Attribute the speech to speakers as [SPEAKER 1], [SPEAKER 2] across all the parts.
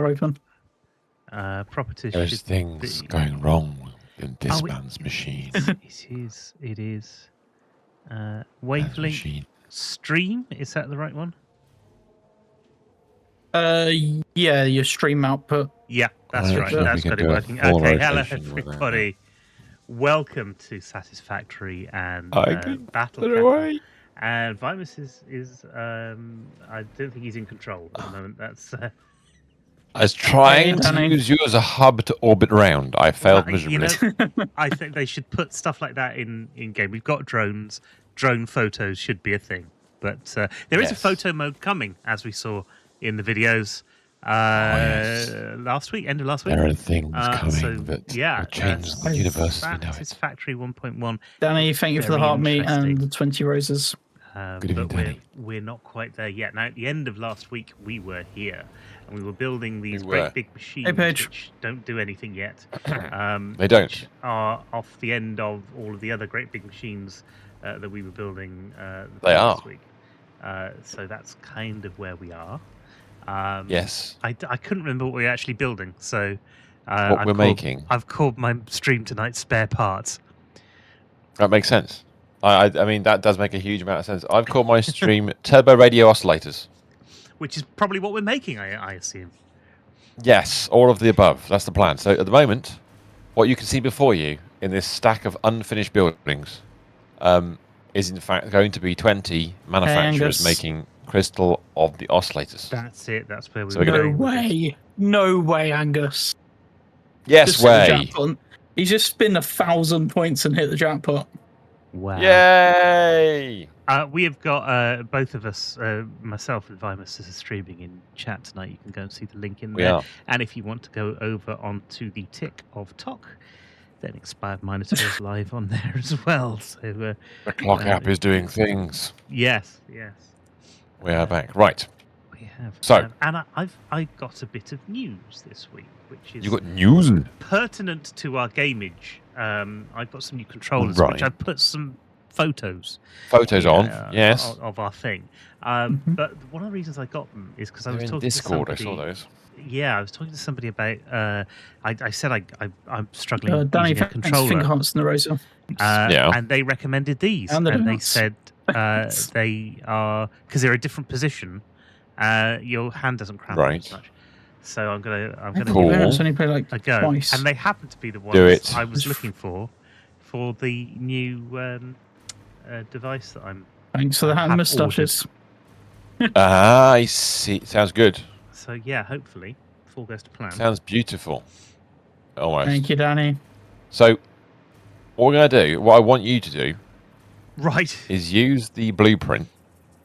[SPEAKER 1] are open.
[SPEAKER 2] Properties
[SPEAKER 3] There's
[SPEAKER 2] should
[SPEAKER 3] things
[SPEAKER 2] be...
[SPEAKER 3] going wrong in this
[SPEAKER 2] Oh,
[SPEAKER 3] man's machine.
[SPEAKER 2] It is. Wavelength
[SPEAKER 3] machine.
[SPEAKER 2] stream, is that the right one?
[SPEAKER 1] Yeah, your stream output.
[SPEAKER 2] Yeah, that's right.
[SPEAKER 3] Sure
[SPEAKER 2] That's
[SPEAKER 3] we can
[SPEAKER 2] got it
[SPEAKER 3] do a
[SPEAKER 2] working.
[SPEAKER 3] full
[SPEAKER 2] Okay, hello
[SPEAKER 3] rotation with that.
[SPEAKER 2] everybody. Welcome to Satisfactory and
[SPEAKER 3] I can
[SPEAKER 2] Battle
[SPEAKER 3] put it
[SPEAKER 2] Cat.
[SPEAKER 3] away.
[SPEAKER 2] And Vimus is I don't think he's in control at the moment. That's
[SPEAKER 3] I was trying to
[SPEAKER 1] Danny.
[SPEAKER 3] use you as a hub to orbit around. I failed
[SPEAKER 2] well,
[SPEAKER 3] miserably.
[SPEAKER 2] I think they should put stuff like that in game. We've got drones. Drone photos should be a thing. But there is a
[SPEAKER 3] Yes.
[SPEAKER 2] photo mode coming, as we saw in the videos last week, end of last week.
[SPEAKER 3] There are things coming
[SPEAKER 2] so,
[SPEAKER 3] that
[SPEAKER 2] yeah,
[SPEAKER 3] will change the universe as we know it.
[SPEAKER 2] Satisfactory 1.1.
[SPEAKER 1] Danny, thank you for the
[SPEAKER 2] Very
[SPEAKER 1] heartmeat and
[SPEAKER 2] interesting.
[SPEAKER 1] the 20 roses.
[SPEAKER 3] Good evening,
[SPEAKER 2] But
[SPEAKER 3] Danny.
[SPEAKER 2] we're not quite there yet. Now, at the end of last week, we were here and we were building these
[SPEAKER 3] We were.
[SPEAKER 2] great big machines
[SPEAKER 1] Paige.
[SPEAKER 2] which don't do anything yet.
[SPEAKER 3] They don't.
[SPEAKER 2] Which are off the end of all of the other great big machines that we were building
[SPEAKER 3] They are.
[SPEAKER 2] this week. So that's kind of where we are.
[SPEAKER 3] Yes.
[SPEAKER 2] I couldn't remember what we were actually building, so
[SPEAKER 3] What we're making.
[SPEAKER 2] I've called my stream tonight Spare Parts.
[SPEAKER 3] That makes sense. I mean, that does make a huge amount of sense. I've called my stream Turbo Radio Oscillators.
[SPEAKER 2] Which is probably what we're making, I assume.
[SPEAKER 3] Yes, all of the above. That's the plan. So at the moment, what you can see before you in this stack of unfinished buildings is in fact going to be 20 manufacturers
[SPEAKER 1] Angus.
[SPEAKER 3] making crystal of the oscillators.
[SPEAKER 2] That's it. That's where we
[SPEAKER 3] So
[SPEAKER 2] were
[SPEAKER 3] we're gonna-
[SPEAKER 1] No
[SPEAKER 2] going with this.
[SPEAKER 1] way. No way, Angus.
[SPEAKER 3] Yes,
[SPEAKER 1] Just hit the
[SPEAKER 3] way.
[SPEAKER 1] jackpot. He's just spin 1,000 points and hit the jackpot.
[SPEAKER 2] Wow.
[SPEAKER 3] Yay!
[SPEAKER 2] We have got both of us, myself and Vimus, is streaming in chat tonight. You can go and see the link in
[SPEAKER 3] We
[SPEAKER 2] there.
[SPEAKER 3] are.
[SPEAKER 2] And if you want to go over onto the Tick of Talk, then Expired Monitor is live on there as well. So
[SPEAKER 3] The clock app is doing things.
[SPEAKER 2] yes.
[SPEAKER 3] We are back. Right.
[SPEAKER 2] We have.
[SPEAKER 3] So-
[SPEAKER 2] and I got a bit of news this week, which is
[SPEAKER 3] You got news?
[SPEAKER 2] pertinent to our gameage. I've got some new controllers,
[SPEAKER 3] Right.
[SPEAKER 2] which I put some photos
[SPEAKER 3] On. Yes.
[SPEAKER 2] of our thing. But one of the reasons I got them is because I
[SPEAKER 3] They're
[SPEAKER 2] was
[SPEAKER 3] in
[SPEAKER 2] talking
[SPEAKER 3] Discord.
[SPEAKER 2] to
[SPEAKER 3] I
[SPEAKER 2] somebody.
[SPEAKER 3] saw those.
[SPEAKER 2] Yeah, I was talking to somebody about. I said I'm struggling
[SPEAKER 1] Danny,
[SPEAKER 2] using a
[SPEAKER 1] thanks for
[SPEAKER 2] controller,
[SPEAKER 1] finger hearts in the rosa.
[SPEAKER 3] Yeah.
[SPEAKER 2] and they recommended these,
[SPEAKER 1] And the
[SPEAKER 2] and they
[SPEAKER 1] donuts.
[SPEAKER 2] said they are because they're a different position. Your hand doesn't cramp
[SPEAKER 3] Right.
[SPEAKER 2] as much. So I'm gonna
[SPEAKER 3] Cool.
[SPEAKER 2] give
[SPEAKER 1] Parents only play like
[SPEAKER 2] it a go,
[SPEAKER 1] twice.
[SPEAKER 2] and they happen to be the ones
[SPEAKER 3] Do it.
[SPEAKER 2] I was looking for the new device that I'm.
[SPEAKER 1] Thanks for the
[SPEAKER 2] I
[SPEAKER 1] hand
[SPEAKER 2] have
[SPEAKER 1] moustaches.
[SPEAKER 3] I see. Sounds good.
[SPEAKER 2] So yeah, hopefully, if all goes to plan.
[SPEAKER 3] Sounds beautiful. Almost.
[SPEAKER 1] Thank you, Danny.
[SPEAKER 3] So, what we're going to do, what I want you to do,
[SPEAKER 2] Right.
[SPEAKER 3] is use the blueprint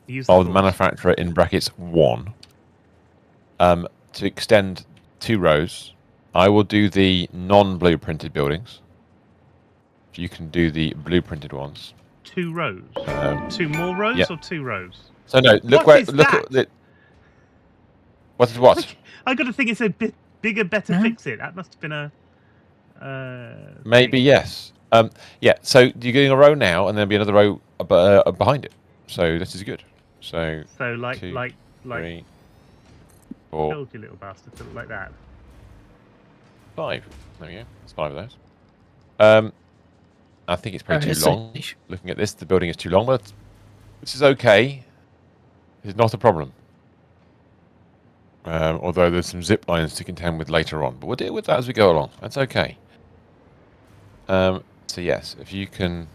[SPEAKER 2] Use
[SPEAKER 3] of the
[SPEAKER 2] thought.
[SPEAKER 3] manufacturer in brackets 1 to extend 2 rows. I will do the non-blueprinted buildings. If you can do the blueprinted ones.
[SPEAKER 2] 2 rows.
[SPEAKER 3] Um,
[SPEAKER 2] 2 more rows
[SPEAKER 3] yeah.
[SPEAKER 2] or 2 rows?
[SPEAKER 3] So no, look
[SPEAKER 2] What
[SPEAKER 3] where
[SPEAKER 2] is
[SPEAKER 3] look
[SPEAKER 2] that?
[SPEAKER 3] at the. What is what?
[SPEAKER 2] I got to think it's a bit bigger, better
[SPEAKER 1] Huh?
[SPEAKER 2] fix it. That must have been a.
[SPEAKER 3] Maybe
[SPEAKER 2] thing.
[SPEAKER 3] yes. Yeah. So you're getting a row now, and there'll be another row behind it. So this is good. So
[SPEAKER 2] So like
[SPEAKER 3] 2,
[SPEAKER 2] like
[SPEAKER 3] 3, 4,
[SPEAKER 2] told you, little bastard, to look like that.
[SPEAKER 3] 5. There we go. That's 5 of those. I think it's probably too long. Looking at this, the building is too long, but this is okay. It's not a problem. Although there's some zip lines to contend with later on, but we'll deal with that as we go along. That's okay. So yes, if you can,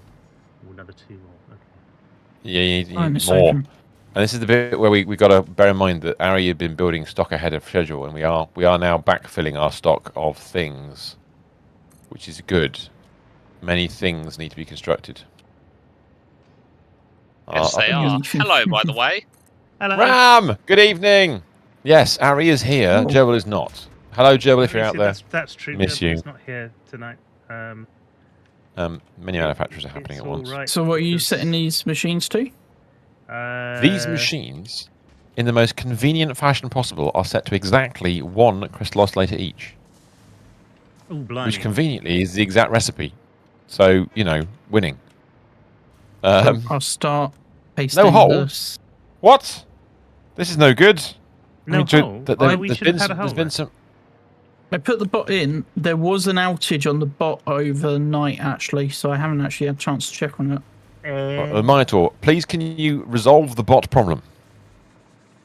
[SPEAKER 2] Ooh, another 2 more. Okay.
[SPEAKER 3] yeah, you need
[SPEAKER 1] I'm
[SPEAKER 3] more.
[SPEAKER 1] mistaken.
[SPEAKER 3] And this is the bit where we got to bear in mind that Ari had been building stock ahead of schedule, and we are now backfilling our stock of things, which is good. Many things need to be constructed.
[SPEAKER 4] Yes, they are. Hello, by the way.
[SPEAKER 2] Hello.
[SPEAKER 3] Ram, good evening. Yes, Ari is here.
[SPEAKER 1] Oh.
[SPEAKER 3] Jebel is not. Hello, Jebel, if you're out there.
[SPEAKER 2] That's true.
[SPEAKER 3] Miss
[SPEAKER 2] Jebel
[SPEAKER 3] you.
[SPEAKER 2] is not here tonight.
[SPEAKER 3] Many manufacturers are happening
[SPEAKER 2] It's
[SPEAKER 3] at
[SPEAKER 2] all
[SPEAKER 3] once.
[SPEAKER 2] right,
[SPEAKER 1] So what are you
[SPEAKER 2] because,
[SPEAKER 1] setting these machines to?
[SPEAKER 3] These machines, in the most convenient fashion possible, are set to exactly 1 crystal oscillator each,
[SPEAKER 2] Oh, blimey.
[SPEAKER 3] which conveniently is the exact recipe. So, you know, winning.
[SPEAKER 1] I'll start pasting
[SPEAKER 3] hole.
[SPEAKER 1] this.
[SPEAKER 3] What? This is no good.
[SPEAKER 2] No hole. We should have had a hole.
[SPEAKER 3] There's been some.
[SPEAKER 1] I put the bot in. There was an outage on the bot overnight, actually, so I haven't actually had a chance to check on it.
[SPEAKER 3] Minotaur, please can you resolve the bot problem?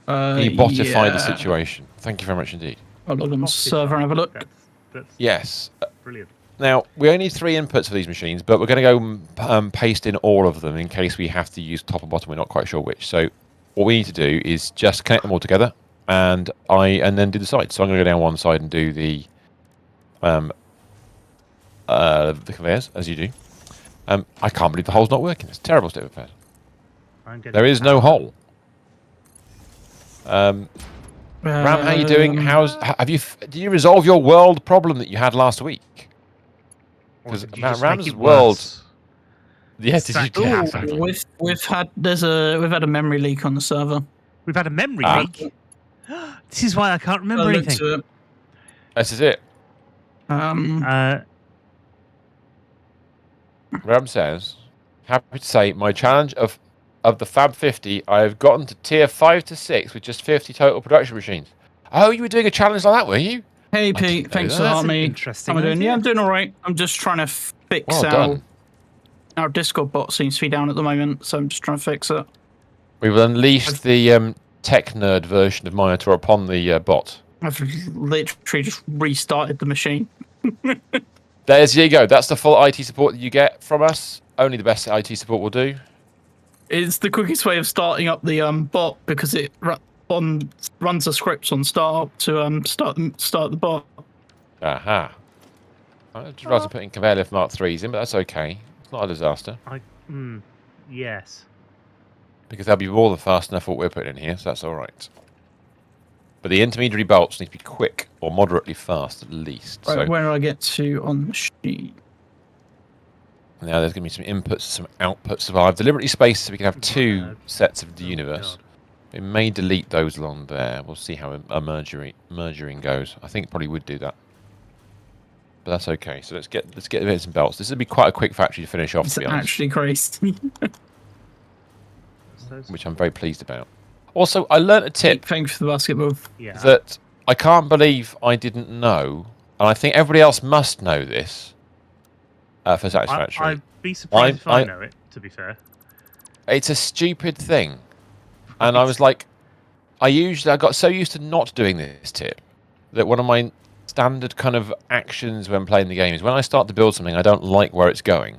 [SPEAKER 3] Can you botify the situation? Thank you very much indeed.
[SPEAKER 1] I'll log on the server and have a look.
[SPEAKER 2] That's
[SPEAKER 3] yes.
[SPEAKER 2] Brilliant.
[SPEAKER 3] Now, we only need 3 inputs for these machines, but we're going to go paste in all of them in case we have to use top and bottom. We're not quite sure which. So what we need to do is just connect them all together and then do the sides. So I'm going to go down one side and do the conveyors, as you do. I can't believe the hole's not working. It's a terrible state of affairs. There is no hole. Ram, how are you doing? Did you resolve your world problem that you had last week? Because Ram's world. Yeah, did you?
[SPEAKER 1] We've had a memory leak on the server.
[SPEAKER 2] We've had a memory leak. This is why I can't remember anything.
[SPEAKER 3] This is it. Ram says, happy to say, my challenge of the Fab 50, I have gotten to tier 5 to 6 with just 50 total production machines. Oh, you were doing a challenge like that, were you?
[SPEAKER 1] Hey, Pete. Thanks for helping me. How am I doing? Yeah, I'm doing all right. I'm just trying to fix our Discord bot seems to be down at the moment, so I'm just trying to fix it. We've
[SPEAKER 3] unleashed the tech nerd version of Minotaur upon the bot.
[SPEAKER 1] I've literally just restarted the machine.
[SPEAKER 3] There you go. That's the full IT support that you get from us. Only the best IT support will do.
[SPEAKER 1] It's the quickest way of starting up the bot because it runs a script on startup to start the bot.
[SPEAKER 3] Aha. I'd rather putting conveyor lift Mark 3s in, but that's okay. It's not a disaster.
[SPEAKER 2] Yes.
[SPEAKER 3] Because they'll be more than fast enough for what we're putting in here, so that's all right. But the intermediary bolts need to be quick or moderately fast at least.
[SPEAKER 1] Right,
[SPEAKER 3] so
[SPEAKER 1] where do I get to on the sheet?
[SPEAKER 3] Now there's going to be some inputs, some outputs. So I've deliberately spaced so we can have 2 sets of the universe. We may delete those along there. We'll see how a merging goes. I think it probably would do that. But that's okay. So let's get the bits and belts. This would be quite a quick factory to finish off, to be honest.
[SPEAKER 1] It's actually crazy.
[SPEAKER 3] Which I'm very pleased about. Also, I learnt a tip.
[SPEAKER 1] Thanks for the basketball.
[SPEAKER 3] That I can't believe I didn't know, and I think everybody else must know this for Satisfactory.
[SPEAKER 2] I'd be surprised if I know it, to be fair.
[SPEAKER 3] It's a stupid thing. And I was like, I got so used to not doing this tip that one of my standard kind of actions when playing the game is when I start to build something, I don't like where it's going.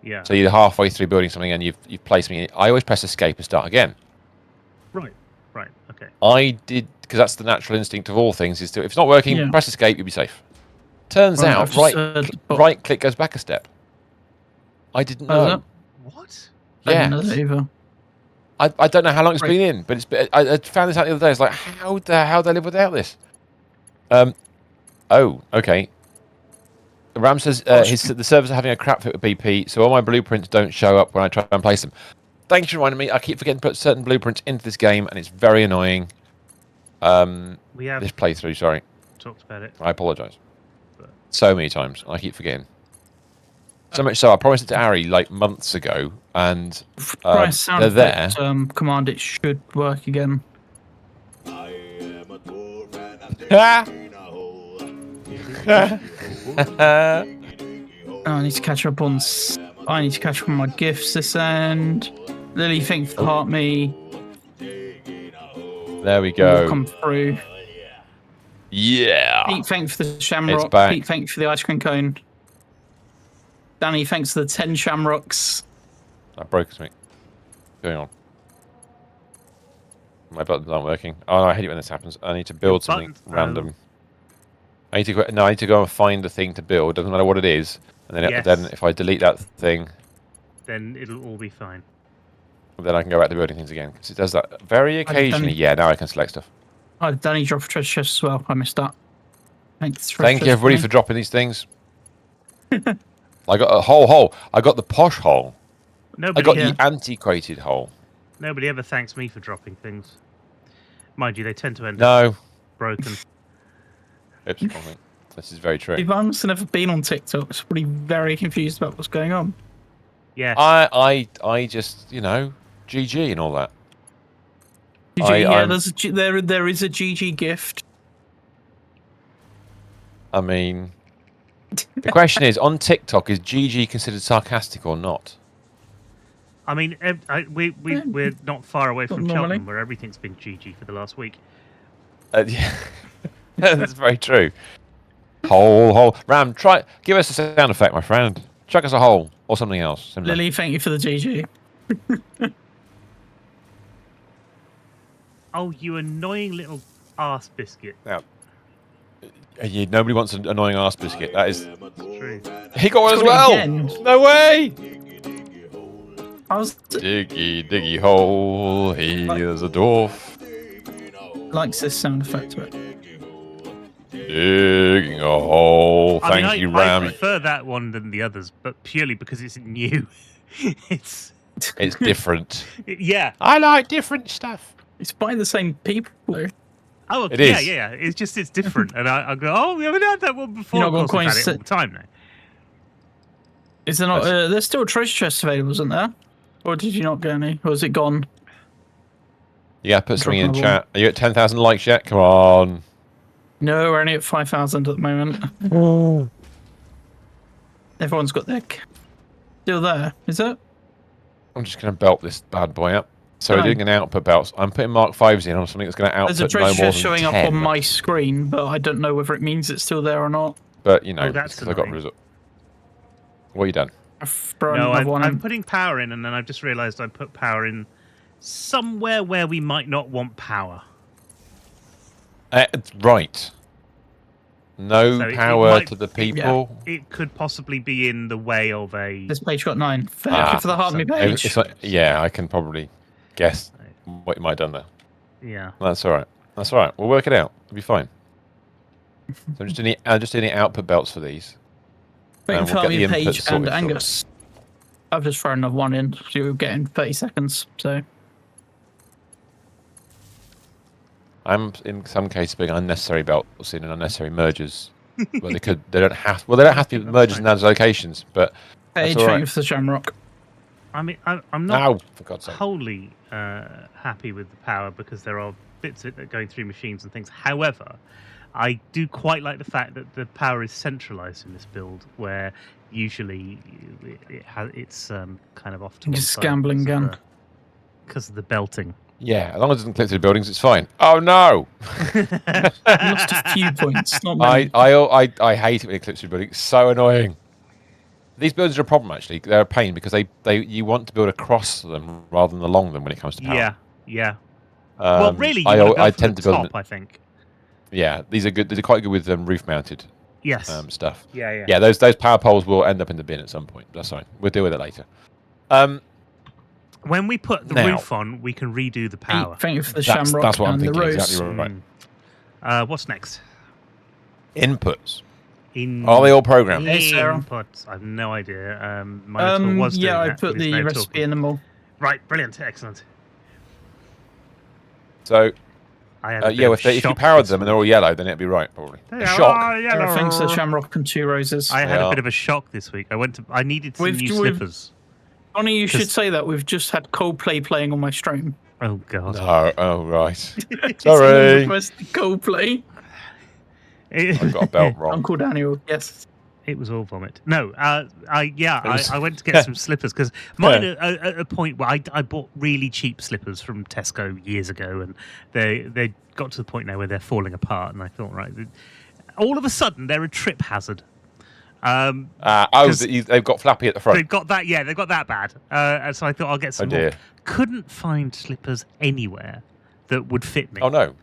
[SPEAKER 2] Yeah.
[SPEAKER 3] So you're halfway through building something and you've placed me. I always press escape and start again.
[SPEAKER 2] Right. Okay.
[SPEAKER 3] I did, because that's the natural instinct of all things. Is to, if it's not working, press escape. You'll be safe. Turns out, right click goes back a step. I didn't know.
[SPEAKER 2] What?
[SPEAKER 1] I didn't know that either.
[SPEAKER 3] I don't know how long it's been in, but I found this out the other day. It's like, how do I live without this? Oh, okay. Ram says the servers are having a crap fit with BP, so all my blueprints don't show up when I try and place them. Thanks for reminding me. I keep forgetting to put certain blueprints into this game, and it's very annoying.
[SPEAKER 2] We have
[SPEAKER 3] this playthrough, sorry.
[SPEAKER 2] Talked about it.
[SPEAKER 3] I apologise. So many times, I keep forgetting. So much so, I promised it to Ari like months ago, and they're there.
[SPEAKER 1] Command, it should work again.
[SPEAKER 3] I
[SPEAKER 1] need to catch up on. I need to catch up on my gifts this end. Lily, thanks for heart me.
[SPEAKER 3] There we go.
[SPEAKER 1] Come through.
[SPEAKER 3] Yeah.
[SPEAKER 1] Pete, thanks for the shamrock. Pete, thanks for the ice cream cone. Danny, thanks for the 10 shamrocks.
[SPEAKER 3] That broke something. What's going on? My buttons aren't working. Oh, no, I hate it when this happens. I need to build something random. I need to go and find the thing to build. Doesn't matter what it is. And then, if I delete that thing,
[SPEAKER 2] then it'll all be fine.
[SPEAKER 3] Then I can go back to building things again. Because it does that very occasionally. Yeah, now I can select stuff.
[SPEAKER 1] Oh, Danny dropped a treasure chest as well. I missed that. Thanks.
[SPEAKER 3] Thank you, everybody, for dropping these things. I got a hole. I got the posh hole. I got the antiquated hole.
[SPEAKER 2] Nobody ever thanks me for dropping things. Mind you, they tend to end up broken.
[SPEAKER 3] Oops, wrong thing. This is very true.
[SPEAKER 1] I must have never been on TikTok. It's probably very confused about what's going on.
[SPEAKER 2] Yeah.
[SPEAKER 3] I just, GG and all that.
[SPEAKER 1] there is a GG gift.
[SPEAKER 3] I mean, the question is, on TikTok, is GG considered sarcastic or not?
[SPEAKER 2] I mean, we're not far away from
[SPEAKER 1] normally.
[SPEAKER 2] Cheltenham, where everything's been GG for the last week.
[SPEAKER 3] Yeah, that's very true. Hole. Ram, give us a sound effect, my friend. Chuck us a hole or something else. Similar.
[SPEAKER 1] Lily, thank you for the GG.
[SPEAKER 2] Oh, you annoying little arse biscuit.
[SPEAKER 3] Now, nobody wants an annoying arse biscuit. That is
[SPEAKER 2] true.
[SPEAKER 3] He got one as
[SPEAKER 1] got it
[SPEAKER 3] well.
[SPEAKER 1] again.
[SPEAKER 3] No way.
[SPEAKER 1] Diggy
[SPEAKER 3] hole. Here's a dwarf.
[SPEAKER 1] likes this sound effect to it.
[SPEAKER 3] Digging a hole. Thank you, Ram.
[SPEAKER 2] I prefer that one than the others, but purely because it's new. It's
[SPEAKER 3] different.
[SPEAKER 2] Yeah.
[SPEAKER 3] I like different stuff.
[SPEAKER 1] It's by the same people.
[SPEAKER 2] Oh,
[SPEAKER 3] it is.
[SPEAKER 2] Yeah. It's different, and I go, oh, we haven't had that one before.
[SPEAKER 1] You're not
[SPEAKER 2] of course,
[SPEAKER 1] going
[SPEAKER 2] we've had it all the time now.
[SPEAKER 1] Is there not? There's still treasure chests available, isn't there? Or did you not get any? Or is it gone?
[SPEAKER 3] Yeah, put something in chat. Are you at 10,000 likes yet? Come on.
[SPEAKER 1] No, we're only at 5,000 at the moment. Everyone's got their still there, is it?
[SPEAKER 3] I'm just going to belt this bad boy up. So we're doing an output belt. I'm putting Mark 5s in on something that's going to output
[SPEAKER 1] There's a
[SPEAKER 3] no more
[SPEAKER 1] treasure
[SPEAKER 3] than
[SPEAKER 1] chest showing
[SPEAKER 3] 10.
[SPEAKER 1] up on my screen, but I don't know whether it means it's still there or not.
[SPEAKER 3] But, you know,
[SPEAKER 2] that's
[SPEAKER 3] because I got result. What have you done?
[SPEAKER 2] No, I'm putting power in, and then I've just realised I put power in somewhere where we might not want power.
[SPEAKER 3] Right. No power to the people.
[SPEAKER 2] Yeah, it could possibly be in the way of a...
[SPEAKER 1] This page got 9. Thank you for the heart me page.
[SPEAKER 3] It's like, yeah, I can probably guess what you might have done there.
[SPEAKER 2] Yeah.
[SPEAKER 3] That's all right. That's all right. We'll work it out. It'll be fine. So I'm just doing the output belts for these.
[SPEAKER 1] Thank you for the page and
[SPEAKER 3] sorted.
[SPEAKER 1] Angus. I've just thrown another one in. So you'll get in 30 seconds. So
[SPEAKER 3] I'm in some cases putting unnecessary belts in and unnecessary mergers. Well, they don't have to be mergers in those locations, but
[SPEAKER 1] page
[SPEAKER 3] right.
[SPEAKER 1] for the Shamrock.
[SPEAKER 2] I mean, I'm not
[SPEAKER 3] for God's sake.
[SPEAKER 2] wholly happy with the power because there are bits of it that are going through machines and things. However, I do quite like the fact that the power is centralized in this build, where usually it's kind of off to one side
[SPEAKER 1] gambling gun
[SPEAKER 2] because of the belting.
[SPEAKER 3] Yeah, as long as it doesn't clip through the buildings, it's fine. Oh no!
[SPEAKER 1] I lost a few points. Not many.
[SPEAKER 3] I hate it when it clips through buildings. It's so annoying. These buildings are a problem actually. They're a pain because you want to build across them rather than along them when it comes to power.
[SPEAKER 2] Yeah. Well, really, I tend to build them. I think.
[SPEAKER 3] Yeah, these are good. These are quite good with roof-mounted.
[SPEAKER 2] Yes.
[SPEAKER 3] Stuff.
[SPEAKER 2] Yeah.
[SPEAKER 3] Yeah, those power poles will end up in the bin at some point. That's fine. We'll deal with it later.
[SPEAKER 2] When we put the roof on, we can redo the power.
[SPEAKER 1] Thank you for the Shamrock.
[SPEAKER 3] That's what I'm
[SPEAKER 1] and
[SPEAKER 3] thinking.
[SPEAKER 1] The
[SPEAKER 3] Exactly right.
[SPEAKER 2] What's next?
[SPEAKER 3] Inputs. Are they all programmed?
[SPEAKER 2] Inputs. I have no idea. My editor was doing
[SPEAKER 1] I
[SPEAKER 2] that,
[SPEAKER 1] put the recipe in them all.
[SPEAKER 2] Right, brilliant, excellent.
[SPEAKER 3] So, if you powered them and they're all yellow, then it'd be right, probably.
[SPEAKER 2] Shock.
[SPEAKER 1] Thanks to Shamrock and 2 roses.
[SPEAKER 2] I had a bit of a shock this week. I needed some new slippers.
[SPEAKER 1] Funny you should say that. We've just had Coldplay playing on my stream.
[SPEAKER 2] Oh god.
[SPEAKER 3] No. Oh right. Sorry.
[SPEAKER 1] Coldplay.
[SPEAKER 3] I got a belt wrong.
[SPEAKER 1] Uncle Daniel. Yes.
[SPEAKER 2] It was all vomit. No. I went to get some slippers because mine at a point where I bought really cheap slippers from Tesco years ago, and they got to the point now where they're falling apart, and I thought, right, all of a sudden they're a trip hazard.
[SPEAKER 3] They've got flappy at the front.
[SPEAKER 2] They've got that. Yeah, they've got that bad. And so I thought I'll get some more. Couldn't find slippers anywhere that would fit me.
[SPEAKER 3] Oh no!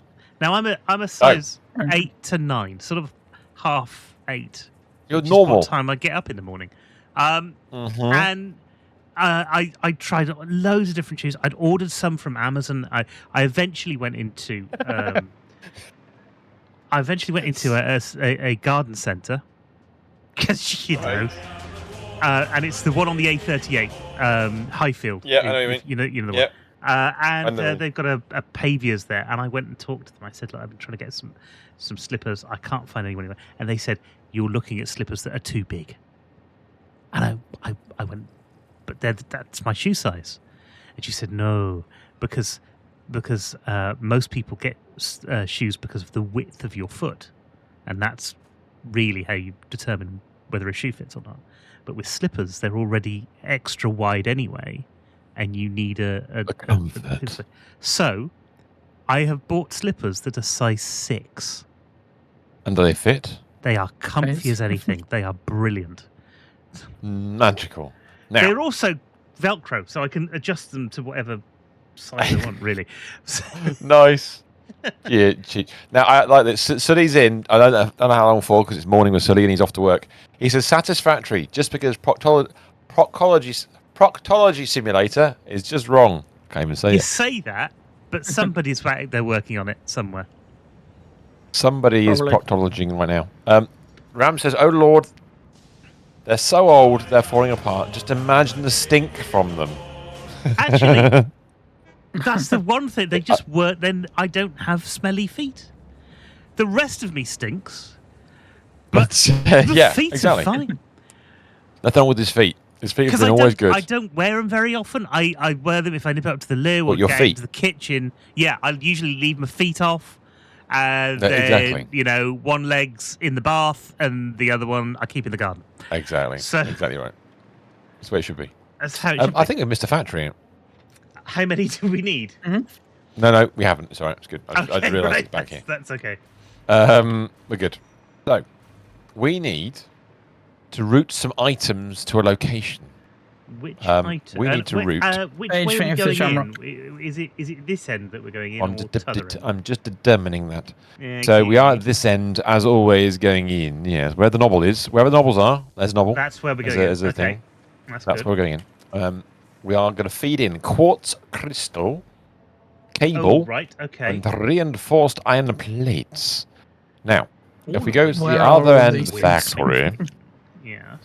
[SPEAKER 2] Now I'm a size 8 to 9, sort of half 8.
[SPEAKER 3] You're normal.
[SPEAKER 2] What time I get up in the morning, and I tried loads of different shoes. I'd ordered some from Amazon. I eventually went into a garden centre. Because, and it's the one on the A38, Highfield.
[SPEAKER 3] Yeah, I know what you mean.
[SPEAKER 2] You know the one. And they've got a Pavias there. And I went and talked to them. I said, look, I've been trying to get some slippers. I can't find anyone anywhere. And they said, you're looking at slippers that are too big. And I went, but that's my shoe size. And she said, no, because because most people get shoes because of the width of your foot, and that's really how you determine whether a shoe fits or not. But with slippers, they're already extra wide anyway, and you need a
[SPEAKER 3] comfort.
[SPEAKER 2] So, I have bought slippers that are size 6.
[SPEAKER 3] And do they fit?
[SPEAKER 2] They are comfy as anything. They are brilliant.
[SPEAKER 3] Magical. Now,
[SPEAKER 2] they're also Velcro, so I can adjust them to whatever size I want, really.
[SPEAKER 3] Nice. Yeah, now I like this. Sully's in. I don't know how long for because it's morning with Sully and he's off to work. He says Satisfactory just because proctology simulator is just wrong. Can't even say
[SPEAKER 2] you
[SPEAKER 3] it.
[SPEAKER 2] Say that, but somebody's they're working on it somewhere.
[SPEAKER 3] Somebody is proctologing right now. Ram says, "Oh Lord, they're so old, they're falling apart. Just imagine the stink from them."
[SPEAKER 2] Actually, that's the one thing. They just work. Then I don't have smelly feet. The rest of me stinks. But the feet are fine.
[SPEAKER 3] Nothing wrong with his feet. His feet have been always good.
[SPEAKER 2] I don't wear them very often. I wear them if I nip up to the loo or
[SPEAKER 3] your
[SPEAKER 2] get
[SPEAKER 3] feet?
[SPEAKER 2] into the kitchen. Yeah, I usually leave my feet off.
[SPEAKER 3] Exactly.
[SPEAKER 2] You know, one leg's in the bath and the other one I keep in the garden.
[SPEAKER 3] Exactly. Exactly right. That's the way it should be.
[SPEAKER 2] That's how it should be.
[SPEAKER 3] I think we've missed a factory.
[SPEAKER 2] How many do we need?
[SPEAKER 1] Mm-hmm.
[SPEAKER 3] No, we haven't. It's all right. It's good. I
[SPEAKER 2] Okay,
[SPEAKER 3] just realised
[SPEAKER 2] right.
[SPEAKER 3] it's back here.
[SPEAKER 2] That's okay.
[SPEAKER 3] We're good. So, we need to route some items to a location.
[SPEAKER 2] Which item?
[SPEAKER 3] We need to route.
[SPEAKER 2] Which way are we going in? Is it this end that we're going in?
[SPEAKER 3] I'm just determining that.
[SPEAKER 2] Yeah,
[SPEAKER 3] so we are at this end, as always, going in. Yes, where the novel is. Wherever the novels are, there's a novel.
[SPEAKER 2] That's where we're going in.
[SPEAKER 3] As a thing. That's where we're going in. We are going to feed in quartz crystal, cable, and reinforced iron plates. Now, if we go to the other end of the factory,
[SPEAKER 2] yes,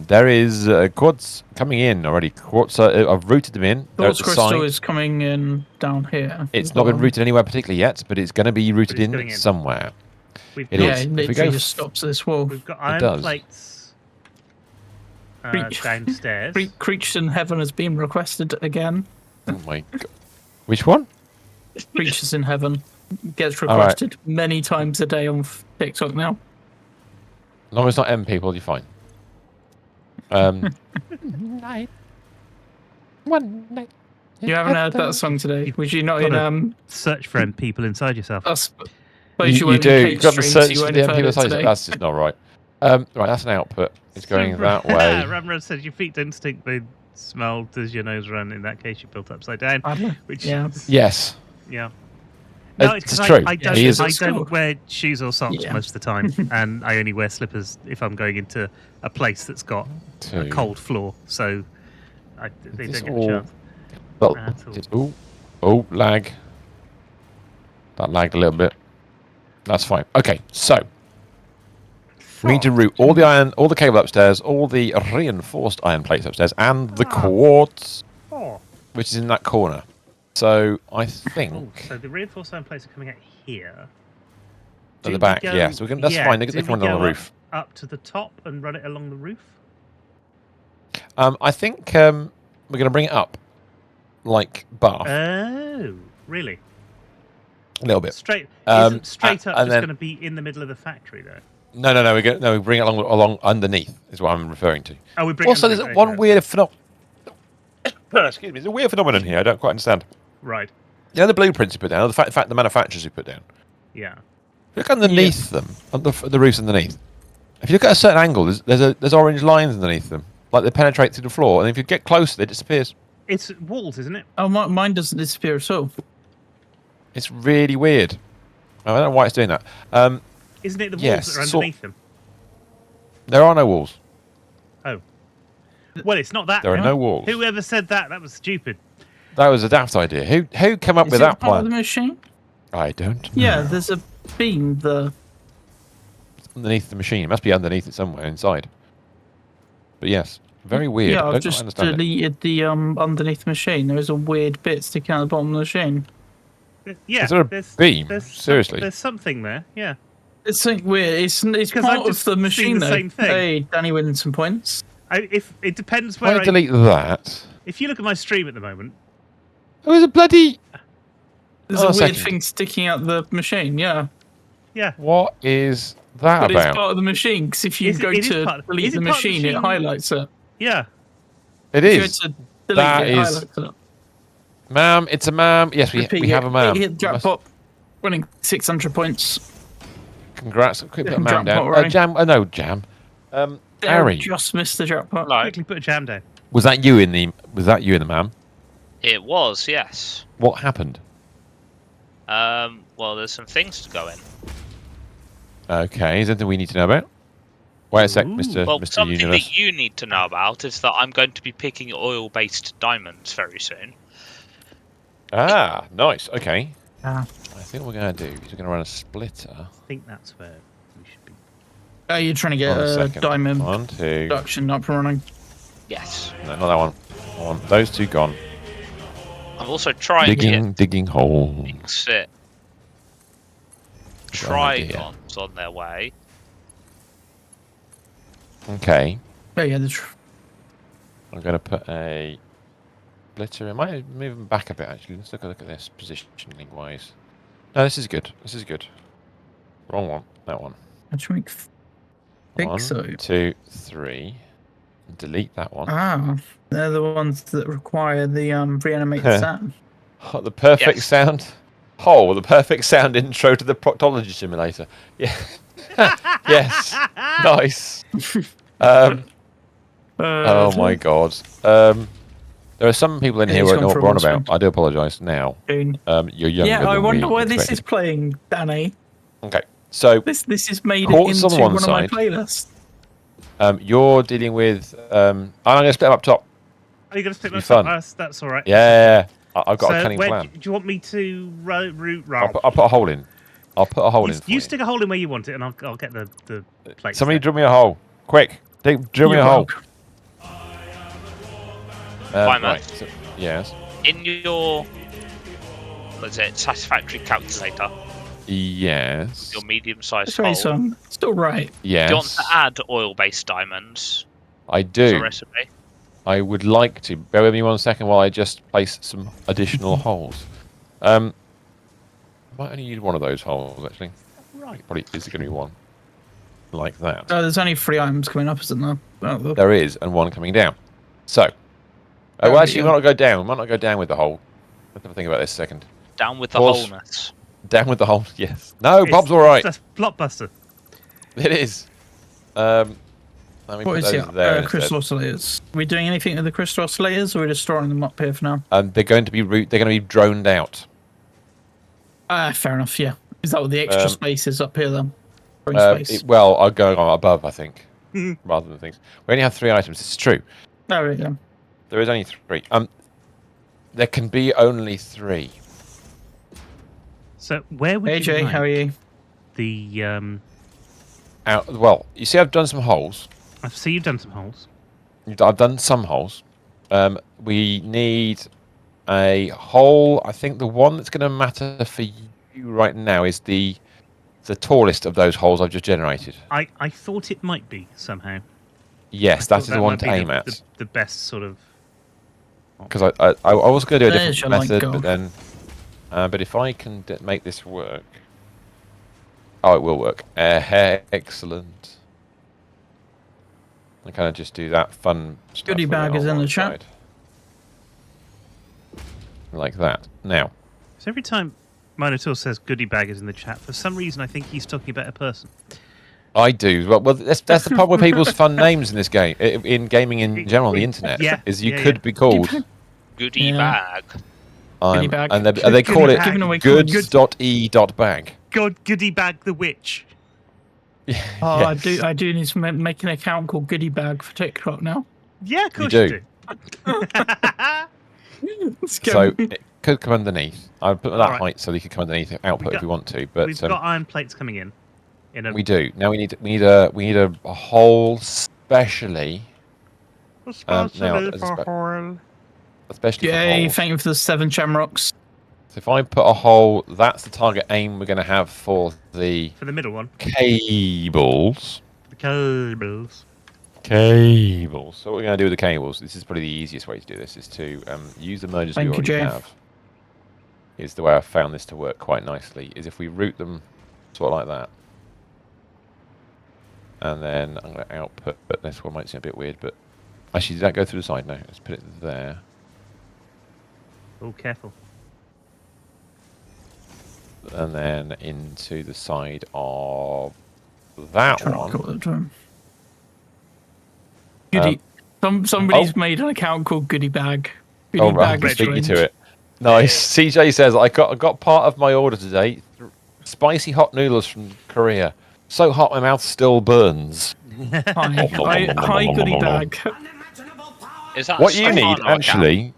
[SPEAKER 3] there is quartz coming in already. Quartz, I've routed them in.
[SPEAKER 1] Quartz crystal is coming in down here.
[SPEAKER 3] It's not been routed anywhere particularly yet, but it's going to be routed in somewhere.
[SPEAKER 1] It literally just stops at this wall.
[SPEAKER 2] We've got iron plates. Downstairs.
[SPEAKER 1] Creatures in Heaven has been requested again.
[SPEAKER 3] Oh my god. Which one?
[SPEAKER 1] Creatures in Heaven gets requested many times a day on TikTok now.
[SPEAKER 3] As long as it's not M people, you're fine.
[SPEAKER 2] Night.
[SPEAKER 5] One night.
[SPEAKER 1] You haven't heard that song today? Was you not in
[SPEAKER 2] search for M people inside yourself?
[SPEAKER 3] You do. You've got to search for the M people inside yourself. That's just not right. Right, that's an output. It's going that way.
[SPEAKER 2] Ramrod said your feet don't stink, they smell. Does your nose run? In that case, you're built upside down. Which
[SPEAKER 3] yes.
[SPEAKER 2] Yeah. No,
[SPEAKER 3] it's true.
[SPEAKER 2] I don't wear shoes or socks most of the time, and I only wear slippers if I'm going into a place that's got a cold floor. So they don't get a chance.
[SPEAKER 3] Oh, lag. That lagged a little bit. That's fine. Okay, so we need to route all the cable upstairs, all the reinforced iron plates upstairs, and the quartz, which is in that corner. So I think.
[SPEAKER 2] So the reinforced iron plates are coming out here.
[SPEAKER 3] At the back, yes. So that's fine. They can run on the roof.
[SPEAKER 2] Up to the top and run it along the roof.
[SPEAKER 3] I think we're going to bring it up, like Bath.
[SPEAKER 2] Oh, really?
[SPEAKER 3] A little bit.
[SPEAKER 2] Straight up just going to be in the middle of the factory, though.
[SPEAKER 3] No. We bring it along underneath. Is what I'm referring to.
[SPEAKER 2] Oh, we bring.
[SPEAKER 3] Also, there's one weird phenomenon. Excuse me. There's a weird phenomenon here. I don't quite understand.
[SPEAKER 2] Right.
[SPEAKER 3] You know the blueprints you put down, the fact the manufacturers you put down.
[SPEAKER 2] Yeah.
[SPEAKER 3] Look underneath them, on the roofs underneath. If you look at a certain angle, there's orange lines underneath them, like they penetrate through the floor, and if you get close, it disappears.
[SPEAKER 2] It's walls, isn't it?
[SPEAKER 1] Oh, mine doesn't disappear at all.
[SPEAKER 3] It's really weird. I don't know why it's doing that.
[SPEAKER 2] Isn't it the walls that are underneath them?
[SPEAKER 3] There are no walls.
[SPEAKER 2] Oh. Well, it's not that.
[SPEAKER 3] There are no walls.
[SPEAKER 2] Whoever said that? That was stupid.
[SPEAKER 3] That was a daft idea. Who came up with that plan?
[SPEAKER 1] Part of the machine?
[SPEAKER 3] I don't know.
[SPEAKER 1] Yeah, there's a beam there.
[SPEAKER 3] It's underneath the machine. It must be underneath it somewhere inside. But yes, very weird.
[SPEAKER 1] Yeah,
[SPEAKER 3] I
[SPEAKER 1] I've just deleted the underneath the machine. There is a weird bit sticking out the bottom of the machine.
[SPEAKER 3] Yeah, is there a beam? Seriously?
[SPEAKER 2] There's something there. Yeah.
[SPEAKER 1] It's something weird. It's part of the machine, though.
[SPEAKER 2] Same thing.
[SPEAKER 1] Hey, Danny winning some points.
[SPEAKER 2] If it depends where
[SPEAKER 3] I delete that.
[SPEAKER 2] If you look at my stream at the moment,
[SPEAKER 3] It was a bloody...
[SPEAKER 1] There's a weird thing sticking out the machine, yeah.
[SPEAKER 2] Yeah.
[SPEAKER 3] What is that
[SPEAKER 1] but
[SPEAKER 3] about?
[SPEAKER 1] It's part of the machine, because if you go to delete the machine, it highlights it.
[SPEAKER 2] Yeah.
[SPEAKER 3] It is.
[SPEAKER 1] If you go to delete it highlights it.
[SPEAKER 3] Ma'am, it's a ma'am. Yes, we have a ma'am.
[SPEAKER 1] Hit jackpot, winning 600 points.
[SPEAKER 3] Congrats. Quick, put a ma'am down. Jam. No, Jam. Harry.
[SPEAKER 1] Just missed the jackpot.
[SPEAKER 4] No.
[SPEAKER 2] Quickly put a jam down.
[SPEAKER 3] Was that you in the ma'am?
[SPEAKER 4] It was, yes.
[SPEAKER 3] What happened?
[SPEAKER 4] Well, there's some things to go in.
[SPEAKER 3] Okay, is there anything we need to know about? Wait a sec, Mr.
[SPEAKER 4] Well,
[SPEAKER 3] Mr.
[SPEAKER 4] something
[SPEAKER 3] Universe.
[SPEAKER 4] that you need to know about is that I'm going to be picking oil-based diamonds very soon.
[SPEAKER 3] Ah, nice. Okay.
[SPEAKER 1] Yeah.
[SPEAKER 3] I think what we're going to do is we're going to run a splitter.
[SPEAKER 2] I think that's where we should be.
[SPEAKER 1] Oh, you're trying to get a diamond production up and running.
[SPEAKER 4] Yes.
[SPEAKER 3] No, not that one. That one. Those two gone.
[SPEAKER 4] I'm also trying to get
[SPEAKER 3] digging holes.
[SPEAKER 4] Exit Trigons on their way.
[SPEAKER 3] Okay.
[SPEAKER 1] Oh yeah,
[SPEAKER 3] I'm going to put a splitter. I might move them back a bit actually. Let's look at this positioning wise. No, this is good. This is good. Wrong one. That one.
[SPEAKER 1] I think so.
[SPEAKER 3] 1, 2, 3. Delete that one.
[SPEAKER 1] Ah, they're the ones that require the reanimated sound.
[SPEAKER 3] Oh, the perfect sound. Oh, the perfect sound intro to the proctology simulator. Yeah. Yes. Nice. Oh my god. There are some people in here who don't know what we're on about. I do apologise now. You're younger
[SPEAKER 1] Yeah, I
[SPEAKER 3] than
[SPEAKER 1] wonder
[SPEAKER 3] we
[SPEAKER 1] where this
[SPEAKER 3] expected.
[SPEAKER 1] is playing, Danny.
[SPEAKER 3] Okay, so
[SPEAKER 1] this is made it into one of my playlists.
[SPEAKER 3] You're dealing with. I'm going to split them up top.
[SPEAKER 2] Are you going to split them up? That's all right.
[SPEAKER 3] Yeah. I've got a cunning plan.
[SPEAKER 2] Do you want me to route?
[SPEAKER 3] I'll put a hole in. I'll put a hole in.
[SPEAKER 2] You stick a hole in where you want it, and I'll get the plate.
[SPEAKER 3] Somebody drill me a hole, quick! Drill me a hole. Right. So, yes.
[SPEAKER 4] In your, what's it, Satisfactory calculator.
[SPEAKER 3] Yes.
[SPEAKER 4] Your medium-sized
[SPEAKER 1] Sorry,
[SPEAKER 4] hole.
[SPEAKER 1] son. Still right.
[SPEAKER 3] Yes.
[SPEAKER 4] Do you want to add oil-based diamonds?
[SPEAKER 3] I do.
[SPEAKER 4] As a recipe?
[SPEAKER 3] I would like to. Bear with me 1 second while I just place some additional holes. I might only need one of those holes, actually. Right. Probably is going to be one. Like that.
[SPEAKER 1] There's only 3 items coming up, isn't there? Oh,
[SPEAKER 3] there is, and one coming down. So. Well, actually, we might not go down. We might not go down with the hole. Let's have a think about this a second.
[SPEAKER 4] Down with the wholeness.
[SPEAKER 3] Down with the hole, yes. No, Bob's all right.
[SPEAKER 2] That's blockbuster.
[SPEAKER 3] It is. Let me
[SPEAKER 1] what
[SPEAKER 3] put
[SPEAKER 1] is
[SPEAKER 3] those
[SPEAKER 1] it?
[SPEAKER 3] there
[SPEAKER 1] Crystal oscillators. Are we doing anything with the crystal oscillators, or are we just storing them up here for now?
[SPEAKER 3] They're going to be droned out.
[SPEAKER 1] Fair enough. Yeah. Is that what the extra space is up here then?
[SPEAKER 3] Well, I'll go above, I think, rather than things. We only have 3 items. This is true.
[SPEAKER 1] There we go.
[SPEAKER 3] There is only 3. There can be only 3.
[SPEAKER 2] So where would
[SPEAKER 1] AJ,
[SPEAKER 2] you like
[SPEAKER 1] how are you?
[SPEAKER 2] The
[SPEAKER 3] well, you see, I've done some holes.
[SPEAKER 2] I see you've done some holes.
[SPEAKER 3] I've done some holes. We need a hole. I think the one that's going to matter for you right now is the tallest of those holes I've just generated.
[SPEAKER 2] I thought it might be somehow.
[SPEAKER 3] Yes, that is the one to aim at.
[SPEAKER 2] The best sort of.
[SPEAKER 3] Because I was going to do a different method, but then. But if I can make this work. Oh, it will work. Excellent. I kind of just do that fun stuff.
[SPEAKER 1] Goodie bag is in the chat.
[SPEAKER 3] Like that. Now.
[SPEAKER 2] So every time Minotaur says goodie bag is in the chat, for some reason I think he's talking about a person.
[SPEAKER 3] I do. Well, that's the problem with people's fun names in this game, in gaming in general, on the internet, is you could be called
[SPEAKER 4] Goodie bag.
[SPEAKER 1] Bag.
[SPEAKER 3] And they call it goods.e.bag.
[SPEAKER 2] Goodie bag the witch.
[SPEAKER 1] Oh, yes. I do need to make an account called Goodie Bag for TikTok now.
[SPEAKER 2] Yeah, of course you do.
[SPEAKER 3] So it could come underneath. I'll put that height so they could come underneath output if we want to. But
[SPEAKER 2] we've got iron plates coming in.
[SPEAKER 3] We do. Now we need a hole specially.
[SPEAKER 2] Especially
[SPEAKER 1] Yay, thank you for the 7 shamrocks.
[SPEAKER 3] So if I put a hole, that's the target aim we're going to have for the
[SPEAKER 2] middle one.
[SPEAKER 3] Cables.
[SPEAKER 2] The cables.
[SPEAKER 3] Cables. So what we're going to do with the cables, this is probably the easiest way to do this, is to use the mergers we already have. is the way I found this to work quite nicely. Is if we route them sort of like that, and then I'm going to output. But this one might seem a bit weird, but actually, did that go through the side? No, let's put it there.
[SPEAKER 2] Oh, careful.
[SPEAKER 3] And then into the side of that one.
[SPEAKER 1] Goodie. Somebody's made an account called Goodie Bag.
[SPEAKER 3] Oh, right. Beat you to it. Nice. CJ says, I got part of my order today. Spicy hot noodles from Korea. So hot my mouth still burns.
[SPEAKER 1] Hi, Goodie Bag.
[SPEAKER 4] Is that
[SPEAKER 3] what you need, actually?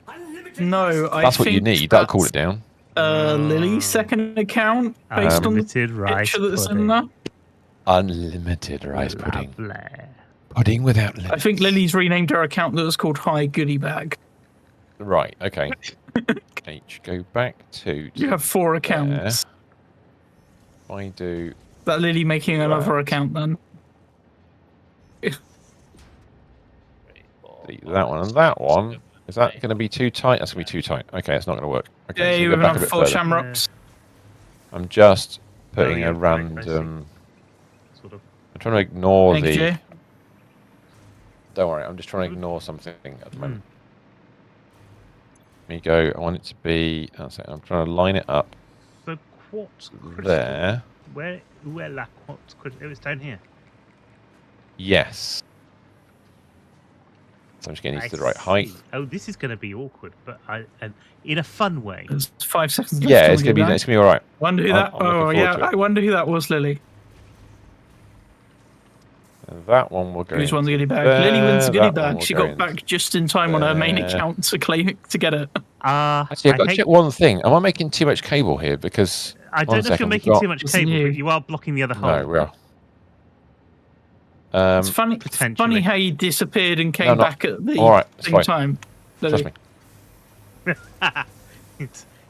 [SPEAKER 1] No,
[SPEAKER 3] that's what you need. That'll cool it down.
[SPEAKER 1] Lily's second account based on the picture that's in there.
[SPEAKER 3] Unlimited rice pudding. Pudding without limits.
[SPEAKER 1] I think Lily's renamed her account that was called Hi Goodie Bag.
[SPEAKER 3] Right, okay. H, go back to...
[SPEAKER 1] You have 4 accounts.
[SPEAKER 3] I do...
[SPEAKER 1] That Lily making another account then?
[SPEAKER 3] That one and that one. Is that going to be too tight? That's going to be too tight. Okay, it's not going to work. Okay,
[SPEAKER 1] yeah,
[SPEAKER 3] so
[SPEAKER 1] you
[SPEAKER 3] go back
[SPEAKER 1] have
[SPEAKER 3] a bit
[SPEAKER 1] 4
[SPEAKER 3] further.
[SPEAKER 1] shamrocks.
[SPEAKER 3] I'm just putting a random...
[SPEAKER 2] Sort of.
[SPEAKER 3] I'm trying to ignore
[SPEAKER 1] Thank
[SPEAKER 3] the...
[SPEAKER 1] you.
[SPEAKER 3] Don't worry, I'm just trying to ignore something at the moment. Let me go. I want it to be... I'm trying to line it up.
[SPEAKER 2] The quartz crystal.
[SPEAKER 3] There.
[SPEAKER 2] Where la quartz crystal? It was down here.
[SPEAKER 3] Yes. So I'm just getting used to the right height.
[SPEAKER 2] Oh, this is going to be awkward, but and in a fun way.
[SPEAKER 1] There's 5 seconds left.
[SPEAKER 3] Yeah, it's gonna be all right.
[SPEAKER 1] Wonder who that? Oh yeah, I wonder who that was, Lily.
[SPEAKER 3] And that one will go.
[SPEAKER 1] Who's won the goodie bag? Lily wins the goodie bag. She got back just in time on her main account to get it.
[SPEAKER 3] Actually, I've got to check one thing. Am I making too much cable here? Because
[SPEAKER 2] I don't know if you're making too much cable, but you are blocking the other hole.
[SPEAKER 3] No, we are.
[SPEAKER 1] It's funny how you disappeared and came back at the same time.
[SPEAKER 3] Trust me.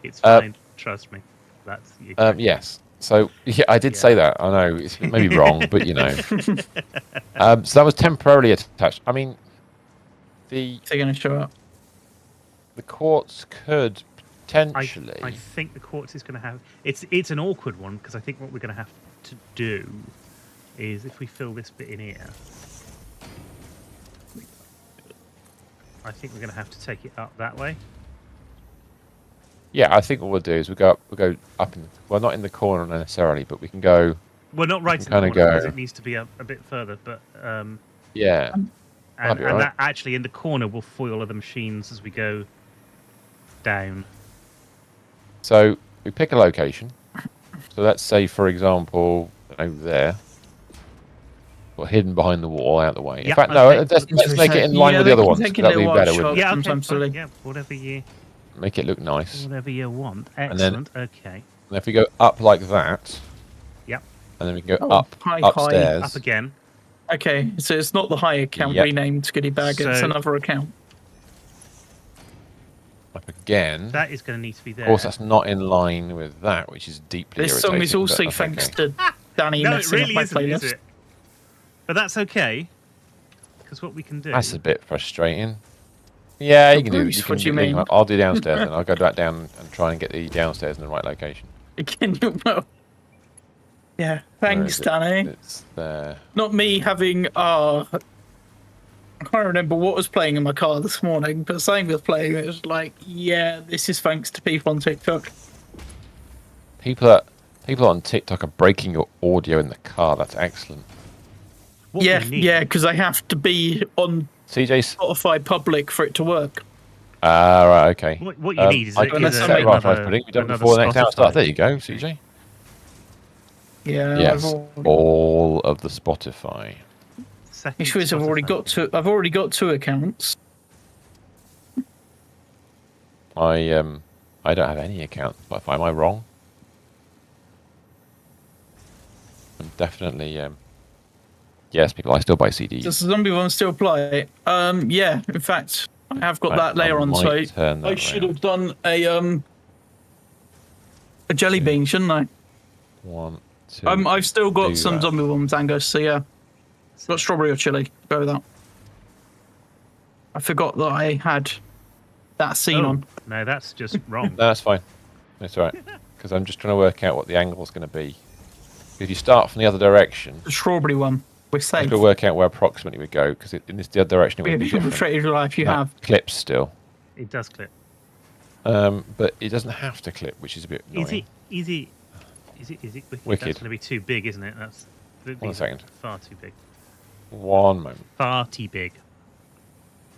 [SPEAKER 2] It's fine. Trust me. That's you.
[SPEAKER 3] Yes. So yeah, I did say that. I know it's maybe wrong, but you know. So that was temporarily attached. I mean, they're
[SPEAKER 1] going to show up.
[SPEAKER 3] The quartz could potentially.
[SPEAKER 2] I think the quartz is going to have. It's an awkward one because I think what we're going to have to do is if we fill this bit in here, I think we're going to have to take it up that way.
[SPEAKER 3] Yeah, I think what we'll do is we'll go up in, well, not in the corner necessarily, but we can go.
[SPEAKER 2] Well, not right in the corner because it needs to be a bit further, but
[SPEAKER 3] yeah.
[SPEAKER 2] And that actually in the corner will foil other machines as we go down.
[SPEAKER 3] So we pick a location. So let's say, for example, over there. Or hidden behind the wall, out the way. In fact, no, let's make it in line with the other ones. That'd be better.
[SPEAKER 2] Yeah, okay, yeah, whatever you...
[SPEAKER 3] Make it look nice.
[SPEAKER 2] Whatever you want. Excellent, okay.
[SPEAKER 3] And if we go up like that...
[SPEAKER 2] Yep.
[SPEAKER 3] And then we can go upstairs.
[SPEAKER 2] Up again.
[SPEAKER 1] Okay, so it's not the high account renamed Goodie Bag, it's another account.
[SPEAKER 3] Up again.
[SPEAKER 2] That is going to need to be there.
[SPEAKER 3] Of course, that's not in line with that, which is deeply irritating.
[SPEAKER 1] This song is also thanks to Danny messing up my playlist.
[SPEAKER 2] Is it? But that's okay, because what we can do...
[SPEAKER 3] That's a bit frustrating. Yeah, you can do it.
[SPEAKER 1] What do you mean?
[SPEAKER 3] I'll do downstairs, and I'll go back down and try and get the downstairs in the right location.
[SPEAKER 1] Yeah, thanks, Danny.
[SPEAKER 3] It's there.
[SPEAKER 1] Not me having... I can't remember what was playing in my car this morning, but something was playing. It was like, yeah, this is thanks to people on TikTok.
[SPEAKER 3] People on TikTok are breaking your audio in the car. That's excellent.
[SPEAKER 1] Yeah, because I have to be on Spotify Public for it to work.
[SPEAKER 3] Right, okay.
[SPEAKER 2] What you need is
[SPEAKER 3] we've done before the next hour start. There you go, CJ.
[SPEAKER 1] Yeah.
[SPEAKER 3] Yes, all of the Spotify.
[SPEAKER 1] Issue is I've already got 2 accounts.
[SPEAKER 3] I don't have any account Spotify. Am I wrong? I'm definitely yes, people. I still buy CDs.
[SPEAKER 1] Does the zombie one still play? Yeah. In fact, I have got that layer on site. I should have done a jelly bean, shouldn't I?
[SPEAKER 3] 1, 2.
[SPEAKER 1] I've still got some zombie ones, Angus. So yeah, got strawberry or chili. Go with that. I forgot that I had that scene on.
[SPEAKER 2] No, that's just wrong.
[SPEAKER 3] No, that's fine. It's all right. Because I'm just trying to work out what the angle is going to be. If you start from the other direction,
[SPEAKER 1] The strawberry one. We're
[SPEAKER 3] I
[SPEAKER 1] safe.
[SPEAKER 3] have to work out where approximately we go, because in this the other direction it would be different.
[SPEAKER 1] Frustrated life you
[SPEAKER 3] That
[SPEAKER 1] have.
[SPEAKER 3] clips still.
[SPEAKER 2] It does clip.
[SPEAKER 3] But it doesn't have to clip, which is a bit annoying.
[SPEAKER 2] Is it wicked?
[SPEAKER 3] Wicked.
[SPEAKER 2] That's going to be too big, isn't it? That's
[SPEAKER 3] 1 second.
[SPEAKER 2] far too big.
[SPEAKER 3] 1 moment.
[SPEAKER 2] Far too big.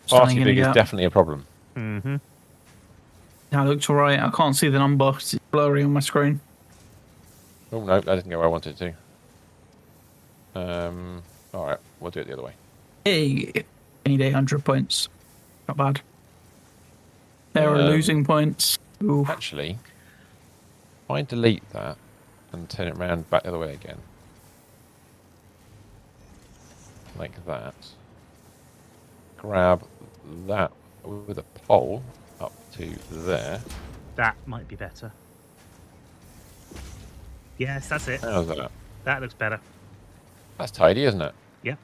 [SPEAKER 3] Far too big is definitely a problem.
[SPEAKER 2] Mm-hmm.
[SPEAKER 1] That looks alright. I can't see the number 'cause it's blurry on my screen.
[SPEAKER 3] Oh no, that didn't go where I wanted it to. All right, we'll do it the other way.
[SPEAKER 1] Hey, I need 800 points. Not bad. There are losing points. Ooh.
[SPEAKER 3] Actually, if I delete that and turn it around back the other way again, like that. Grab that with a pole up to there.
[SPEAKER 2] That might be better. Yes, that's it.
[SPEAKER 3] How's that?
[SPEAKER 2] That looks better.
[SPEAKER 3] That's tidy, isn't it?
[SPEAKER 2] Yeah.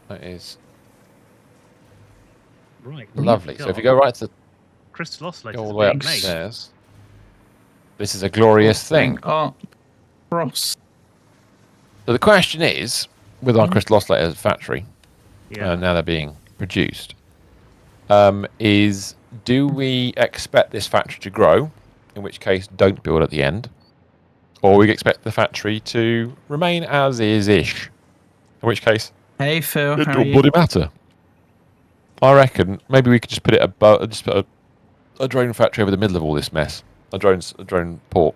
[SPEAKER 3] That is
[SPEAKER 2] Right.
[SPEAKER 3] lovely. So if you go right to
[SPEAKER 2] crystal oscillator,
[SPEAKER 3] go all the way
[SPEAKER 2] being made.
[SPEAKER 3] upstairs, this is a glorious thing.
[SPEAKER 1] Oh, Ross.
[SPEAKER 3] So the question is, with our crystal oscillator factory,
[SPEAKER 2] Yeah.
[SPEAKER 3] now they're being produced, is do we expect this factory to grow, in which case don't build at the end, or we expect the factory to remain as is-ish, in which case
[SPEAKER 1] Hey Phil,
[SPEAKER 3] it
[SPEAKER 1] how are
[SPEAKER 3] don't
[SPEAKER 1] you?
[SPEAKER 3] bloody matter. I reckon maybe we could just put it above, just put a drone factory over the middle of all this mess, a drone port,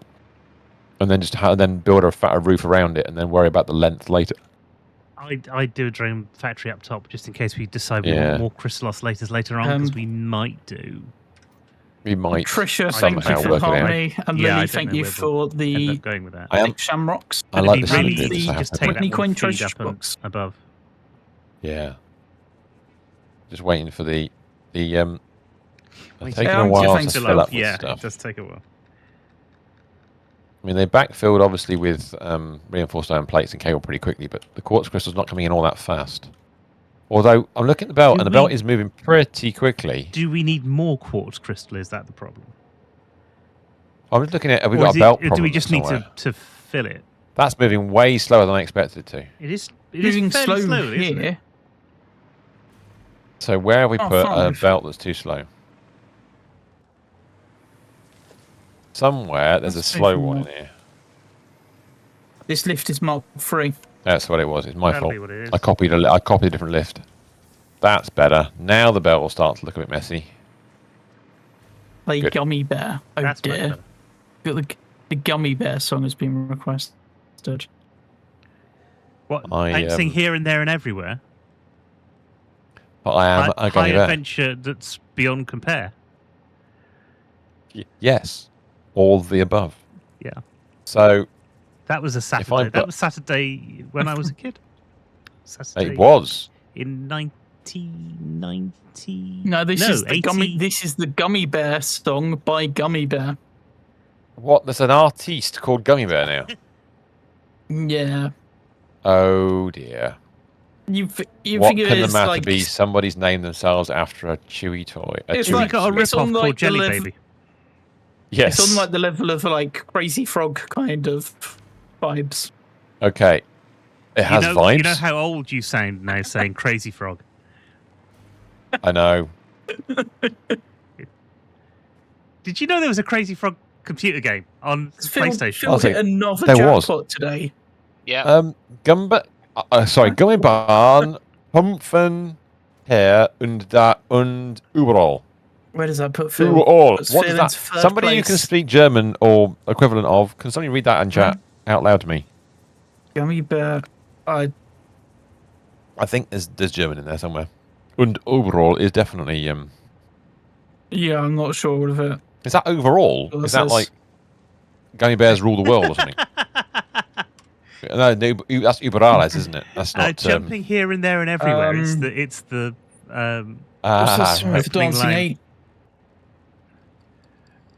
[SPEAKER 3] and then just then build a roof around it, and then worry about the length later.
[SPEAKER 2] I'd do a drone factory up top just in case we decide we want more crystal oscillators later on, because we might do.
[SPEAKER 3] We might
[SPEAKER 1] Trisha, thank you
[SPEAKER 3] somehow
[SPEAKER 1] for
[SPEAKER 3] work
[SPEAKER 1] the
[SPEAKER 3] it out.
[SPEAKER 1] harmony, and
[SPEAKER 2] Yeah, I
[SPEAKER 1] Lily,
[SPEAKER 2] don't
[SPEAKER 1] thank
[SPEAKER 2] know
[SPEAKER 1] you
[SPEAKER 2] where
[SPEAKER 1] for
[SPEAKER 2] End
[SPEAKER 1] the
[SPEAKER 2] up going with that.
[SPEAKER 1] shamrocks.
[SPEAKER 3] I like
[SPEAKER 2] It'd
[SPEAKER 3] the
[SPEAKER 2] be
[SPEAKER 3] sound
[SPEAKER 2] really
[SPEAKER 3] of it,
[SPEAKER 2] easy
[SPEAKER 3] so I have
[SPEAKER 2] just
[SPEAKER 3] to
[SPEAKER 2] take
[SPEAKER 3] put-
[SPEAKER 2] that
[SPEAKER 1] 20
[SPEAKER 2] one
[SPEAKER 1] coin
[SPEAKER 2] feed
[SPEAKER 1] treasure
[SPEAKER 2] up and
[SPEAKER 1] box.
[SPEAKER 2] above.
[SPEAKER 3] Yeah. Just waiting for the it's
[SPEAKER 2] Wait,
[SPEAKER 3] taking
[SPEAKER 1] yeah,
[SPEAKER 3] a while to
[SPEAKER 1] thanks,
[SPEAKER 3] fill up with
[SPEAKER 2] Yeah, it
[SPEAKER 3] stuff.
[SPEAKER 2] does take a while.
[SPEAKER 3] I mean, they backfilled obviously with reinforced iron plates and cable pretty quickly, but the quartz crystal's not coming in all that fast. Although I'm looking at the belt, and the belt is moving pretty quickly.
[SPEAKER 2] Do we need more quartz crystal? Is that the problem?
[SPEAKER 3] I'm just looking at, have we
[SPEAKER 2] Or
[SPEAKER 3] got a belt problem
[SPEAKER 2] do we just need
[SPEAKER 3] somewhere?
[SPEAKER 2] to fill it?
[SPEAKER 3] That's moving way slower than I expected it to.
[SPEAKER 2] It is
[SPEAKER 1] Moving
[SPEAKER 2] fairly
[SPEAKER 1] slow
[SPEAKER 2] slowly, isn't it?
[SPEAKER 1] here.
[SPEAKER 3] So where have we put a
[SPEAKER 1] 5.
[SPEAKER 3] belt that's too slow? Somewhere there's
[SPEAKER 1] Let's
[SPEAKER 3] a slow
[SPEAKER 1] move
[SPEAKER 3] one in
[SPEAKER 1] more.
[SPEAKER 3] here.
[SPEAKER 1] This lift is marked 3.
[SPEAKER 3] That's what it was. It's my
[SPEAKER 2] That'll
[SPEAKER 3] fault.
[SPEAKER 2] be what it is.
[SPEAKER 3] I copied a different lift. That's better. Now the belt will start to look a bit messy.
[SPEAKER 1] Play
[SPEAKER 3] Good.
[SPEAKER 1] Gummy Bear. Oh
[SPEAKER 2] That's much
[SPEAKER 1] dear.
[SPEAKER 2] better.
[SPEAKER 1] The Gummy Bear song has been requested.
[SPEAKER 2] What?
[SPEAKER 3] I,
[SPEAKER 2] Sing here and there and everywhere.
[SPEAKER 3] But I am
[SPEAKER 2] High
[SPEAKER 3] a gummy bear.
[SPEAKER 2] adventure that's beyond compare.
[SPEAKER 3] Yes, all the above.
[SPEAKER 2] Yeah.
[SPEAKER 3] So
[SPEAKER 2] That was a Saturday.
[SPEAKER 3] put-
[SPEAKER 2] That was Saturday when I was a kid. Saturday
[SPEAKER 3] it was.
[SPEAKER 2] in 1990.
[SPEAKER 1] No, this is the
[SPEAKER 2] 80.
[SPEAKER 1] Gummy. This is the Gummy Bear song by Gummy Bear.
[SPEAKER 3] What? There's an artiste called Gummy Bear now.
[SPEAKER 1] Yeah.
[SPEAKER 3] Oh dear.
[SPEAKER 1] You
[SPEAKER 3] What
[SPEAKER 1] figure
[SPEAKER 3] can the
[SPEAKER 1] it's
[SPEAKER 3] matter
[SPEAKER 1] like
[SPEAKER 3] be? Somebody's named themselves after a chewy toy.
[SPEAKER 1] It's
[SPEAKER 3] chewy
[SPEAKER 1] like-
[SPEAKER 2] got a
[SPEAKER 3] sweet-
[SPEAKER 1] it's
[SPEAKER 2] rip-off
[SPEAKER 1] on,
[SPEAKER 2] called
[SPEAKER 1] like, the
[SPEAKER 2] Jelly
[SPEAKER 1] level-
[SPEAKER 2] Baby.
[SPEAKER 3] Yes.
[SPEAKER 1] It's on like the level of like Crazy Frog kind of vibes.
[SPEAKER 3] Okay. It has vibes.
[SPEAKER 2] You know how old you sound now saying Crazy Frog.
[SPEAKER 3] I know.
[SPEAKER 2] Did you know there was a Crazy Frog computer game on PlayStation?
[SPEAKER 1] Phil hit another
[SPEAKER 3] there was.
[SPEAKER 1] jackpot today.
[SPEAKER 4] Yeah.
[SPEAKER 3] Gumba. Gummy Bahn, Humpfen, Herr und da und überall.
[SPEAKER 1] Where does that put Phil?
[SPEAKER 3] Überall.
[SPEAKER 1] Puts
[SPEAKER 3] What
[SPEAKER 1] Phil
[SPEAKER 3] is that?
[SPEAKER 1] into third
[SPEAKER 3] Somebody who
[SPEAKER 1] place.
[SPEAKER 3] can speak German or equivalent of, can somebody read that in chat out loud to me?
[SPEAKER 1] Gummy Bear.
[SPEAKER 3] I think there's German in there somewhere. Und overall is definitely
[SPEAKER 1] Yeah, I'm not sure of it.
[SPEAKER 3] is that overall?
[SPEAKER 1] Well,
[SPEAKER 3] Is that
[SPEAKER 1] says-
[SPEAKER 3] like Gummy Bears rule the world or something? No, that's Überales, isn't it? That's not
[SPEAKER 2] jumping here and there and everywhere. It's the
[SPEAKER 1] What's the song with the
[SPEAKER 2] opening
[SPEAKER 1] dancing
[SPEAKER 2] line.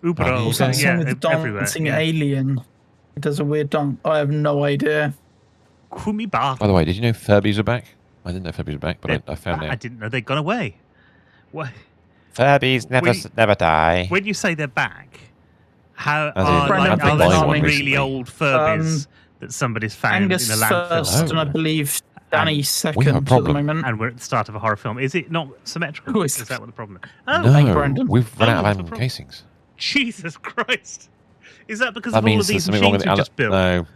[SPEAKER 3] Überall.
[SPEAKER 1] What's that song with the
[SPEAKER 2] everywhere.
[SPEAKER 1] dancing
[SPEAKER 2] Yeah.
[SPEAKER 1] alien? It does a weird dance. I have no idea.
[SPEAKER 2] Gummy Bahn.
[SPEAKER 3] By the way, did you know Furbies are back? I didn't know Furbies were back, but I found
[SPEAKER 2] I
[SPEAKER 3] out.
[SPEAKER 2] didn't know they'd gone away. What?
[SPEAKER 3] Furbies never die.
[SPEAKER 2] When you say they're back, how
[SPEAKER 3] As in,
[SPEAKER 2] are there some really
[SPEAKER 3] recently.
[SPEAKER 2] old Furbies that somebody's found
[SPEAKER 1] Angus
[SPEAKER 2] in a landfill?
[SPEAKER 1] first, and I believe Danny second at the
[SPEAKER 3] problem.
[SPEAKER 1] moment.
[SPEAKER 2] And we're at the start of a horror film. Is it not symmetrical? Is that what the problem is? Oh,
[SPEAKER 3] No, we've run out of aluminium casings.
[SPEAKER 2] Jesus Christ! Is that because
[SPEAKER 3] That
[SPEAKER 2] of all of
[SPEAKER 3] means
[SPEAKER 2] these
[SPEAKER 3] there's something wrong
[SPEAKER 2] machines
[SPEAKER 3] with
[SPEAKER 2] we just built?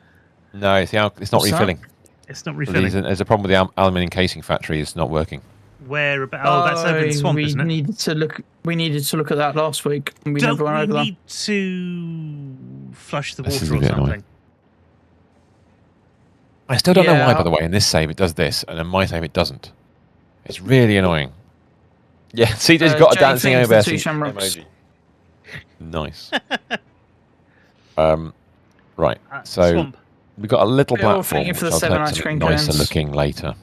[SPEAKER 3] No, it's not
[SPEAKER 1] What's that?
[SPEAKER 3] refilling.
[SPEAKER 2] It's not refilling.
[SPEAKER 3] There's a problem with the aluminium casing factory. It's not working.
[SPEAKER 2] Where about? Oh, that's over in the swamp, isn't it?
[SPEAKER 1] We needed to look at that last week, and we never went over that.
[SPEAKER 2] Need to flush the
[SPEAKER 3] This is
[SPEAKER 2] water
[SPEAKER 3] a
[SPEAKER 2] or
[SPEAKER 3] bit annoying.
[SPEAKER 2] something?
[SPEAKER 3] I still don't know why, by the way. In this save, it does this, and in my save, it doesn't. It's really annoying. Yeah, CJ's got a dancing emoji. Nice. Right. So
[SPEAKER 2] Swamp.
[SPEAKER 3] we've got a little
[SPEAKER 1] We're all
[SPEAKER 3] platform
[SPEAKER 1] thinking
[SPEAKER 3] which
[SPEAKER 1] for the
[SPEAKER 3] I'll
[SPEAKER 1] 7
[SPEAKER 3] take
[SPEAKER 1] ice
[SPEAKER 3] some
[SPEAKER 1] cream
[SPEAKER 3] nicer
[SPEAKER 1] cones.
[SPEAKER 3] looking later.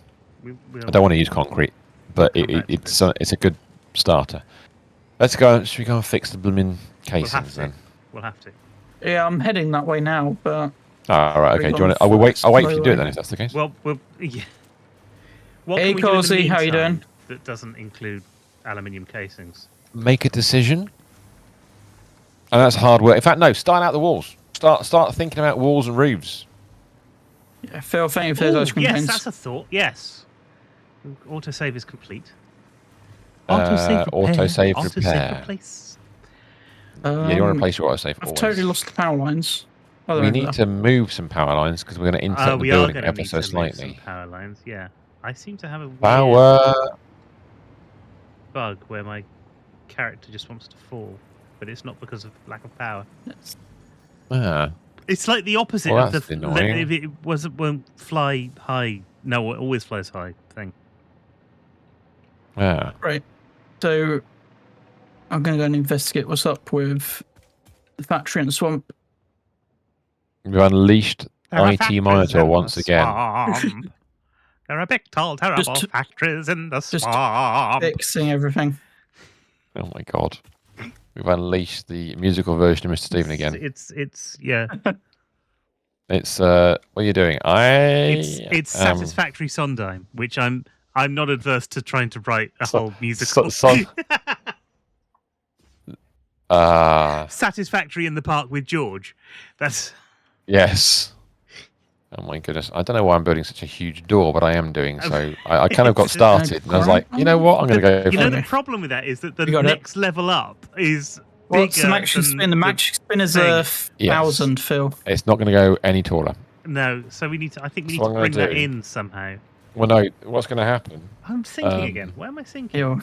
[SPEAKER 2] We'll
[SPEAKER 3] I don't want to use concrete, but it's a good starter. Let's go. Should we go and fix the blooming casings then?
[SPEAKER 2] We'll have to.
[SPEAKER 1] Yeah, I'm heading that way now, but
[SPEAKER 3] All right. Okay. Do you want to? I'll wait for you to do it then, if that's the case.
[SPEAKER 2] Well, yeah. What
[SPEAKER 1] Hey,
[SPEAKER 2] can we do in the
[SPEAKER 1] Cozy, how you
[SPEAKER 2] meantime
[SPEAKER 1] doing?
[SPEAKER 2] that doesn't include aluminium casings?
[SPEAKER 3] Make a decision. And that's hard work. In fact, no. Start out the walls. Start thinking about walls and roofs.
[SPEAKER 1] yeah, Phil, thank you for those ice cream
[SPEAKER 2] Yes,
[SPEAKER 1] cones.
[SPEAKER 2] that's a thought. Yes. Autosave is complete.
[SPEAKER 3] Autosave repair.
[SPEAKER 2] replace.
[SPEAKER 3] Yeah, you want to replace your autosave.
[SPEAKER 1] I've
[SPEAKER 3] always.
[SPEAKER 1] totally lost the power lines. Oh,
[SPEAKER 3] We
[SPEAKER 1] they're
[SPEAKER 3] need
[SPEAKER 1] over
[SPEAKER 3] to move some power lines because we're going to insert the
[SPEAKER 2] We are
[SPEAKER 3] building
[SPEAKER 2] going to
[SPEAKER 3] ever
[SPEAKER 2] need
[SPEAKER 3] so
[SPEAKER 2] to move some
[SPEAKER 3] slightly.
[SPEAKER 2] power lines. Yeah, I seem to have a weird
[SPEAKER 3] Power.
[SPEAKER 2] bug where my character just wants to fall, but it's not because of lack of power.
[SPEAKER 3] Ah.
[SPEAKER 2] It's like the opposite
[SPEAKER 3] Well,
[SPEAKER 2] of
[SPEAKER 3] that's
[SPEAKER 2] the
[SPEAKER 3] annoying.
[SPEAKER 2] if it won't fly high. No, it always flies high thing.
[SPEAKER 3] Yeah.
[SPEAKER 1] Right. So I'm going to go and investigate what's up with the factory in the swamp.
[SPEAKER 3] We've unleashed
[SPEAKER 2] There are
[SPEAKER 3] IT
[SPEAKER 2] factories
[SPEAKER 3] Monitor
[SPEAKER 2] in
[SPEAKER 3] once
[SPEAKER 2] the
[SPEAKER 3] again.
[SPEAKER 2] swamp. There are big, tall, terrible factories in the
[SPEAKER 1] Just
[SPEAKER 2] swamp.
[SPEAKER 1] fixing everything.
[SPEAKER 3] Oh my god. We've unleashed the musical version of Mr. Stephen again.
[SPEAKER 2] It's yeah.
[SPEAKER 3] It's what are you doing?
[SPEAKER 2] It's Satisfactory Sondheim, which I'm not adverse to trying to write a whole musical. Satisfactory in the Park with George. That's
[SPEAKER 3] yes. Oh my goodness. I don't know why I'm building such a huge door, but I am doing so. I kind of got started and I was like, you know what? I'm going to go
[SPEAKER 2] You
[SPEAKER 3] for
[SPEAKER 2] know
[SPEAKER 3] it.
[SPEAKER 2] the problem with that is that the
[SPEAKER 1] You got it.
[SPEAKER 2] next level up is
[SPEAKER 1] What's the
[SPEAKER 2] bigger
[SPEAKER 1] magic
[SPEAKER 2] than
[SPEAKER 1] spin? The magic spin is a
[SPEAKER 3] Yes.
[SPEAKER 1] 1,000, Phil.
[SPEAKER 3] It's not going to go any taller.
[SPEAKER 2] No, so we need to. I think we
[SPEAKER 3] So
[SPEAKER 2] need to
[SPEAKER 3] what I'm
[SPEAKER 2] bring
[SPEAKER 3] gonna
[SPEAKER 2] that
[SPEAKER 3] do-
[SPEAKER 2] in somehow.
[SPEAKER 3] Well, no. What's going to happen?
[SPEAKER 2] I'm thinking again. Where am I thinking?
[SPEAKER 1] Ew.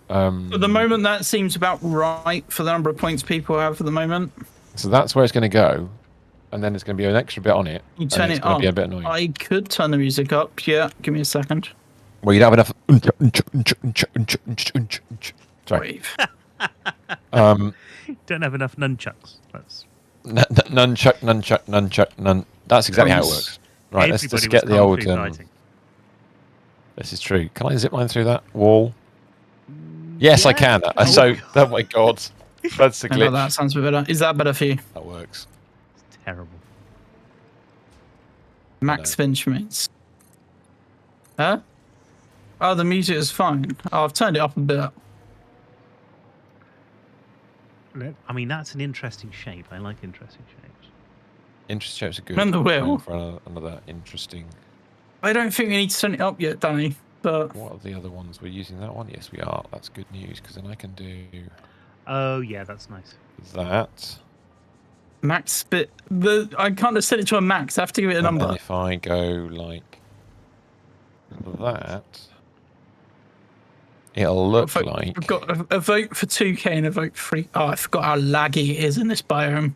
[SPEAKER 1] At the moment, that seems about right for the number of points people have at the moment.
[SPEAKER 3] So that's where it's going to go, and then there's going to be an extra bit on it.
[SPEAKER 1] You
[SPEAKER 3] and
[SPEAKER 1] turn
[SPEAKER 3] it's
[SPEAKER 1] it
[SPEAKER 3] going
[SPEAKER 1] up.
[SPEAKER 3] to be a bit annoying.
[SPEAKER 1] I could turn the music up. Yeah, give me a second.
[SPEAKER 3] Well, you don't have enough. Sorry.
[SPEAKER 1] Brave.
[SPEAKER 2] Don't have enough nunchucks. That's
[SPEAKER 3] Nunchuck. That's exactly how it works. Right, let's just get the old. This is true. Can I zip line through that wall? Yes, I can. Oh my god, that's a
[SPEAKER 1] I know
[SPEAKER 3] glitch.
[SPEAKER 1] that sounds a bit better. Is that better for you?
[SPEAKER 3] That works.
[SPEAKER 2] It's terrible.
[SPEAKER 1] Max Finch means. Huh? Oh, the music is fine. Oh, I've turned it up a bit.
[SPEAKER 2] I mean, that's an interesting shape. I like interesting shapes.
[SPEAKER 3] Interesting shapes are good.
[SPEAKER 1] And the wheel.
[SPEAKER 3] For another interesting.
[SPEAKER 1] I don't think we need to turn it up yet, Danny. But
[SPEAKER 3] What are the other ones? We're using that one. Yes, we are. That's good news because then I can do
[SPEAKER 2] Oh yeah, that's nice.
[SPEAKER 3] that.
[SPEAKER 1] max bit. I can't just set it to a max. I have to give it a
[SPEAKER 3] And
[SPEAKER 1] number.
[SPEAKER 3] then if I go like that, it'll look like.
[SPEAKER 1] I've got a vote for 2K and a vote for 3. Oh, I forgot how laggy it is in this biome.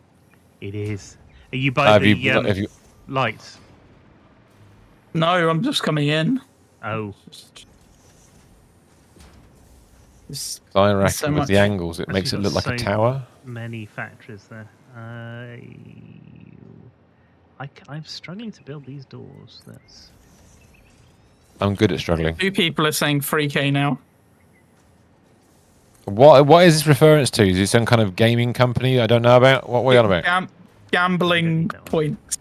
[SPEAKER 2] It is. Are you by
[SPEAKER 3] Have
[SPEAKER 2] the
[SPEAKER 3] you-
[SPEAKER 2] lights?
[SPEAKER 1] No, I'm just coming in.
[SPEAKER 2] Oh,
[SPEAKER 3] I reckon
[SPEAKER 1] so
[SPEAKER 3] with
[SPEAKER 1] much.
[SPEAKER 3] the angles, it
[SPEAKER 2] Actually
[SPEAKER 3] makes it
[SPEAKER 2] got
[SPEAKER 3] look like a
[SPEAKER 2] so-
[SPEAKER 3] tower.
[SPEAKER 2] many factories there. I'm struggling to build these doors. That's
[SPEAKER 3] I'm good at struggling.
[SPEAKER 1] 2 people are saying 3K now.
[SPEAKER 3] What is this reference to? Is it some kind of gaming company I don't know about? What are we on about?
[SPEAKER 1] Gambling
[SPEAKER 2] that one.
[SPEAKER 1] points.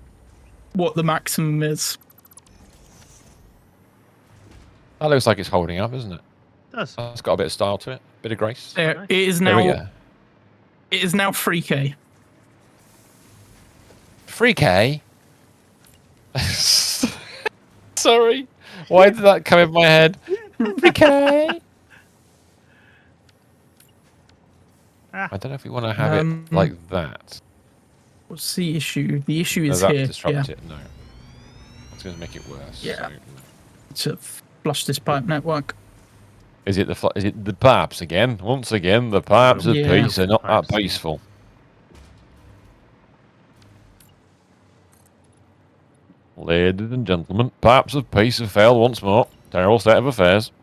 [SPEAKER 1] What the maximum is.
[SPEAKER 3] That looks like it's holding up, isn't it?
[SPEAKER 2] does.
[SPEAKER 3] It's got a bit of style to it, bit of grace.
[SPEAKER 1] It is now. It is now 3K.
[SPEAKER 3] 3K. Sorry, why did that come in my head? 3K. I don't know if we want to have it like that.
[SPEAKER 1] What's the issue? The issue is
[SPEAKER 3] that
[SPEAKER 1] here.
[SPEAKER 3] Disrupt it. No, it's going to make it worse.
[SPEAKER 1] Yeah.
[SPEAKER 3] So.
[SPEAKER 1] To flush this pipe network.
[SPEAKER 3] Is it the pipes again? Once again, the pipes of peace are not that peaceful. Ladies and gentlemen, pipes of peace have failed once more. Terrible state of affairs.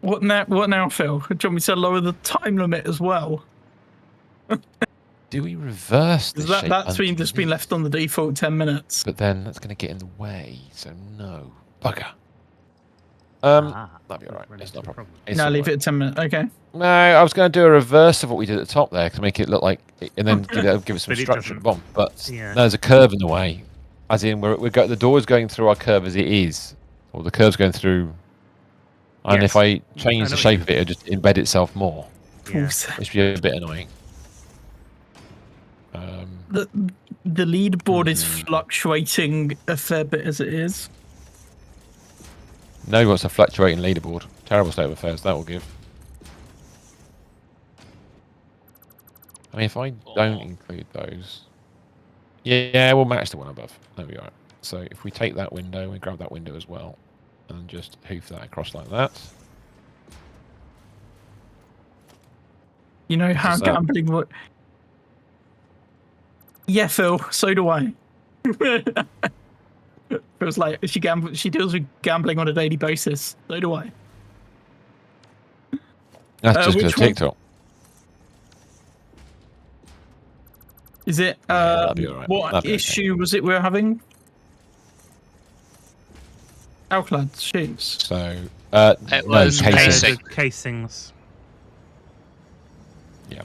[SPEAKER 1] What now, Phil? Do you want me to lower the time limit as well?
[SPEAKER 3] Do we reverse this?
[SPEAKER 1] That's just been left on the default 10 minutes.
[SPEAKER 3] But then that's going to get in the way, so no. Bugger. That'd be alright. It's not a problem.
[SPEAKER 1] No, leave it at 10 minutes. Okay.
[SPEAKER 3] No, I was going to do a reverse of what we did at the top there to make it look like, and then give it some structure at the bottom. But no, there's a curve in the way, as in the door is going through our curve as it is, or the curve's going through. And if I change the shape of it, it'll just embed itself more, which would be a bit annoying.
[SPEAKER 1] The leaderboard is fluctuating a fair bit as it is.
[SPEAKER 3] Nobody wants a fluctuating leaderboard. Terrible state of affairs that will give. I mean, if I don't include those... Yeah, we'll match the one above. There we are. So if we take that window, we grab that window as well, and just hoof that across like that.
[SPEAKER 1] You know how gambling works? Yeah, Phil, so do I. Feels like she deals with gambling on a daily basis. So do I.
[SPEAKER 3] That's just because of TikTok.
[SPEAKER 1] Is it?
[SPEAKER 3] That'd be all right.
[SPEAKER 1] What issue was it we're having? Alclad sheets.
[SPEAKER 3] So,
[SPEAKER 4] it was
[SPEAKER 3] casing.
[SPEAKER 2] Casings.
[SPEAKER 3] Yeah.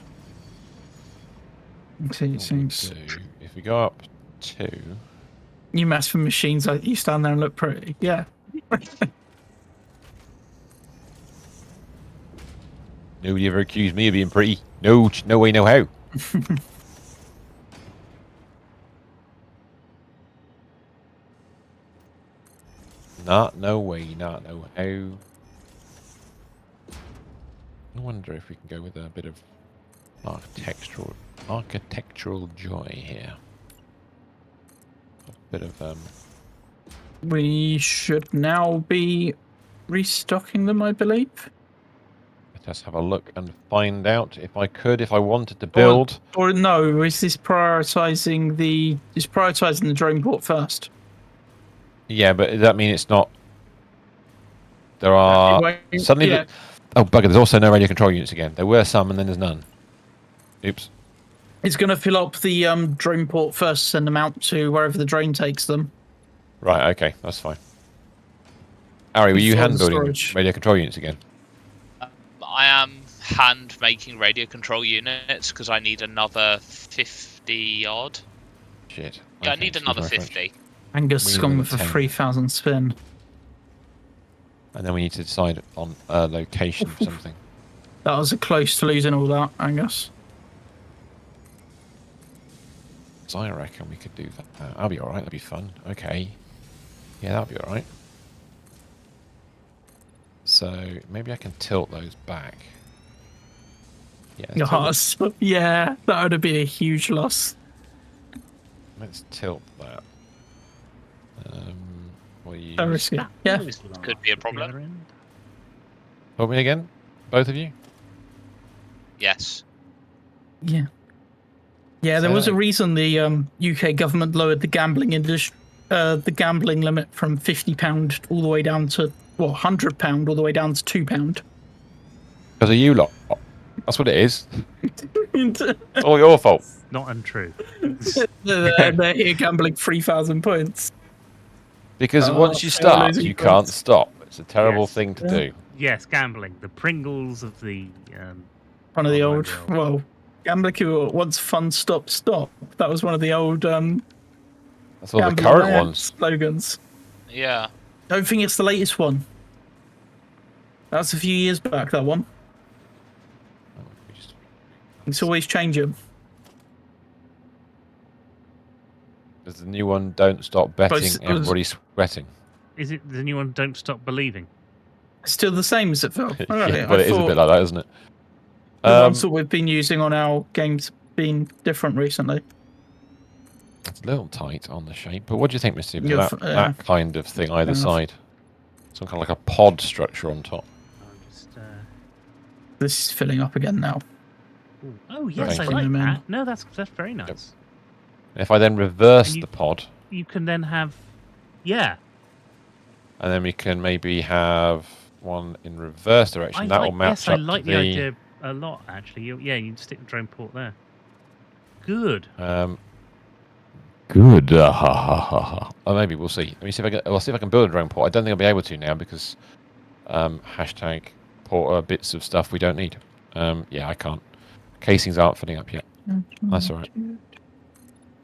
[SPEAKER 1] Casings.
[SPEAKER 3] If we go up 2.
[SPEAKER 1] You mess with machines, you stand there and look pretty. Yeah.
[SPEAKER 3] Nobody ever accused me of being pretty. No way, no how. No way, no how. I wonder if we can go with a bit of architectural joy here. A bit of
[SPEAKER 1] We should now be restocking them, I believe.
[SPEAKER 3] Let us have a look and find out if I wanted to build.
[SPEAKER 1] Or no, is this prioritizing the drone port first?
[SPEAKER 3] Yeah, but does that mean it's not? There are suddenly. Yeah. Oh bugger! There's also no radio control units again. There were some, and then there's none. Oops.
[SPEAKER 1] It's going to fill up the drone port first, send them out to wherever the drone takes them.
[SPEAKER 3] Right. Okay, that's fine. Ari, were you hand building radio control units again?
[SPEAKER 4] I am hand making radio control units because I need another 50 odd.
[SPEAKER 3] Shit.
[SPEAKER 4] Yeah, okay, I need another 50.
[SPEAKER 1] Angus gone with a 3,000 spin.
[SPEAKER 3] And then we need to decide on a location for something.
[SPEAKER 1] That was close to losing all that, Angus.
[SPEAKER 3] So I reckon we could do that. That'll be alright, that'll be fun. Okay. Yeah, that'll be alright. So maybe I can tilt those back.
[SPEAKER 1] Yeah, yeah, that would have been a huge loss.
[SPEAKER 3] Let's tilt that.
[SPEAKER 1] So risky. Yeah.
[SPEAKER 4] Could be a problem.
[SPEAKER 3] Hold me again? Both of you?
[SPEAKER 4] Yes.
[SPEAKER 1] Yeah. Yeah, there was a reason the UK government lowered the gambling limit from £50 all the way down to £100 all the way down to £2.
[SPEAKER 3] Because of you lot. That's what it is. It's all your fault.
[SPEAKER 2] Not untrue.
[SPEAKER 1] They're here gambling 3,000 points.
[SPEAKER 3] Because once you start, you can't stop. It's a terrible thing to do.
[SPEAKER 2] Yes, gambling. The Pringles of the...
[SPEAKER 1] one of the old... Well, gambling once fun, stop. That was one of the old...
[SPEAKER 3] That's all the current ones.
[SPEAKER 1] Slogans.
[SPEAKER 4] Yeah.
[SPEAKER 1] Don't think it's the latest one. That's a few years back, that one.
[SPEAKER 3] Oh, we just-
[SPEAKER 1] It's always changing.
[SPEAKER 3] Does the new one don't stop betting,
[SPEAKER 1] it was-
[SPEAKER 3] everybody's sweating?
[SPEAKER 2] Is it the new one? Don't stop believing.
[SPEAKER 1] Still the same as it felt.
[SPEAKER 3] Yeah, well, it is a bit like that, isn't it?
[SPEAKER 1] The ones that we've been using on our games been different recently.
[SPEAKER 3] It's a little tight on the shape, but what do you think, Mr.
[SPEAKER 1] Yeah,
[SPEAKER 3] That kind of thing either
[SPEAKER 1] enough.
[SPEAKER 3] side? Some kind of like a pod structure on top.
[SPEAKER 2] I'm just.
[SPEAKER 1] This is filling up again now.
[SPEAKER 2] Ooh. Oh yes,
[SPEAKER 3] Thank
[SPEAKER 2] I
[SPEAKER 3] you.
[SPEAKER 2] like
[SPEAKER 1] Them in.
[SPEAKER 2] that. No, that's very nice.
[SPEAKER 3] If I then reverse
[SPEAKER 2] And you-
[SPEAKER 3] the pod,
[SPEAKER 2] You can then have, yeah.
[SPEAKER 3] and then we can maybe have one in reverse direction. That will match
[SPEAKER 2] I
[SPEAKER 3] up
[SPEAKER 2] like
[SPEAKER 3] to
[SPEAKER 2] the idea a lot actually. Yeah, you can stick the drone port there. Good.
[SPEAKER 3] Good. Or maybe we'll see. Let me see if I can. I'll see if I can build a drone port. I don't think I'll be able to now because hashtag port bits of stuff we don't need. Yeah, I can't. Casings aren't filling up yet. That's all right.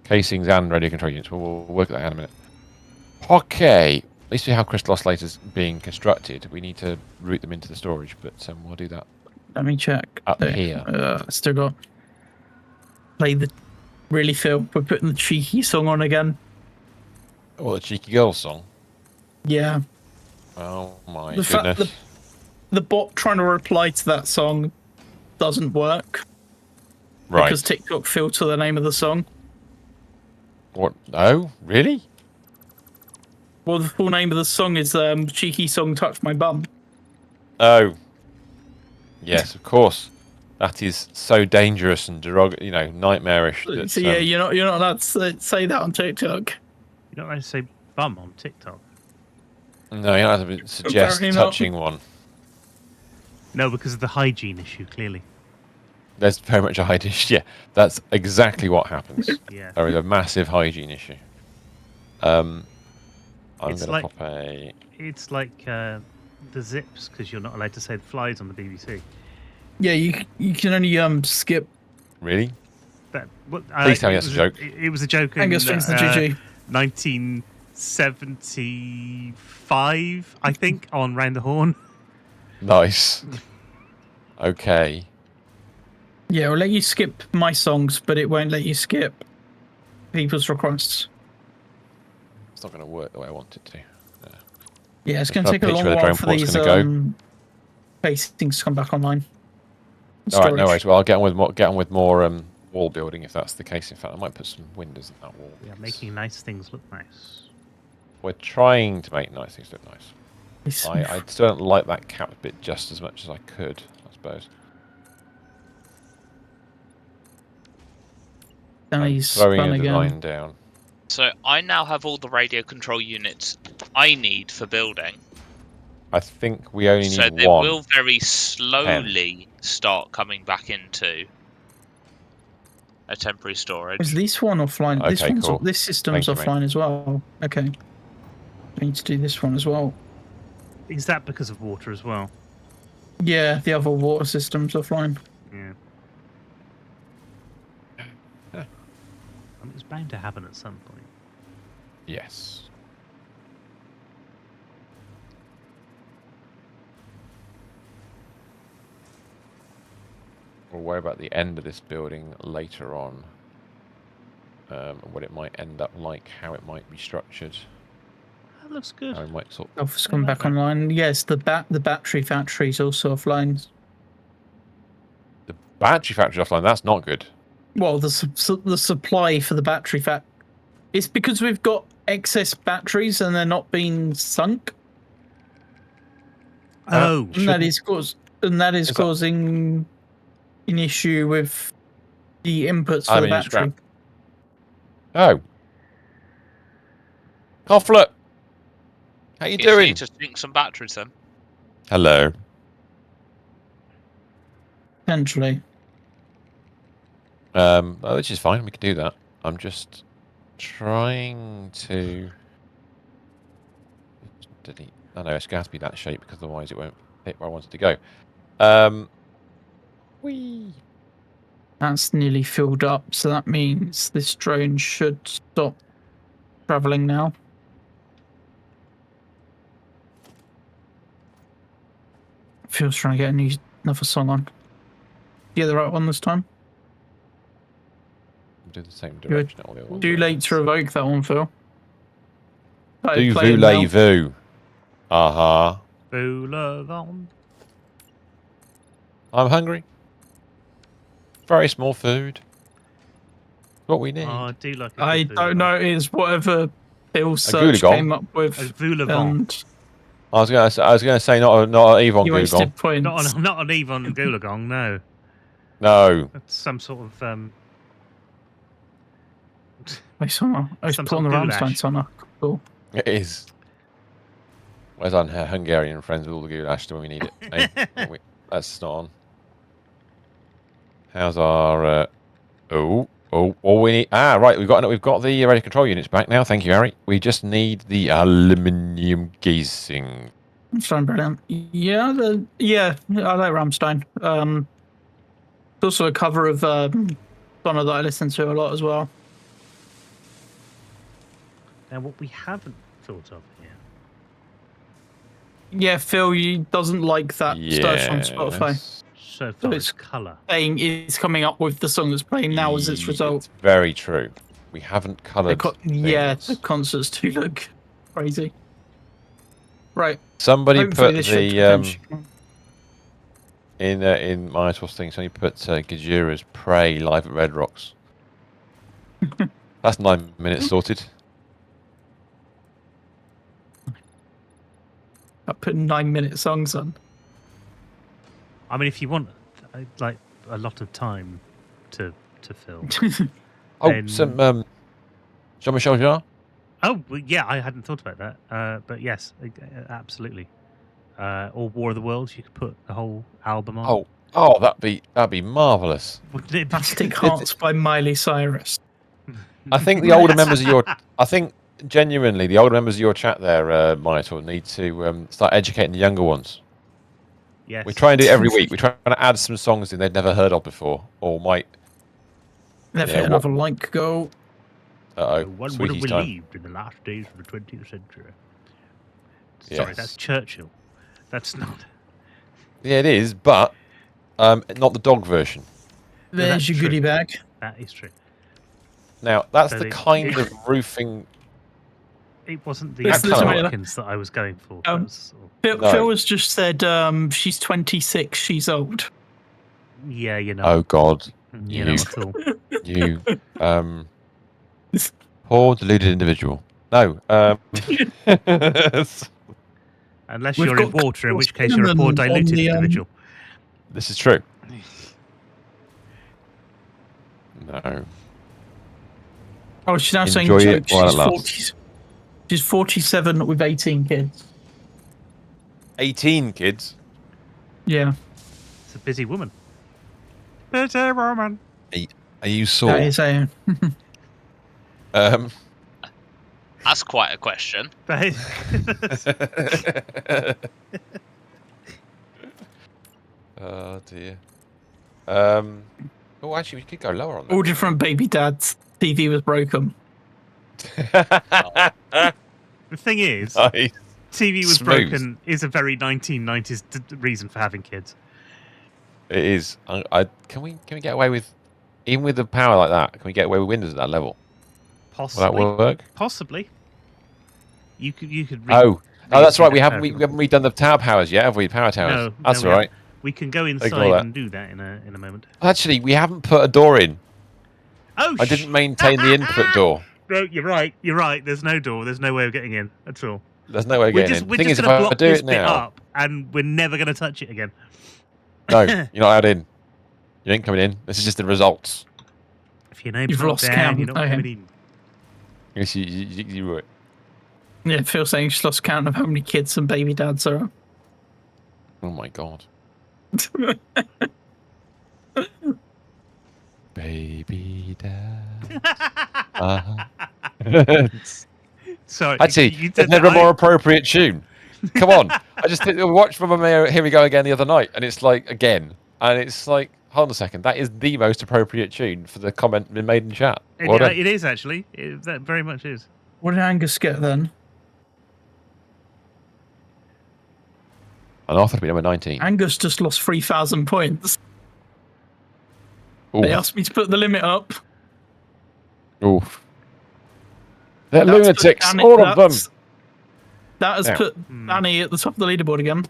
[SPEAKER 3] Casings and radio control units. We'll work that out in a minute. Okay. At least we have crystal oscillators being constructed. We need to route them into the storage, but we'll do that
[SPEAKER 1] Let me check.
[SPEAKER 3] up here.
[SPEAKER 1] Still got play the really feel. We're putting the cheeky song on again.
[SPEAKER 3] Oh, the cheeky girl song.
[SPEAKER 1] Yeah.
[SPEAKER 3] Oh my
[SPEAKER 1] The fact
[SPEAKER 3] goodness.
[SPEAKER 1] the bot trying to reply to that song doesn't work
[SPEAKER 3] Right.
[SPEAKER 1] because TikTok filter the name of the song.
[SPEAKER 3] What? Oh, really?
[SPEAKER 1] Well, the full name of the song is "Cheeky Song Touch My Bum."
[SPEAKER 3] Oh. Yes, of course. That is so dangerous and nightmarish. That,
[SPEAKER 1] So yeah, you're not allowed to say that on TikTok.
[SPEAKER 2] You don't like to say bum on TikTok.
[SPEAKER 3] No, you don't have to suggest
[SPEAKER 1] Apparently not.
[SPEAKER 3] touching one.
[SPEAKER 2] No, because of the hygiene issue. Clearly.
[SPEAKER 3] There's very much a hygiene issue. Yeah, that's exactly what happens.
[SPEAKER 2] Yeah.
[SPEAKER 3] There is a massive hygiene issue. I'm going
[SPEAKER 2] It's
[SPEAKER 3] to
[SPEAKER 2] like-
[SPEAKER 3] pop a...
[SPEAKER 2] It's like the zips because you're not allowed to say the flies on the BBC.
[SPEAKER 1] Yeah, you can only skip.
[SPEAKER 3] Really?
[SPEAKER 2] That.
[SPEAKER 3] Please tell me that's a joke.
[SPEAKER 2] It was a joke.
[SPEAKER 1] Angus
[SPEAKER 2] in,
[SPEAKER 1] drinks the GG.
[SPEAKER 2] 1975, I think, on Round the Horn.
[SPEAKER 3] Nice. Okay.
[SPEAKER 1] Yeah, it'll let you skip my songs, but it won't let you skip people's requests.
[SPEAKER 3] It's not going to work the way I want it to.
[SPEAKER 1] Yeah, it's
[SPEAKER 3] Just
[SPEAKER 1] going to
[SPEAKER 3] got a
[SPEAKER 1] take a long
[SPEAKER 3] picture of the
[SPEAKER 1] while
[SPEAKER 3] drone
[SPEAKER 1] for
[SPEAKER 3] port's
[SPEAKER 1] these
[SPEAKER 3] gonna
[SPEAKER 1] facings to come back online.
[SPEAKER 3] All right, no
[SPEAKER 1] Storage.
[SPEAKER 3] worries. Well, I'll get on with more wall building if that's the case. In fact, I might put some windows in that wall.
[SPEAKER 2] We are making nice things look nice.
[SPEAKER 3] We're trying to make nice things look nice.
[SPEAKER 1] It's-
[SPEAKER 3] I still don't like that capped bit just as much as I could, I suppose.
[SPEAKER 1] Danny's
[SPEAKER 3] Throwing
[SPEAKER 1] fun
[SPEAKER 3] a
[SPEAKER 1] again.
[SPEAKER 3] design down.
[SPEAKER 4] So I now have all the radio control units I need for building.
[SPEAKER 3] I think we only
[SPEAKER 4] So
[SPEAKER 3] need
[SPEAKER 4] they
[SPEAKER 3] one.
[SPEAKER 4] will very slowly start coming back into a temporary
[SPEAKER 1] Is
[SPEAKER 4] storage.
[SPEAKER 1] this one offline?
[SPEAKER 3] Okay, cool.
[SPEAKER 1] This system's
[SPEAKER 3] Thank you, mate.
[SPEAKER 1] offline as well. Okay. I need to do this one as well.
[SPEAKER 2] Is that because of water as well?
[SPEAKER 1] Yeah, the other water system's offline.
[SPEAKER 2] Yeah. I mean, it's bound to happen at some point.
[SPEAKER 3] Yes. We'll worry about the end of this building later on. What it might end up like, how it might be structured,
[SPEAKER 2] That looks good.
[SPEAKER 3] how it might sort.
[SPEAKER 1] Office come
[SPEAKER 2] like
[SPEAKER 1] back
[SPEAKER 2] that.
[SPEAKER 1] online. Yes, the battery factory's also offline.
[SPEAKER 3] The battery factory offline. That's not good.
[SPEAKER 1] Well, the supply for the battery it's because we've got excess batteries and they're not being sunk.
[SPEAKER 2] Oh,
[SPEAKER 1] And that is
[SPEAKER 3] Is that-
[SPEAKER 1] causing an issue with the inputs for the
[SPEAKER 3] Aluminium
[SPEAKER 1] battery.
[SPEAKER 3] scrap. Oh. Coughlin, how you
[SPEAKER 4] Guess you
[SPEAKER 3] doing?
[SPEAKER 4] need to sink some batteries then.
[SPEAKER 3] Hello.
[SPEAKER 1] Potentially.
[SPEAKER 3] Which is fine. We can do that. I'm just trying to delete. Oh no, it's going to have to be that shape because otherwise it won't hit where I want it to go. Whee.
[SPEAKER 1] That's nearly filled up, so that means this drone should stop traveling now. Phil's trying to get another song on. Get the right one this time.
[SPEAKER 3] Do the same
[SPEAKER 1] You're
[SPEAKER 3] direction. All the other ones.
[SPEAKER 1] too late to revoke that one, Phil.
[SPEAKER 3] Do
[SPEAKER 1] Play it now.
[SPEAKER 3] voulez-vous? Uh-huh.
[SPEAKER 2] Boulevard.
[SPEAKER 3] I'm hungry. Very small food. What we need.
[SPEAKER 2] Oh, I do like a
[SPEAKER 1] I
[SPEAKER 2] good
[SPEAKER 1] don't know. It's whatever Phil's search
[SPEAKER 3] goulagon?
[SPEAKER 1] came up with.
[SPEAKER 2] A boulevard.
[SPEAKER 1] And
[SPEAKER 3] I was gonna say not an Avon
[SPEAKER 1] you
[SPEAKER 3] Google.
[SPEAKER 1] wasted points.
[SPEAKER 2] Not an Avon Goolagong, no.
[SPEAKER 3] No.
[SPEAKER 2] That's some sort of
[SPEAKER 1] Wait, someone. I was
[SPEAKER 2] Some
[SPEAKER 1] put on the
[SPEAKER 2] sort of
[SPEAKER 1] Rammstein
[SPEAKER 2] goulash.
[SPEAKER 1] song. Cool.
[SPEAKER 3] It is. Where's our Hungarian friends with all the goulash when we need it? Hey, that's not on. How's our? All we need. Ah, right. We've got the radio control units back now. Thank you, Harry. We just need the aluminium casing.
[SPEAKER 1] Rammstein, brilliant. Yeah, I like Rammstein. It's also a cover of Donna that I listen to a lot as well.
[SPEAKER 2] now what we haven't thought of here.
[SPEAKER 1] Yeah, Phil, he doesn't like that stuff on Spotify.
[SPEAKER 3] Yes.
[SPEAKER 2] So far
[SPEAKER 1] it's
[SPEAKER 2] it's colour.
[SPEAKER 1] Saying it's coming up with the song that's playing now as its result.
[SPEAKER 3] It's very true. We haven't coloured.
[SPEAKER 1] The concerts do look crazy. Right.
[SPEAKER 3] Somebody
[SPEAKER 1] Hopefully
[SPEAKER 3] put
[SPEAKER 1] this should
[SPEAKER 3] the
[SPEAKER 1] potentially-
[SPEAKER 3] in Minotaur's thing. Somebody put Gajira's "Pray" live at Red Rocks. That's 9 minutes sorted.
[SPEAKER 1] I put 9-minute songs on.
[SPEAKER 2] I mean, if you want like a lot of time to fill.
[SPEAKER 3] Oh,
[SPEAKER 2] Then-
[SPEAKER 3] some Jean-Michel Jarre.
[SPEAKER 2] Oh, well, yeah, I hadn't thought about that. But yes, absolutely. Or War of the Worlds, you could put the whole album on.
[SPEAKER 3] Oh, that'd be marvelous.
[SPEAKER 2] Wouldn't it be
[SPEAKER 1] Plastic
[SPEAKER 2] good?
[SPEAKER 1] Hearts by Miley Cyrus.
[SPEAKER 3] I think the older members of your, genuinely the older members of your chat there, Minotaur, need to start educating the younger ones.
[SPEAKER 2] Yes.
[SPEAKER 3] We try and do it every week. We try to add some songs in they'd never heard of before, or might.
[SPEAKER 1] They've
[SPEAKER 3] Yeah,
[SPEAKER 1] hit another like goal.
[SPEAKER 3] Uh-oh,
[SPEAKER 2] One would have
[SPEAKER 3] Sweetie's time.
[SPEAKER 2] believed in the last days of the 20th century. Sorry,
[SPEAKER 3] Yes.
[SPEAKER 2] that's Churchill. That's not.
[SPEAKER 3] Yeah, it is, but not the dog version.
[SPEAKER 1] There's
[SPEAKER 2] that's
[SPEAKER 1] your
[SPEAKER 2] true.
[SPEAKER 1] goodie bag.
[SPEAKER 2] That is true.
[SPEAKER 3] Now, that's
[SPEAKER 2] So
[SPEAKER 3] the
[SPEAKER 2] it-
[SPEAKER 3] kind of roofing.
[SPEAKER 2] It wasn't the
[SPEAKER 1] Listen
[SPEAKER 3] to me.
[SPEAKER 2] Americans that I was going for. That was sort of-
[SPEAKER 3] No.
[SPEAKER 1] Phil has just said she's 26, she's old.
[SPEAKER 2] yeah, you know.
[SPEAKER 3] Oh God,
[SPEAKER 2] you know at all.
[SPEAKER 3] you poor deluded individual. No,
[SPEAKER 2] Unless
[SPEAKER 1] We've
[SPEAKER 2] you're in
[SPEAKER 1] got
[SPEAKER 2] water, in which case
[SPEAKER 1] cinnamon
[SPEAKER 2] you're a poor
[SPEAKER 1] on
[SPEAKER 2] diluted
[SPEAKER 1] the,
[SPEAKER 2] individual.
[SPEAKER 3] this is true. No.
[SPEAKER 1] Oh, she's now saying
[SPEAKER 3] Enjoy it
[SPEAKER 1] jokes.
[SPEAKER 3] while it
[SPEAKER 1] She's
[SPEAKER 3] lasts.
[SPEAKER 1] she's 47 with 18 kids.
[SPEAKER 3] 18 kids.
[SPEAKER 1] Yeah,
[SPEAKER 2] It's a busy woman. Busy woman.
[SPEAKER 3] Are you
[SPEAKER 1] that
[SPEAKER 3] sore?
[SPEAKER 1] is a.
[SPEAKER 4] That's quite a question.
[SPEAKER 3] Oh dear. Oh, actually, we could go lower on that.
[SPEAKER 1] All different baby dads. TV was broken.
[SPEAKER 2] The thing is,
[SPEAKER 3] Nice.
[SPEAKER 2] TV was
[SPEAKER 3] Smooth.
[SPEAKER 2] broken is a very 1990s reason for having kids.
[SPEAKER 3] It is. Can we get away with, even with the power like that? Can we get away with Windows at that level? Will
[SPEAKER 2] Possibly.
[SPEAKER 3] that work?
[SPEAKER 2] Possibly. You could.
[SPEAKER 3] Oh, that's right. We
[SPEAKER 2] that
[SPEAKER 3] haven't
[SPEAKER 2] power.
[SPEAKER 3] we haven't redone the tower powers yet, have we? Power towers.
[SPEAKER 2] No,
[SPEAKER 3] That's
[SPEAKER 2] no,
[SPEAKER 3] all
[SPEAKER 2] we
[SPEAKER 3] right.
[SPEAKER 2] We can go
[SPEAKER 3] Ignore
[SPEAKER 2] inside
[SPEAKER 3] that.
[SPEAKER 2] and do that in a moment.
[SPEAKER 3] Actually, we haven't put a door in.
[SPEAKER 2] Oh,
[SPEAKER 3] I didn't maintain the input door.
[SPEAKER 2] No, you're right. You're right. There's no door. There's no way of getting in at all.
[SPEAKER 3] There's no way of
[SPEAKER 2] We're
[SPEAKER 3] getting
[SPEAKER 2] just,
[SPEAKER 3] in.
[SPEAKER 2] we're
[SPEAKER 3] Thing
[SPEAKER 2] just
[SPEAKER 3] is, if
[SPEAKER 2] going to
[SPEAKER 3] I
[SPEAKER 2] block
[SPEAKER 3] do
[SPEAKER 2] this
[SPEAKER 3] it
[SPEAKER 2] bit
[SPEAKER 3] now,
[SPEAKER 2] up, and we're never going to touch it again.
[SPEAKER 3] no, you're not allowed in. You ain't coming in. This is just the results.
[SPEAKER 2] If your name's
[SPEAKER 1] You've
[SPEAKER 2] not
[SPEAKER 1] lost
[SPEAKER 2] there,
[SPEAKER 1] count.
[SPEAKER 2] you're not
[SPEAKER 1] Okay.
[SPEAKER 2] coming in.
[SPEAKER 3] Yes, you were.
[SPEAKER 1] Yeah, Phil saying she's lost count of how many kids and baby dads are.
[SPEAKER 3] Oh my god. Baby dad.
[SPEAKER 2] Sorry.
[SPEAKER 3] Actually,
[SPEAKER 2] you
[SPEAKER 3] there's
[SPEAKER 2] did
[SPEAKER 3] never a
[SPEAKER 2] that.
[SPEAKER 3] more appropriate tune. Come on. I just watched Mamma Mia, Here We Go Again the other night, and it's like, again. And it's like, hold on a second, that is the most appropriate tune for the comment been made in chat. Well done.
[SPEAKER 2] It is actually. That very much is.
[SPEAKER 1] What did Angus get then?
[SPEAKER 3] And Arthur to be number 19.
[SPEAKER 1] Angus just lost 3,000 points.
[SPEAKER 3] Oof.
[SPEAKER 1] They asked me to put the limit up.
[SPEAKER 3] Oof. They're
[SPEAKER 1] That's put
[SPEAKER 3] lunatics,
[SPEAKER 1] Danny-
[SPEAKER 3] all of them.
[SPEAKER 1] That has
[SPEAKER 3] Now.
[SPEAKER 1] put Danny at the top of the leaderboard again.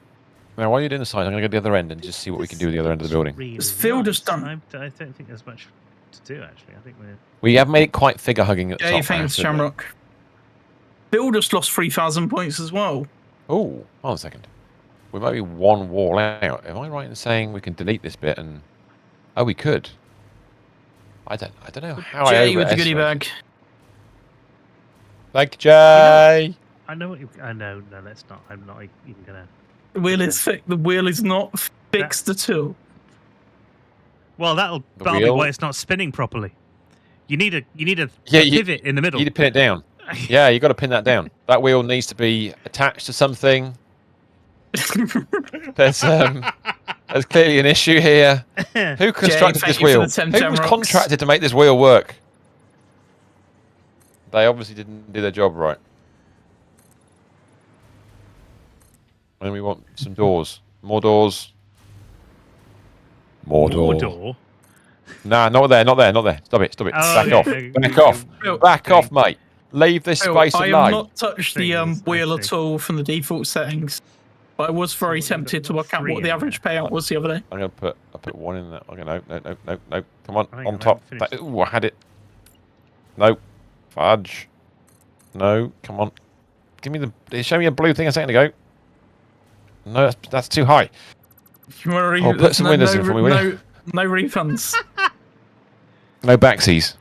[SPEAKER 3] Now, while you're doing the side, I'm going to go to the other end and just see what we can do with the other end of the building.
[SPEAKER 2] Really
[SPEAKER 1] It's Phil
[SPEAKER 2] nice.
[SPEAKER 1] just done.
[SPEAKER 2] I don't think there's much to do, actually. I think we're...
[SPEAKER 3] We have made it quite figure-hugging at the
[SPEAKER 1] Yeah,
[SPEAKER 3] top.
[SPEAKER 1] thanks, Shamrock. Bill just lost 3,000 points as well.
[SPEAKER 3] Oh, hold on a second. We might be one wall out. Am I right in saying we can delete this bit and... Oh, we could. I don't know how
[SPEAKER 1] Jay with the goodie bag.
[SPEAKER 3] Thank you, Jay.
[SPEAKER 2] I know what you... I know. No, let's not. I'm not even going to...
[SPEAKER 1] The wheel is not fixed at all.
[SPEAKER 2] Well, that'll be why it's not spinning properly. You need a pivot in the middle.
[SPEAKER 3] You need to pin it down. Yeah, you got to pin that down. That wheel needs to be attached to something. There's clearly an issue here. Who constructed this wheel? Who was contracted to make this wheel work? They obviously didn't do their job right. And we want some doors. More doors. More door. Nah, not there. Stop it.
[SPEAKER 2] Oh,
[SPEAKER 3] Back
[SPEAKER 2] yeah,
[SPEAKER 3] off. Back off. Back off, mate. Leave this space alone.
[SPEAKER 1] I have not touched the wheel at all from the default settings. But I was very tempted to work out what the average payout was the other day.
[SPEAKER 3] I'm gonna put one in there. Okay, no. Come on top. Ooh, I had it. No. Fudge. No, come on. Give me show me a blue thing a second ago. No, that's too high.
[SPEAKER 1] I'll
[SPEAKER 3] put some windows in for me, will you?
[SPEAKER 1] No refunds.
[SPEAKER 3] No backsies.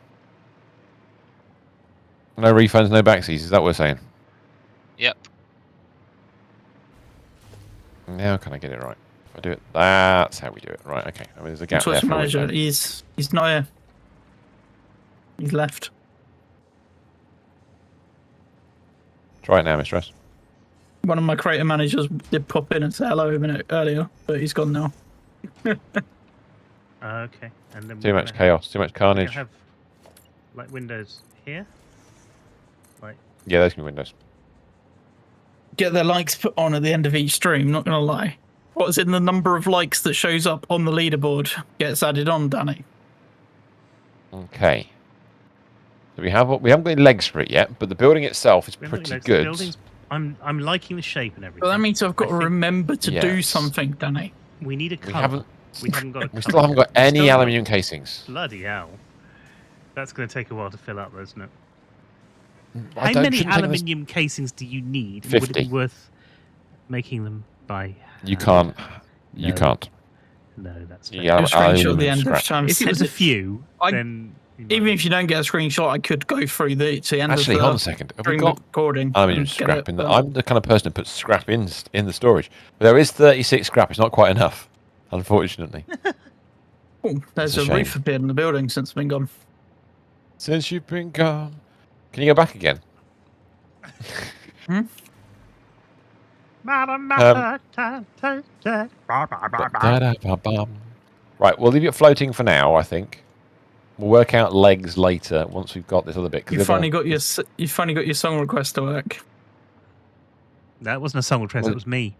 [SPEAKER 3] No refunds, no backsies. Is that what we're saying?
[SPEAKER 4] Yep.
[SPEAKER 3] Now can I get it right? If I do it, that's how we do it. Right, okay. I mean, there's a gap there.
[SPEAKER 1] Manager, he's not here. He's left.
[SPEAKER 3] Try it now, Mistress.
[SPEAKER 1] One of my creator managers did pop in and say hello a minute earlier, but he's gone now.
[SPEAKER 2] Okay. And then
[SPEAKER 3] too much chaos, too much carnage.
[SPEAKER 2] Have like windows here. Like.
[SPEAKER 3] Yeah, those can be windows.
[SPEAKER 1] Get their likes put on at the end of each stream. Not gonna lie. What's in the number of likes that shows up on the leaderboard gets added on, Danny.
[SPEAKER 3] Okay. So we haven't got any legs for it yet, but the building itself is pretty good.
[SPEAKER 2] I'm liking the shape and everything.
[SPEAKER 1] Well, that means I've got to remember to do something, Danny.
[SPEAKER 2] We need a cover. We haven't got.
[SPEAKER 3] We still haven't got any aluminium casings.
[SPEAKER 2] Bloody hell! That's going to take a while to fill up, isn't it?
[SPEAKER 3] How
[SPEAKER 2] many aluminium casings do you need?
[SPEAKER 3] 50.
[SPEAKER 2] Would it be worth making them by?
[SPEAKER 3] You can't. No. You can't.
[SPEAKER 2] No, that's.
[SPEAKER 3] Yeah,
[SPEAKER 1] screenshot the end of time.
[SPEAKER 2] If it was a few, then.
[SPEAKER 1] Even if you don't get a screenshot, I could go through the end of the
[SPEAKER 3] Actually, hold on a second. Have we got
[SPEAKER 1] recording?
[SPEAKER 3] Aluminium scrap in there. I'm the kind of person that puts scrap in the storage. But there is 36 scrap. It's not quite enough, unfortunately.
[SPEAKER 1] Oh, there's a roof appeared in the building since I've been gone.
[SPEAKER 3] Since you've been gone. Can you go back again? Right, we'll leave it floating for now, I think. We'll work out legs later once we've got this other bit.
[SPEAKER 1] You've finally got your song request to work.
[SPEAKER 2] That wasn't a song request. It was me.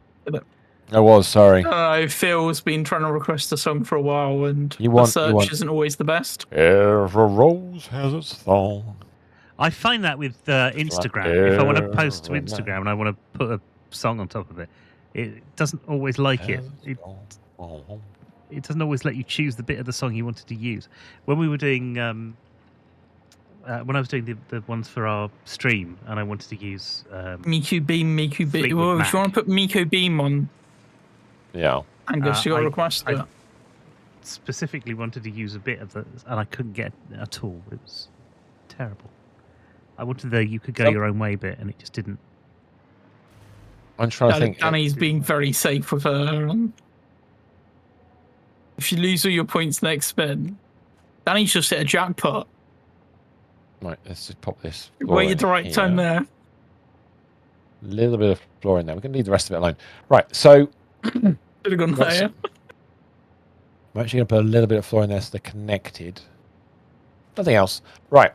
[SPEAKER 3] I was sorry.
[SPEAKER 1] Phil's been trying to request a song for a while, and the search isn't always the best.
[SPEAKER 3] Every rose has its thorn.
[SPEAKER 2] I find that with Instagram. If I want to post to Instagram and I want to put a song on top of it, it doesn't always like it. It doesn't always let you choose the bit of the song you wanted to use. When we were doing, when I was doing the ones for our stream, and I wanted to use
[SPEAKER 1] Miku Beam. Well, if you want to put Miku Beam on,
[SPEAKER 3] yeah,
[SPEAKER 1] Angus, you got a request.
[SPEAKER 2] I specifically wanted to use a bit of the, and I couldn't get it at all. It was terrible. I wanted the "You Could Go Your Own Way" bit, and it just didn't.
[SPEAKER 3] I'm trying to think.
[SPEAKER 1] Danny's being very safe with her. If you lose all your points next spin, Danny's just hit a jackpot.
[SPEAKER 3] Right, let's just pop this.
[SPEAKER 1] Wait at the right time there.
[SPEAKER 3] A little bit of floor in there. We can leave the rest of it alone. Right, so.
[SPEAKER 1] Should have gone there.
[SPEAKER 3] I'm actually going to put a little bit of floor in there so they're connected. Nothing else. Right.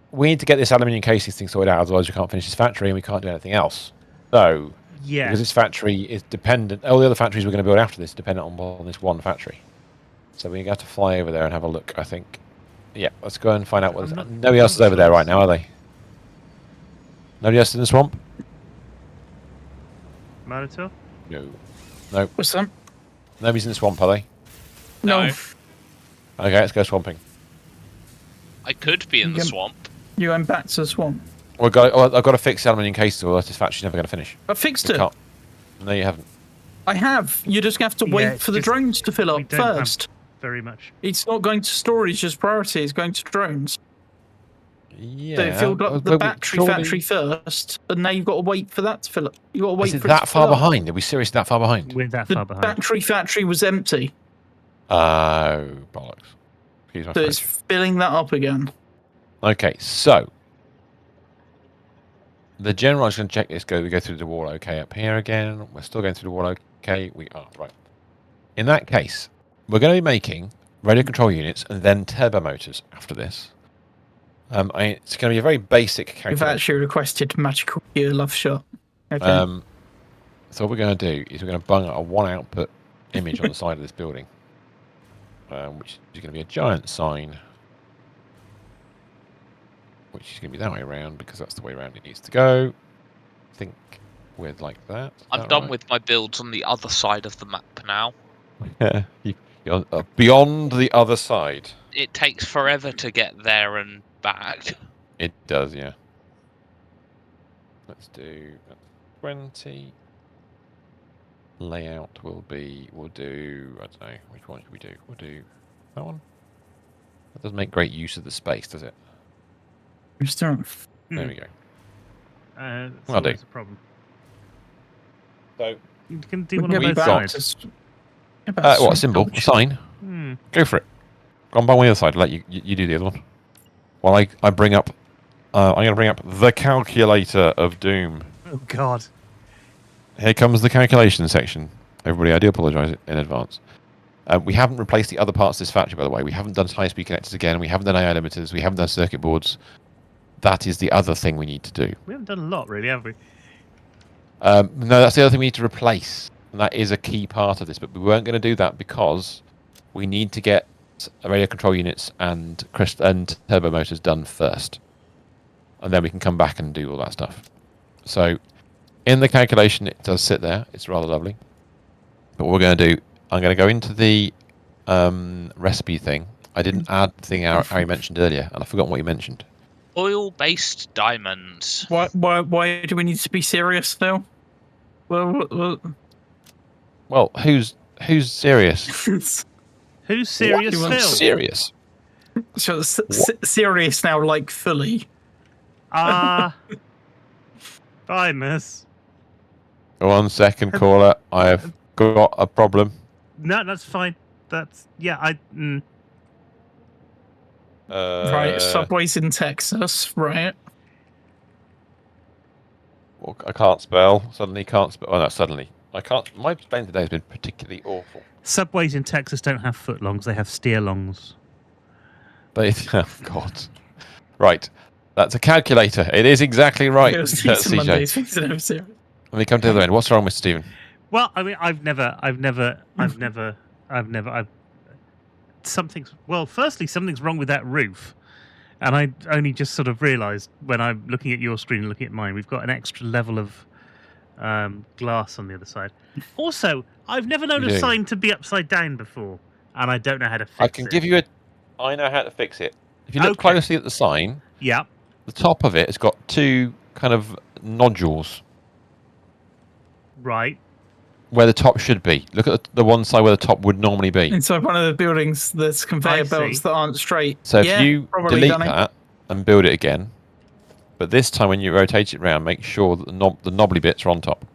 [SPEAKER 3] We need to get this aluminium casing thing sorted out, otherwise we can't finish this factory and we can't do anything else. So,
[SPEAKER 2] Yeah.
[SPEAKER 3] Because this factory is dependent. All the other factories we're going to build after this dependent on this one factory. So we have to fly over there and have a look. I think. Yeah, let's go and find out what. Nobody else is over there right now, are they? Nobody else in the swamp?
[SPEAKER 2] Monitor?
[SPEAKER 3] No. No.
[SPEAKER 1] What's that?
[SPEAKER 3] Nobody's in the swamp, are they?
[SPEAKER 1] No.
[SPEAKER 4] No.
[SPEAKER 3] Okay, let's go swamping.
[SPEAKER 4] I could be in the swamp.
[SPEAKER 1] You went back to the swamp.
[SPEAKER 3] Well, I've got to fix the aluminium case, or this factory's never going to finish.
[SPEAKER 1] I fixed
[SPEAKER 3] We
[SPEAKER 1] it.
[SPEAKER 3] can't. No, you haven't.
[SPEAKER 1] I have. You just have to wait for the drones to fill
[SPEAKER 2] we
[SPEAKER 1] up
[SPEAKER 2] don't have
[SPEAKER 1] first.
[SPEAKER 2] very much.
[SPEAKER 1] It's not going to storage as priority. It's going to drones.
[SPEAKER 3] Yeah.
[SPEAKER 1] So it filled up the battery factory first, and now you've got to wait for that to fill up. You've got to wait
[SPEAKER 3] Is it
[SPEAKER 1] for
[SPEAKER 3] that
[SPEAKER 1] it to
[SPEAKER 3] far
[SPEAKER 1] fill up.
[SPEAKER 3] behind? Are we seriously that far behind?
[SPEAKER 2] We're that
[SPEAKER 1] The
[SPEAKER 2] far behind.
[SPEAKER 1] battery factory was empty,
[SPEAKER 3] Oh, bollocks. Excuse my
[SPEAKER 1] so it's
[SPEAKER 3] French.
[SPEAKER 1] filling that up again.
[SPEAKER 3] Okay, so the general is going to check this. We go through the wall okay up here again. We're still going through the wall okay. We are right. In that case, we're going to be making radio control units and then turbo motors after this. It's going to be a very basic
[SPEAKER 1] We've
[SPEAKER 3] calculation.
[SPEAKER 1] actually requested magical gear love shot. Okay.
[SPEAKER 3] So what we're going to do is we're going to bung a one output image on the side of this building, which is going to be a giant sign, which is going to be that way around because that's the way around it needs to go. Think with like that.
[SPEAKER 4] I'm done with my builds on the other side of the map now.
[SPEAKER 3] Yeah, you're beyond the other side.
[SPEAKER 4] It takes forever to get there and back.
[SPEAKER 3] It does, yeah. Let's do 20. Layout we'll do, I don't know, which one should we do? We'll do that one. That doesn't make great use of the space, does it? There we go.
[SPEAKER 2] That's
[SPEAKER 3] I'll do.
[SPEAKER 2] always a problem.
[SPEAKER 3] So,
[SPEAKER 2] You can do one
[SPEAKER 1] We'll
[SPEAKER 2] on
[SPEAKER 1] get
[SPEAKER 2] both
[SPEAKER 1] back
[SPEAKER 2] sides.
[SPEAKER 3] what, a symbol? A sign? Go for it. Go on by the other side, let you do the other one. While I bring up, I'm going to bring up the calculator of doom.
[SPEAKER 2] Oh, God.
[SPEAKER 3] Here comes the calculation section. Everybody, I do apologise in advance. We haven't replaced the other parts of this factory, by the way. We haven't done high-speed connectors again. We haven't done AI limiters. We haven't done circuit boards. That is the other thing we need to do.
[SPEAKER 2] We haven't done a lot, really, have we?
[SPEAKER 3] No, that's the other thing we need to replace. And that is a key part of this. But we weren't going to do that because we need to get radio control units and turbo motors done first. And then we can come back and do all that stuff. So in the calculation, it does sit there. It's rather lovely. But what we're going to do, I'm going to go into the recipe thing. I didn't add the thing Harry mentioned earlier, and I've forgotten what you mentioned.
[SPEAKER 4] Oil-based diamonds.
[SPEAKER 1] Why do we need to be serious though?
[SPEAKER 3] Well, who's serious?
[SPEAKER 2] Who's serious,
[SPEAKER 1] What?
[SPEAKER 2] Phil?
[SPEAKER 3] Serious.
[SPEAKER 1] So serious now, like fully.
[SPEAKER 2] Bye, miss.
[SPEAKER 3] 1 second, caller. I have got a problem.
[SPEAKER 2] No, that's fine. That's
[SPEAKER 1] Right, subways in Texas, right?
[SPEAKER 3] Well, I can't spell. Suddenly can't spell. Oh, no, suddenly. I can't. My spelling today has been particularly awful.
[SPEAKER 2] Subways in Texas don't have footlongs; they have steerlongs.
[SPEAKER 3] Oh, God. Right. That's a calculator. It is exactly right.
[SPEAKER 1] CJ.
[SPEAKER 3] Let me come to the other end. What's wrong with Stephen?
[SPEAKER 2] Well, I mean, something's wrong with that roof. And I only just sort of realised when I'm looking at your screen and looking at mine, we've got an extra level of glass on the other side. Also, I've never known a sign to be upside down before, and I don't know how to fix it.
[SPEAKER 3] I can give you a... I know how to fix it. If you look closely at the sign,
[SPEAKER 2] yeah,
[SPEAKER 3] the top of it has got two kind of nodules.
[SPEAKER 2] Right.
[SPEAKER 3] Where the top should be. Look at the one side where the top would normally be.
[SPEAKER 1] Inside one of the buildings, there's conveyor belts that aren't straight.
[SPEAKER 3] So if you delete that and build it again, but this time when you rotate it around, make sure that the knobbly bits are on top.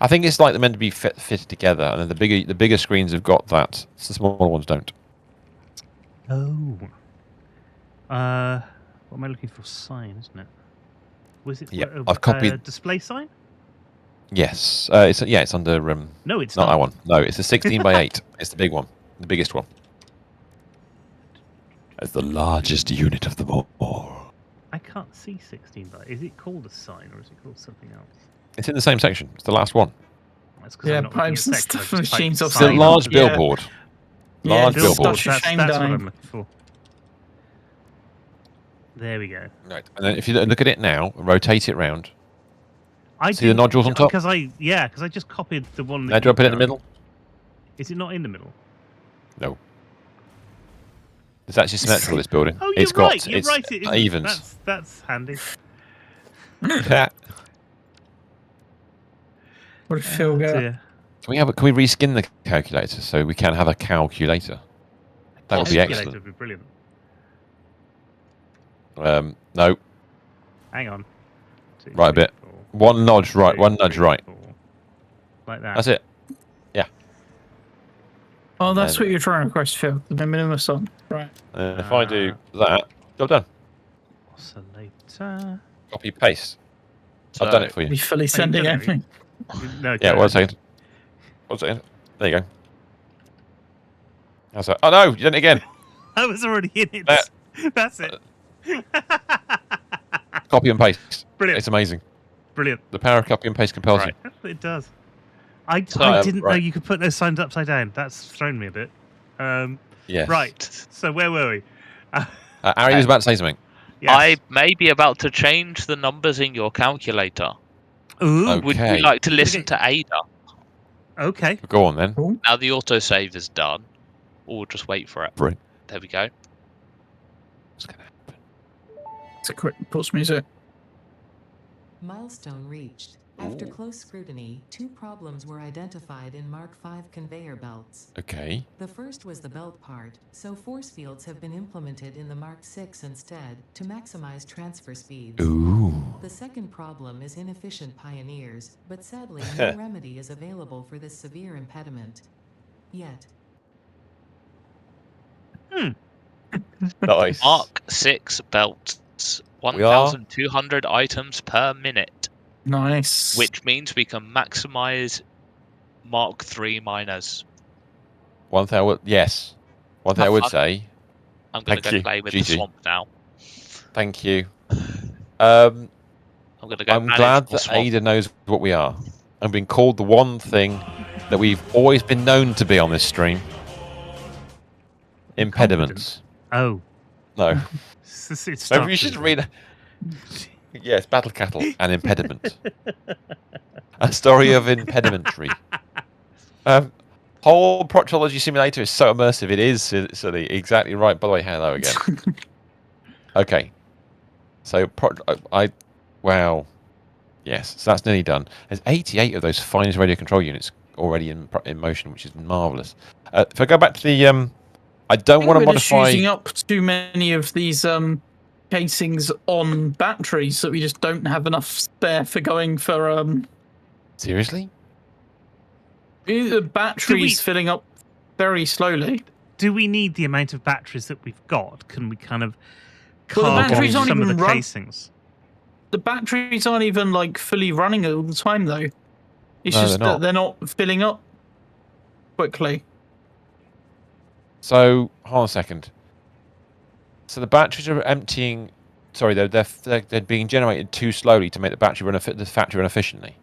[SPEAKER 3] I think it's like they're meant to be fitted together, and then the bigger screens have got that. The smaller ones don't.
[SPEAKER 2] Oh. What am I looking for? Sign, isn't it? Was it?
[SPEAKER 3] Yeah, I've copied.
[SPEAKER 2] Display sign?
[SPEAKER 3] Yes, it's under.
[SPEAKER 2] No, it's
[SPEAKER 3] not that one. No, it's a 16 by 8. It's the big one, the biggest one. It's the largest unit of them all.
[SPEAKER 2] I can't see 16 by. Is it called a sign or is it called something else?
[SPEAKER 3] It's in the same section. It's the last one.
[SPEAKER 2] That's 'cause
[SPEAKER 1] Yeah,
[SPEAKER 2] I'm not looking at
[SPEAKER 1] pipes and
[SPEAKER 2] sections, I
[SPEAKER 1] stuff,
[SPEAKER 2] just typed
[SPEAKER 1] machines off
[SPEAKER 3] It's a
[SPEAKER 2] sign.
[SPEAKER 3] large
[SPEAKER 1] Yeah.
[SPEAKER 3] billboard.
[SPEAKER 1] Yeah,
[SPEAKER 3] Large
[SPEAKER 1] it's
[SPEAKER 3] billboard.
[SPEAKER 1] such a
[SPEAKER 2] That's
[SPEAKER 1] shame,
[SPEAKER 2] what
[SPEAKER 1] Danny.
[SPEAKER 2] I'm looking for. There we go.
[SPEAKER 3] Right. And then if you look at it now, rotate it round.
[SPEAKER 2] I
[SPEAKER 3] See the nodules on top?
[SPEAKER 2] because I just copied the one.
[SPEAKER 3] Now
[SPEAKER 2] That
[SPEAKER 3] do I
[SPEAKER 2] you've
[SPEAKER 3] put it in the
[SPEAKER 2] done.
[SPEAKER 3] middle?
[SPEAKER 2] Is it not in the middle?
[SPEAKER 3] No. It's actually symmetrical, this building.
[SPEAKER 2] Oh, you're
[SPEAKER 3] It's got,
[SPEAKER 2] right. You're
[SPEAKER 3] it's
[SPEAKER 2] right. It isn't.
[SPEAKER 3] evens.
[SPEAKER 2] That's handy.
[SPEAKER 3] Can
[SPEAKER 1] What did Phil get?
[SPEAKER 2] Dear.
[SPEAKER 3] we reskin the calculator so we can have a calculator? That would be
[SPEAKER 2] Calculator
[SPEAKER 3] excellent.
[SPEAKER 2] would be brilliant.
[SPEAKER 3] No.
[SPEAKER 2] Hang on. 2,
[SPEAKER 3] Right a
[SPEAKER 2] 3,
[SPEAKER 3] bit.
[SPEAKER 2] 4,
[SPEAKER 3] One nudge right,
[SPEAKER 2] 2,
[SPEAKER 3] one nudge
[SPEAKER 2] 3,
[SPEAKER 3] right.
[SPEAKER 2] 4. Like that.
[SPEAKER 3] That's it.
[SPEAKER 1] Oh, that's
[SPEAKER 3] then-
[SPEAKER 1] what you're trying to request, Phil. The minimus on. Right.
[SPEAKER 3] And if I do that, job done.
[SPEAKER 2] Oscillator.
[SPEAKER 3] Copy paste.
[SPEAKER 4] So,
[SPEAKER 3] I've done it for you.
[SPEAKER 1] Be fully sending
[SPEAKER 2] done it?
[SPEAKER 1] everything.
[SPEAKER 2] No,
[SPEAKER 3] Yeah,
[SPEAKER 2] go
[SPEAKER 3] 1
[SPEAKER 2] ahead.
[SPEAKER 3] second. 1 second. There you go. How's that? Oh no, you done it again.
[SPEAKER 2] I was already in it.
[SPEAKER 3] That-
[SPEAKER 2] That's it.
[SPEAKER 3] Copy and paste.
[SPEAKER 2] Brilliant.
[SPEAKER 3] It's amazing.
[SPEAKER 2] Brilliant.
[SPEAKER 3] The power of copy and paste compels
[SPEAKER 4] Right.
[SPEAKER 2] It does. I
[SPEAKER 4] So,
[SPEAKER 2] didn't know
[SPEAKER 3] right.
[SPEAKER 2] you could put those signs upside down. That's thrown me a bit.
[SPEAKER 3] you. Yes.
[SPEAKER 2] Right. So where were we?
[SPEAKER 3] Ari was about to say something.
[SPEAKER 2] Yes.
[SPEAKER 4] I may be about to change the numbers in your calculator.
[SPEAKER 2] Ooh.
[SPEAKER 3] Okay.
[SPEAKER 4] Would you like to listen to Ada?
[SPEAKER 2] Okay.
[SPEAKER 3] Go on then.
[SPEAKER 4] Now the autosave is done. Or we'll just wait for it.
[SPEAKER 3] Right.
[SPEAKER 4] There we go.
[SPEAKER 3] What's gonna happen?
[SPEAKER 1] It's a quick pause music.
[SPEAKER 6] Milestone reached. After
[SPEAKER 3] Ooh.
[SPEAKER 6] close scrutiny, 2 problems were identified in Mark V conveyor belts.
[SPEAKER 3] Okay.
[SPEAKER 6] The first was the belt part, so force fields have been implemented in the Mark VI instead, to maximize transfer speeds.
[SPEAKER 3] Ooh.
[SPEAKER 6] The second problem is inefficient pioneers, but sadly no remedy is available for this severe impediment. Yet.
[SPEAKER 3] Nice.
[SPEAKER 4] Mark 6 belts.
[SPEAKER 3] We are-
[SPEAKER 4] 1,200 items per minute.
[SPEAKER 1] Nice.
[SPEAKER 4] Which means we can maximize Mark 3 miners.
[SPEAKER 3] One thing I would, yes. One thing I
[SPEAKER 4] Have
[SPEAKER 3] would
[SPEAKER 4] fun.
[SPEAKER 3] say.
[SPEAKER 4] I'm going to
[SPEAKER 3] Thank
[SPEAKER 4] go
[SPEAKER 3] you.
[SPEAKER 4] play with
[SPEAKER 3] GG.
[SPEAKER 4] the swamp now.
[SPEAKER 3] Thank you.
[SPEAKER 4] I'm going to go
[SPEAKER 3] I'm
[SPEAKER 4] manage
[SPEAKER 3] glad
[SPEAKER 4] the
[SPEAKER 3] that
[SPEAKER 4] swamp.
[SPEAKER 3] Ada knows what we are. I've been called the one thing that we've always been known to be on this stream. Impediments.
[SPEAKER 2] Oh.
[SPEAKER 3] No.
[SPEAKER 2] It's
[SPEAKER 3] Maybe you should read. Yes, Battle Cattle and Impediment. A story of impedimentry. Whole Proctology Simulator is so immersive. It is silly. Exactly right. By the way, hello again. Okay. So, wow. Yes, so that's nearly done. There's 88 of those finest radio control units already in motion, which is marvellous. If I go back to the... I don't want to
[SPEAKER 1] We're just
[SPEAKER 3] modify...
[SPEAKER 1] using up too many of these casings on batteries that we just don't have enough spare for going for...
[SPEAKER 3] Seriously?
[SPEAKER 1] The batteries filling up very slowly.
[SPEAKER 2] Do we need the amount of batteries that we've got? Can we kind of
[SPEAKER 1] Well, the
[SPEAKER 2] carve
[SPEAKER 1] batteries
[SPEAKER 2] off
[SPEAKER 1] aren't
[SPEAKER 2] some of
[SPEAKER 1] even
[SPEAKER 2] the
[SPEAKER 1] run-
[SPEAKER 2] casings?
[SPEAKER 1] The batteries aren't even like fully running all the time, though. It's
[SPEAKER 3] No,
[SPEAKER 1] just
[SPEAKER 3] they're not.
[SPEAKER 1] that they're not filling up quickly.
[SPEAKER 3] So, hold on a second. So the batteries are emptying... Sorry, they're being generated too slowly to make the factory run efficiently.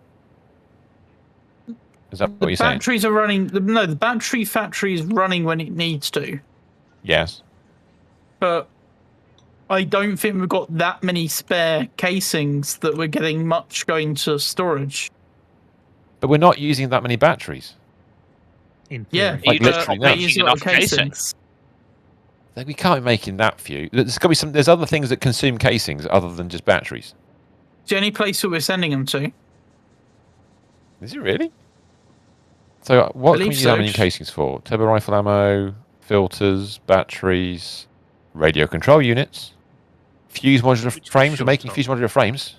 [SPEAKER 3] Is that what
[SPEAKER 1] The
[SPEAKER 3] you're saying?
[SPEAKER 1] batteries are running... No, the battery factory is running when it needs to.
[SPEAKER 3] Yes.
[SPEAKER 1] But I don't think we've got that many spare casings that we're getting much going to storage.
[SPEAKER 3] But we're not using that many batteries.
[SPEAKER 2] In
[SPEAKER 1] Yeah,
[SPEAKER 2] theory.
[SPEAKER 3] Like
[SPEAKER 4] You're just
[SPEAKER 3] literally
[SPEAKER 4] not
[SPEAKER 3] no.
[SPEAKER 1] we use
[SPEAKER 4] making
[SPEAKER 1] a lot
[SPEAKER 4] enough
[SPEAKER 1] of
[SPEAKER 4] casings.
[SPEAKER 3] We can't be making that few. There's got to be some. There's other things that consume casings other than just batteries.
[SPEAKER 1] It's the only place that we're sending them to.
[SPEAKER 3] Is it really? So what can we
[SPEAKER 1] Believe
[SPEAKER 3] use
[SPEAKER 1] so.
[SPEAKER 3] aluminium casings for? Turbo rifle ammo, filters, batteries, radio control units, fuse modular frames. We're
[SPEAKER 2] Sure,
[SPEAKER 3] making
[SPEAKER 2] Tom.
[SPEAKER 3] fuse modular frames.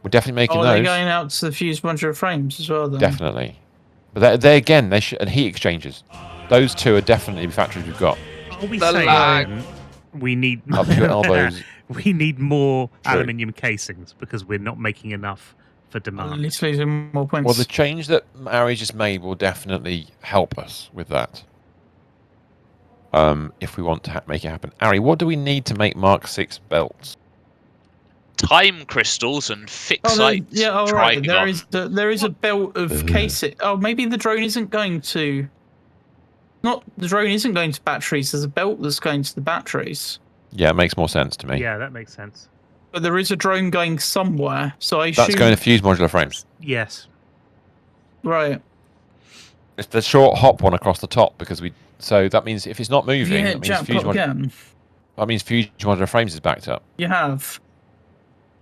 [SPEAKER 3] We're definitely making
[SPEAKER 1] Oh, they're
[SPEAKER 3] those.
[SPEAKER 1] going out to the fuse modular frames as well, then.
[SPEAKER 3] Definitely. But they again, they should, and heat exchangers. Those two are definitely factories we've got.
[SPEAKER 2] Are we
[SPEAKER 4] The
[SPEAKER 2] saying
[SPEAKER 4] lag.
[SPEAKER 2] then we need
[SPEAKER 3] Up to your elbows.
[SPEAKER 2] we need more
[SPEAKER 3] True.
[SPEAKER 2] aluminium casings because we're not making enough for
[SPEAKER 1] At
[SPEAKER 2] demand?
[SPEAKER 1] least losing more points.
[SPEAKER 3] Well, the change that Ari just made will definitely help us with that. If we want to make it happen. Ari, what do we need to make Mark 6 belts?
[SPEAKER 4] time crystals and fixite.
[SPEAKER 1] Right.
[SPEAKER 4] Trigon.
[SPEAKER 1] There is a belt of casing. Oh, maybe the drone isn't going to. Not the drone isn't going to batteries. There's a belt that's going to the batteries.
[SPEAKER 3] Yeah, it makes more sense to me.
[SPEAKER 2] Yeah, that makes sense.
[SPEAKER 1] But there is a drone going somewhere, so I assume
[SPEAKER 3] That's going to fuse modular frames.
[SPEAKER 2] Yes.
[SPEAKER 1] right.
[SPEAKER 3] It's the short hop one across the top because we. So that means if it's not moving,
[SPEAKER 1] Yeah,
[SPEAKER 3] that means fuse
[SPEAKER 1] again.
[SPEAKER 3] That means fuse modular frames is backed up,
[SPEAKER 1] You have.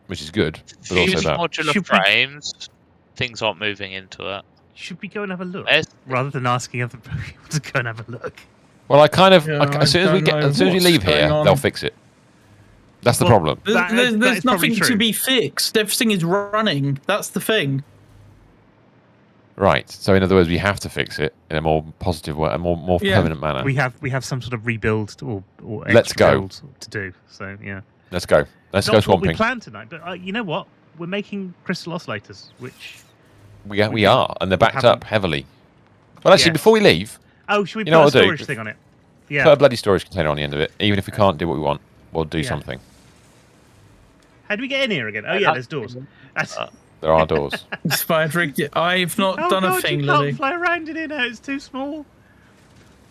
[SPEAKER 3] which is good, but
[SPEAKER 4] Fuse
[SPEAKER 3] also bad.
[SPEAKER 4] modular frames. Things aren't moving into it.
[SPEAKER 2] Should we go and have a look
[SPEAKER 4] Where's-
[SPEAKER 2] rather than asking other people to go and have a look?
[SPEAKER 3] Well, I kind of
[SPEAKER 1] Yeah,
[SPEAKER 3] as soon as we
[SPEAKER 1] don't know
[SPEAKER 3] as soon as we
[SPEAKER 1] what's
[SPEAKER 3] leave here,
[SPEAKER 1] going on.
[SPEAKER 3] they'll fix it. That's the
[SPEAKER 2] Well,
[SPEAKER 3] problem.
[SPEAKER 2] That
[SPEAKER 1] There's
[SPEAKER 2] is probably
[SPEAKER 1] nothing to
[SPEAKER 2] true.
[SPEAKER 1] be fixed. Everything is running. That's the thing.
[SPEAKER 3] Right. So in other words, we have to fix it in a more positive way, a more
[SPEAKER 1] Yeah.
[SPEAKER 3] permanent manner.
[SPEAKER 2] We have some sort of rebuild or
[SPEAKER 3] Let's
[SPEAKER 2] extra
[SPEAKER 3] go.
[SPEAKER 2] build to do. So yeah.
[SPEAKER 3] Let's go. Let's
[SPEAKER 2] Not
[SPEAKER 3] go
[SPEAKER 2] what we
[SPEAKER 3] swamping.
[SPEAKER 2] planned tonight, but you know what? We're making crystal oscillators, which
[SPEAKER 3] We are, and they're backed
[SPEAKER 2] haven't.
[SPEAKER 3] up heavily. Well, actually,
[SPEAKER 2] Yes.
[SPEAKER 3] before we leave,
[SPEAKER 2] should we
[SPEAKER 3] You know
[SPEAKER 2] put a
[SPEAKER 3] what I'll do?
[SPEAKER 2] storage thing on it? Yeah.
[SPEAKER 3] put a bloody storage container on the end of it. Even if we can't do what we want, we'll do
[SPEAKER 2] Yeah.
[SPEAKER 3] something.
[SPEAKER 2] How do we get in here again? Oh yeah, there's doors. That's...
[SPEAKER 3] There are doors.
[SPEAKER 1] Spider rigged it. I've not
[SPEAKER 2] oh
[SPEAKER 1] done
[SPEAKER 2] God,
[SPEAKER 1] a thing,
[SPEAKER 2] you
[SPEAKER 1] Lily.
[SPEAKER 2] can't fly around in here now. It's too small.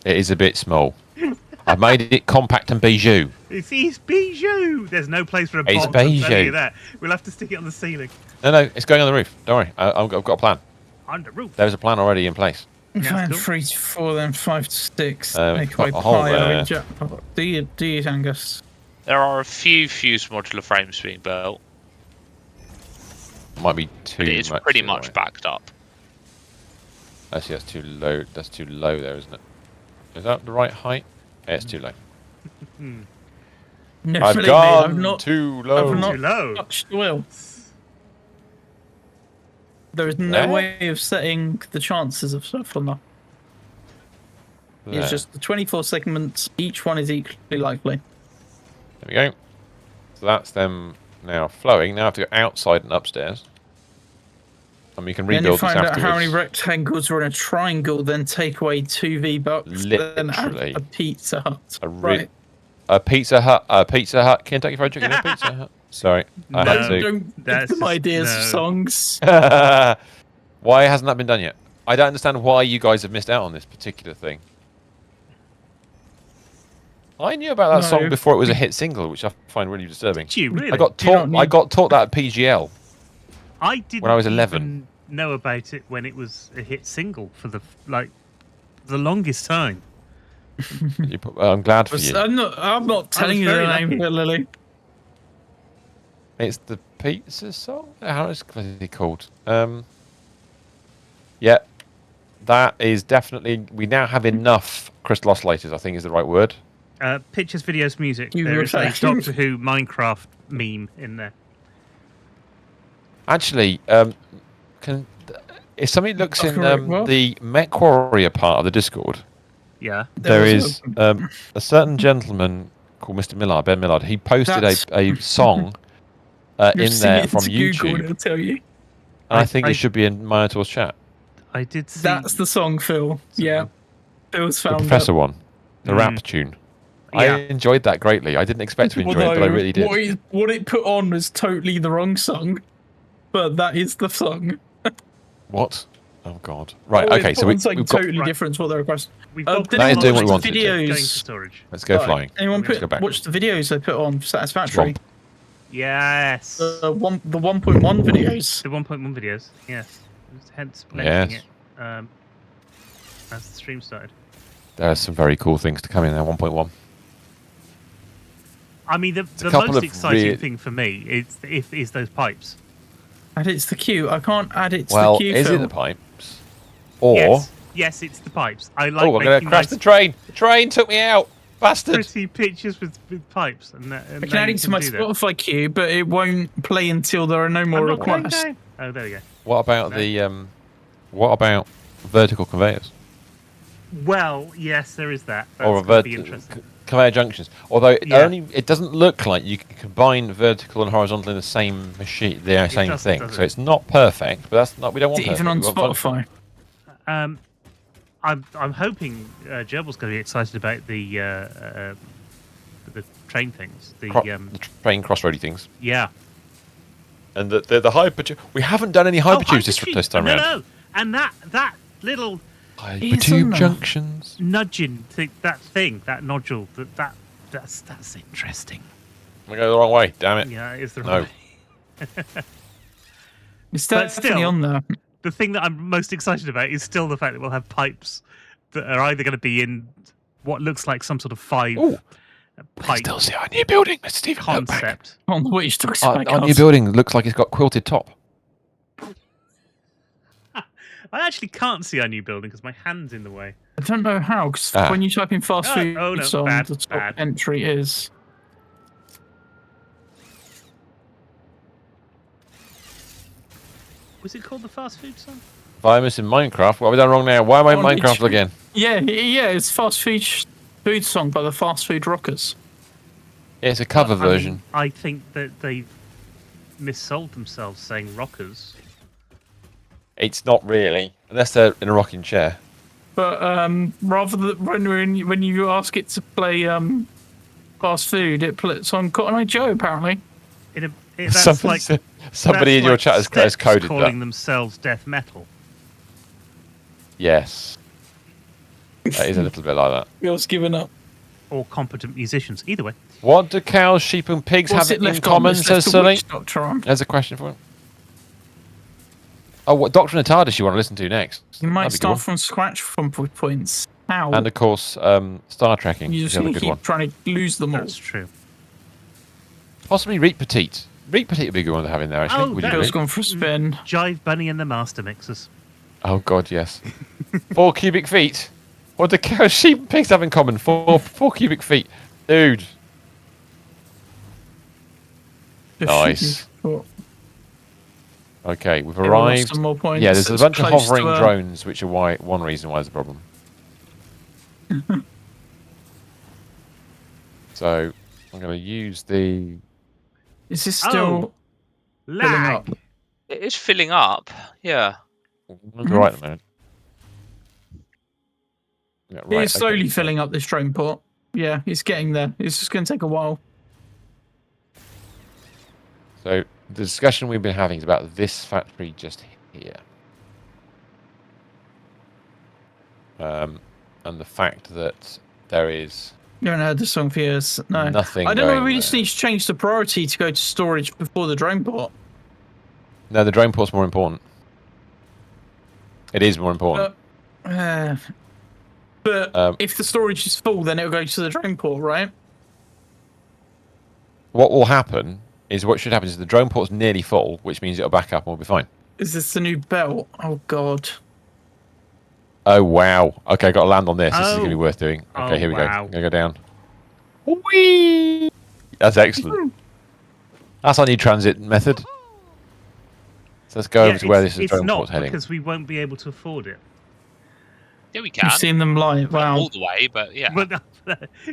[SPEAKER 3] It is a bit small. I've made it compact and bijou.
[SPEAKER 2] It's bijou. There's no place for a
[SPEAKER 3] It's
[SPEAKER 2] box. I'm telling
[SPEAKER 3] bijou.
[SPEAKER 2] you that. We'll have to stick it on the ceiling.
[SPEAKER 3] No, it's going on the roof. Don't worry. I've got a plan.
[SPEAKER 2] On the roof.
[SPEAKER 3] There's a plan already in place.
[SPEAKER 2] Yeah, cool.
[SPEAKER 1] 3 to 4, then 5 to 6.
[SPEAKER 3] We've got a hole there.
[SPEAKER 1] Do you, Angus?
[SPEAKER 4] There are a few fuse modular frames being built.
[SPEAKER 3] Might be too
[SPEAKER 4] But it is
[SPEAKER 3] much.
[SPEAKER 4] pretty
[SPEAKER 3] to the
[SPEAKER 4] much
[SPEAKER 3] right.
[SPEAKER 4] backed up.
[SPEAKER 3] Actually, that's too low. That's too low there, isn't it? Is that the right height? Yeah, it's too low.
[SPEAKER 1] No,
[SPEAKER 3] I've
[SPEAKER 1] believe me,
[SPEAKER 3] gone
[SPEAKER 1] I've not
[SPEAKER 3] too low.
[SPEAKER 1] I've not
[SPEAKER 2] Too low.
[SPEAKER 1] touched the wheel. There is no
[SPEAKER 3] There?
[SPEAKER 1] way of setting the chances of stuff on that.
[SPEAKER 3] There.
[SPEAKER 1] It's just the 24 segments. Each one is equally likely.
[SPEAKER 3] There we go. So that's them now flowing. Now I have to go outside and upstairs. And we can
[SPEAKER 1] Then you
[SPEAKER 3] rebuild this
[SPEAKER 1] find out
[SPEAKER 3] afterwards.
[SPEAKER 1] how many rectangles are in a triangle, then take away 2 V-Bucks, then add
[SPEAKER 3] Literally.
[SPEAKER 1] a Pizza Hut.
[SPEAKER 3] A
[SPEAKER 1] Right.
[SPEAKER 3] A Pizza Hut, Kentucky Fried Chicken, a Pizza Hut. Sorry, I
[SPEAKER 2] No.
[SPEAKER 3] had to.
[SPEAKER 1] Don't
[SPEAKER 2] That's
[SPEAKER 1] give them
[SPEAKER 2] just-
[SPEAKER 1] ideas of
[SPEAKER 2] no.
[SPEAKER 1] songs.
[SPEAKER 3] Why hasn't that been done yet? I don't understand why you guys have missed out on this particular thing. I knew about that
[SPEAKER 1] No.
[SPEAKER 3] song before it was a hit single, which I find really disturbing.
[SPEAKER 2] Did you really?
[SPEAKER 3] I got
[SPEAKER 1] Do you not
[SPEAKER 3] taught. I
[SPEAKER 1] need-
[SPEAKER 3] got taught that at PGL.
[SPEAKER 2] I didn't
[SPEAKER 3] when I was 11.
[SPEAKER 2] even know about it when it was a hit single for the longest time.
[SPEAKER 3] I'm glad for you.
[SPEAKER 1] I'm not telling you
[SPEAKER 2] very
[SPEAKER 1] the name
[SPEAKER 2] lucky.
[SPEAKER 1] of it, Lily.
[SPEAKER 3] It's the pizza song. How is it called? Yeah, that is definitely. We now have enough crystal oscillators. I think is the right word.
[SPEAKER 2] Pictures, videos, music.
[SPEAKER 1] You
[SPEAKER 2] There is a
[SPEAKER 1] refer-
[SPEAKER 2] Doctor Who Minecraft meme in there.
[SPEAKER 3] Actually, if somebody looks in
[SPEAKER 1] Correct, what?
[SPEAKER 3] the Mech Warrior part of the Discord,
[SPEAKER 2] Yeah.
[SPEAKER 3] there
[SPEAKER 1] was
[SPEAKER 3] is a certain gentleman called Mr. Millard, Ben Millard. He posted
[SPEAKER 1] That's-
[SPEAKER 3] a song in
[SPEAKER 1] Just
[SPEAKER 3] there
[SPEAKER 1] sing it
[SPEAKER 3] from
[SPEAKER 1] into Google and
[SPEAKER 3] YouTube.
[SPEAKER 1] it'll tell you.
[SPEAKER 3] I think
[SPEAKER 2] I-
[SPEAKER 3] it should be in Minotaur's chat.
[SPEAKER 2] I did see.
[SPEAKER 1] That's the song, Phil. Yeah. Phil's
[SPEAKER 3] The
[SPEAKER 1] found
[SPEAKER 3] Professor
[SPEAKER 1] it.
[SPEAKER 3] one, the rap tune. I
[SPEAKER 2] Yeah.
[SPEAKER 3] enjoyed that greatly. I didn't expect to enjoy it, but I really did.
[SPEAKER 1] What it put on was totally the wrong song, but that is the song.
[SPEAKER 3] What? Oh God! Right.
[SPEAKER 1] What it
[SPEAKER 3] Okay.
[SPEAKER 1] put
[SPEAKER 3] So
[SPEAKER 1] on's like
[SPEAKER 3] we've got.
[SPEAKER 1] totally
[SPEAKER 2] Right.
[SPEAKER 1] different to what they requested.
[SPEAKER 2] We've
[SPEAKER 1] Did
[SPEAKER 2] got
[SPEAKER 3] That is
[SPEAKER 1] anyone
[SPEAKER 3] doing what we
[SPEAKER 1] watch
[SPEAKER 3] wanted
[SPEAKER 1] the
[SPEAKER 3] to.
[SPEAKER 2] going to
[SPEAKER 1] videos?
[SPEAKER 2] storage.
[SPEAKER 3] Let's go
[SPEAKER 1] Right.
[SPEAKER 3] flying.
[SPEAKER 1] Anyone
[SPEAKER 3] Let's go back.
[SPEAKER 1] watch the videos they put on for Satisfactory?
[SPEAKER 3] Swamp.
[SPEAKER 2] Yes.
[SPEAKER 1] The 1.1 videos.
[SPEAKER 2] The 1.1 videos. Yes. Hence
[SPEAKER 3] Yes.
[SPEAKER 2] mentioning it as the stream started.
[SPEAKER 3] There are some very cool things to come in there. 1.1.
[SPEAKER 2] I mean, the
[SPEAKER 3] a couple
[SPEAKER 2] most
[SPEAKER 3] of
[SPEAKER 2] exciting
[SPEAKER 3] rea-
[SPEAKER 2] thing for me is those pipes.
[SPEAKER 1] Add it to the queue. I can't add it to
[SPEAKER 3] Well,
[SPEAKER 1] the queue.
[SPEAKER 3] is
[SPEAKER 1] Phil.
[SPEAKER 3] it the pipes? Or
[SPEAKER 2] Yes, it's the pipes. I like
[SPEAKER 3] oh, I'm gonna
[SPEAKER 2] making
[SPEAKER 3] crash
[SPEAKER 2] nice,
[SPEAKER 3] the train. The train took me out, bastard.
[SPEAKER 2] pretty pictures with pipes. And
[SPEAKER 1] I can add it to my Spotify queue, but it won't play until there are no more requests.
[SPEAKER 2] Oh, there we go.
[SPEAKER 3] What about
[SPEAKER 2] No.
[SPEAKER 3] the What about vertical conveyors
[SPEAKER 2] Well, yes, there is that. That's
[SPEAKER 3] or
[SPEAKER 2] going to be interesting.
[SPEAKER 3] conveyor junctions? Although
[SPEAKER 2] Yeah.
[SPEAKER 3] it doesn't look like you can combine vertical and horizontal in the same machine, the same
[SPEAKER 2] doesn't,
[SPEAKER 3] thing.
[SPEAKER 2] does
[SPEAKER 3] So
[SPEAKER 2] it?
[SPEAKER 3] it's not perfect, but that's not. We don't want
[SPEAKER 1] Is it even
[SPEAKER 3] perfect,
[SPEAKER 1] on
[SPEAKER 3] we want functional.
[SPEAKER 1] Spotify?
[SPEAKER 2] I'm hoping Gerbil's going to be excited about the train things. The
[SPEAKER 3] The train crossroady things.
[SPEAKER 2] yeah,
[SPEAKER 3] And the hyper tube. We haven't done any hyper tubes this time round.
[SPEAKER 2] No. And that little
[SPEAKER 3] Hyper tube junctions.
[SPEAKER 2] nudging that nodule, that's interesting.
[SPEAKER 3] We go the wrong way. Damn it.
[SPEAKER 2] Yeah, it's the
[SPEAKER 3] No.
[SPEAKER 2] wrong way.
[SPEAKER 1] It's
[SPEAKER 2] But
[SPEAKER 1] definitely
[SPEAKER 2] still,
[SPEAKER 1] on there.
[SPEAKER 2] the thing that I'm most excited about is still the fact that we'll have pipes that are either going to be in what looks like some sort of
[SPEAKER 3] I
[SPEAKER 2] pipe
[SPEAKER 3] still see our new building, Mr. Stephen.
[SPEAKER 2] concept.
[SPEAKER 1] On the Witch Doctor
[SPEAKER 3] Our new building looks like it's got quilted top.
[SPEAKER 2] I actually can't see our new building because my hand's in the way.
[SPEAKER 1] I don't know how, because when you type in fast food song, the top entry is.
[SPEAKER 2] Was it called the fast food song?
[SPEAKER 3] Virus in Minecraft. What have we done wrong now? Why am I in Minecraft again?
[SPEAKER 1] Yeah, it's fast food song by the Fast Food Rockers.
[SPEAKER 3] Yeah, it's a cover version.
[SPEAKER 2] I think that they've missold themselves saying rockers.
[SPEAKER 3] It's not really, unless they're in a rocking chair.
[SPEAKER 1] But rather than when you ask it to play fast food, it puts on Cotton Eye Joe apparently.
[SPEAKER 2] That's like
[SPEAKER 3] somebody in your chat has coded
[SPEAKER 2] calling
[SPEAKER 3] that.
[SPEAKER 2] themselves death metal.
[SPEAKER 3] Yes, that is a little bit like that.
[SPEAKER 1] Yours given up.
[SPEAKER 2] Or competent musicians. Either way.
[SPEAKER 3] What do cows, sheep, and pigs have in common? Says Sully. There's a question for him. Oh, what Doctrine and TARDIS you want to listen to next?
[SPEAKER 1] You might start from scratch from points. How?
[SPEAKER 3] And of course, Star Trekking.
[SPEAKER 1] You just keep trying to lose them all.
[SPEAKER 2] That's true.
[SPEAKER 3] Possibly Reet Petite. Reet Petite would be a good one to have in there, actually.
[SPEAKER 1] Would you gone for a spin.
[SPEAKER 2] Jive Bunny and the Master Mixers.
[SPEAKER 3] Oh, God, yes. 4 cubic feet. What do cows, sheep, and pigs have in common? 4 cubic feet. Dude. Nice. Okay, we've arrived.
[SPEAKER 1] Some more points.
[SPEAKER 3] Yeah, there's a bunch of hovering drones, which are one reason why there's a problem. So, I'm going to use the...
[SPEAKER 1] Is this still filling up?
[SPEAKER 4] It is filling up, yeah.
[SPEAKER 3] Right a minute. Yeah, right,
[SPEAKER 1] It's slowly filling up this drone port. Yeah, it's getting there. It's just going to take a while.
[SPEAKER 3] So, the discussion we've been having is about this factory just here. And the fact that there is...
[SPEAKER 1] You haven't heard the song for years. No.
[SPEAKER 3] Nothing
[SPEAKER 1] I don't know, we
[SPEAKER 3] going
[SPEAKER 1] just need to change the priority to go to storage before the drone port.
[SPEAKER 3] No, the drone port's more important. It is more important.
[SPEAKER 1] But if the storage is full, then it'll go to the drone port, right?
[SPEAKER 3] What will happen is what should happen is the drone port's nearly full, which means it'll back up and we'll be fine.
[SPEAKER 1] Is this the new belt? Oh, God.
[SPEAKER 3] Oh, wow. Okay, got to land on this. This is going to be worth doing. Okay, here we go. I'm going to go down. Whee! That's excellent. That's our new transit method. So let's go over to where this drone port's heading.
[SPEAKER 2] Because we won't be able to afford it.
[SPEAKER 4] Yeah, we can.
[SPEAKER 1] You've seen them live. Wow.
[SPEAKER 4] Not all the way, but yeah.
[SPEAKER 2] But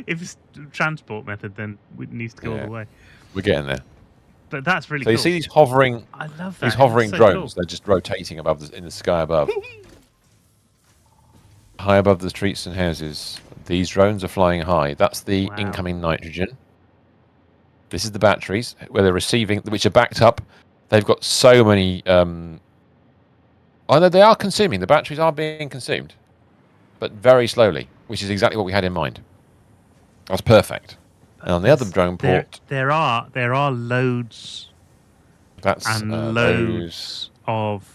[SPEAKER 2] if it's transport method, then it needs to go all the way.
[SPEAKER 3] We're getting there.
[SPEAKER 2] But that's really
[SPEAKER 3] cool. So you see these hovering,
[SPEAKER 2] I love that.
[SPEAKER 3] These hovering drones.
[SPEAKER 2] Cool.
[SPEAKER 3] They're just rotating above in the sky above. High above the streets and houses. These drones are flying high. That's the incoming nitrogen. This is the batteries where they're receiving, which are backed up. They've got so many. Although they are consuming, the batteries are being consumed, but very slowly, which is exactly what we had in mind. That's perfect. And on the other drone port,
[SPEAKER 2] there are loads.
[SPEAKER 3] That's
[SPEAKER 2] loads of.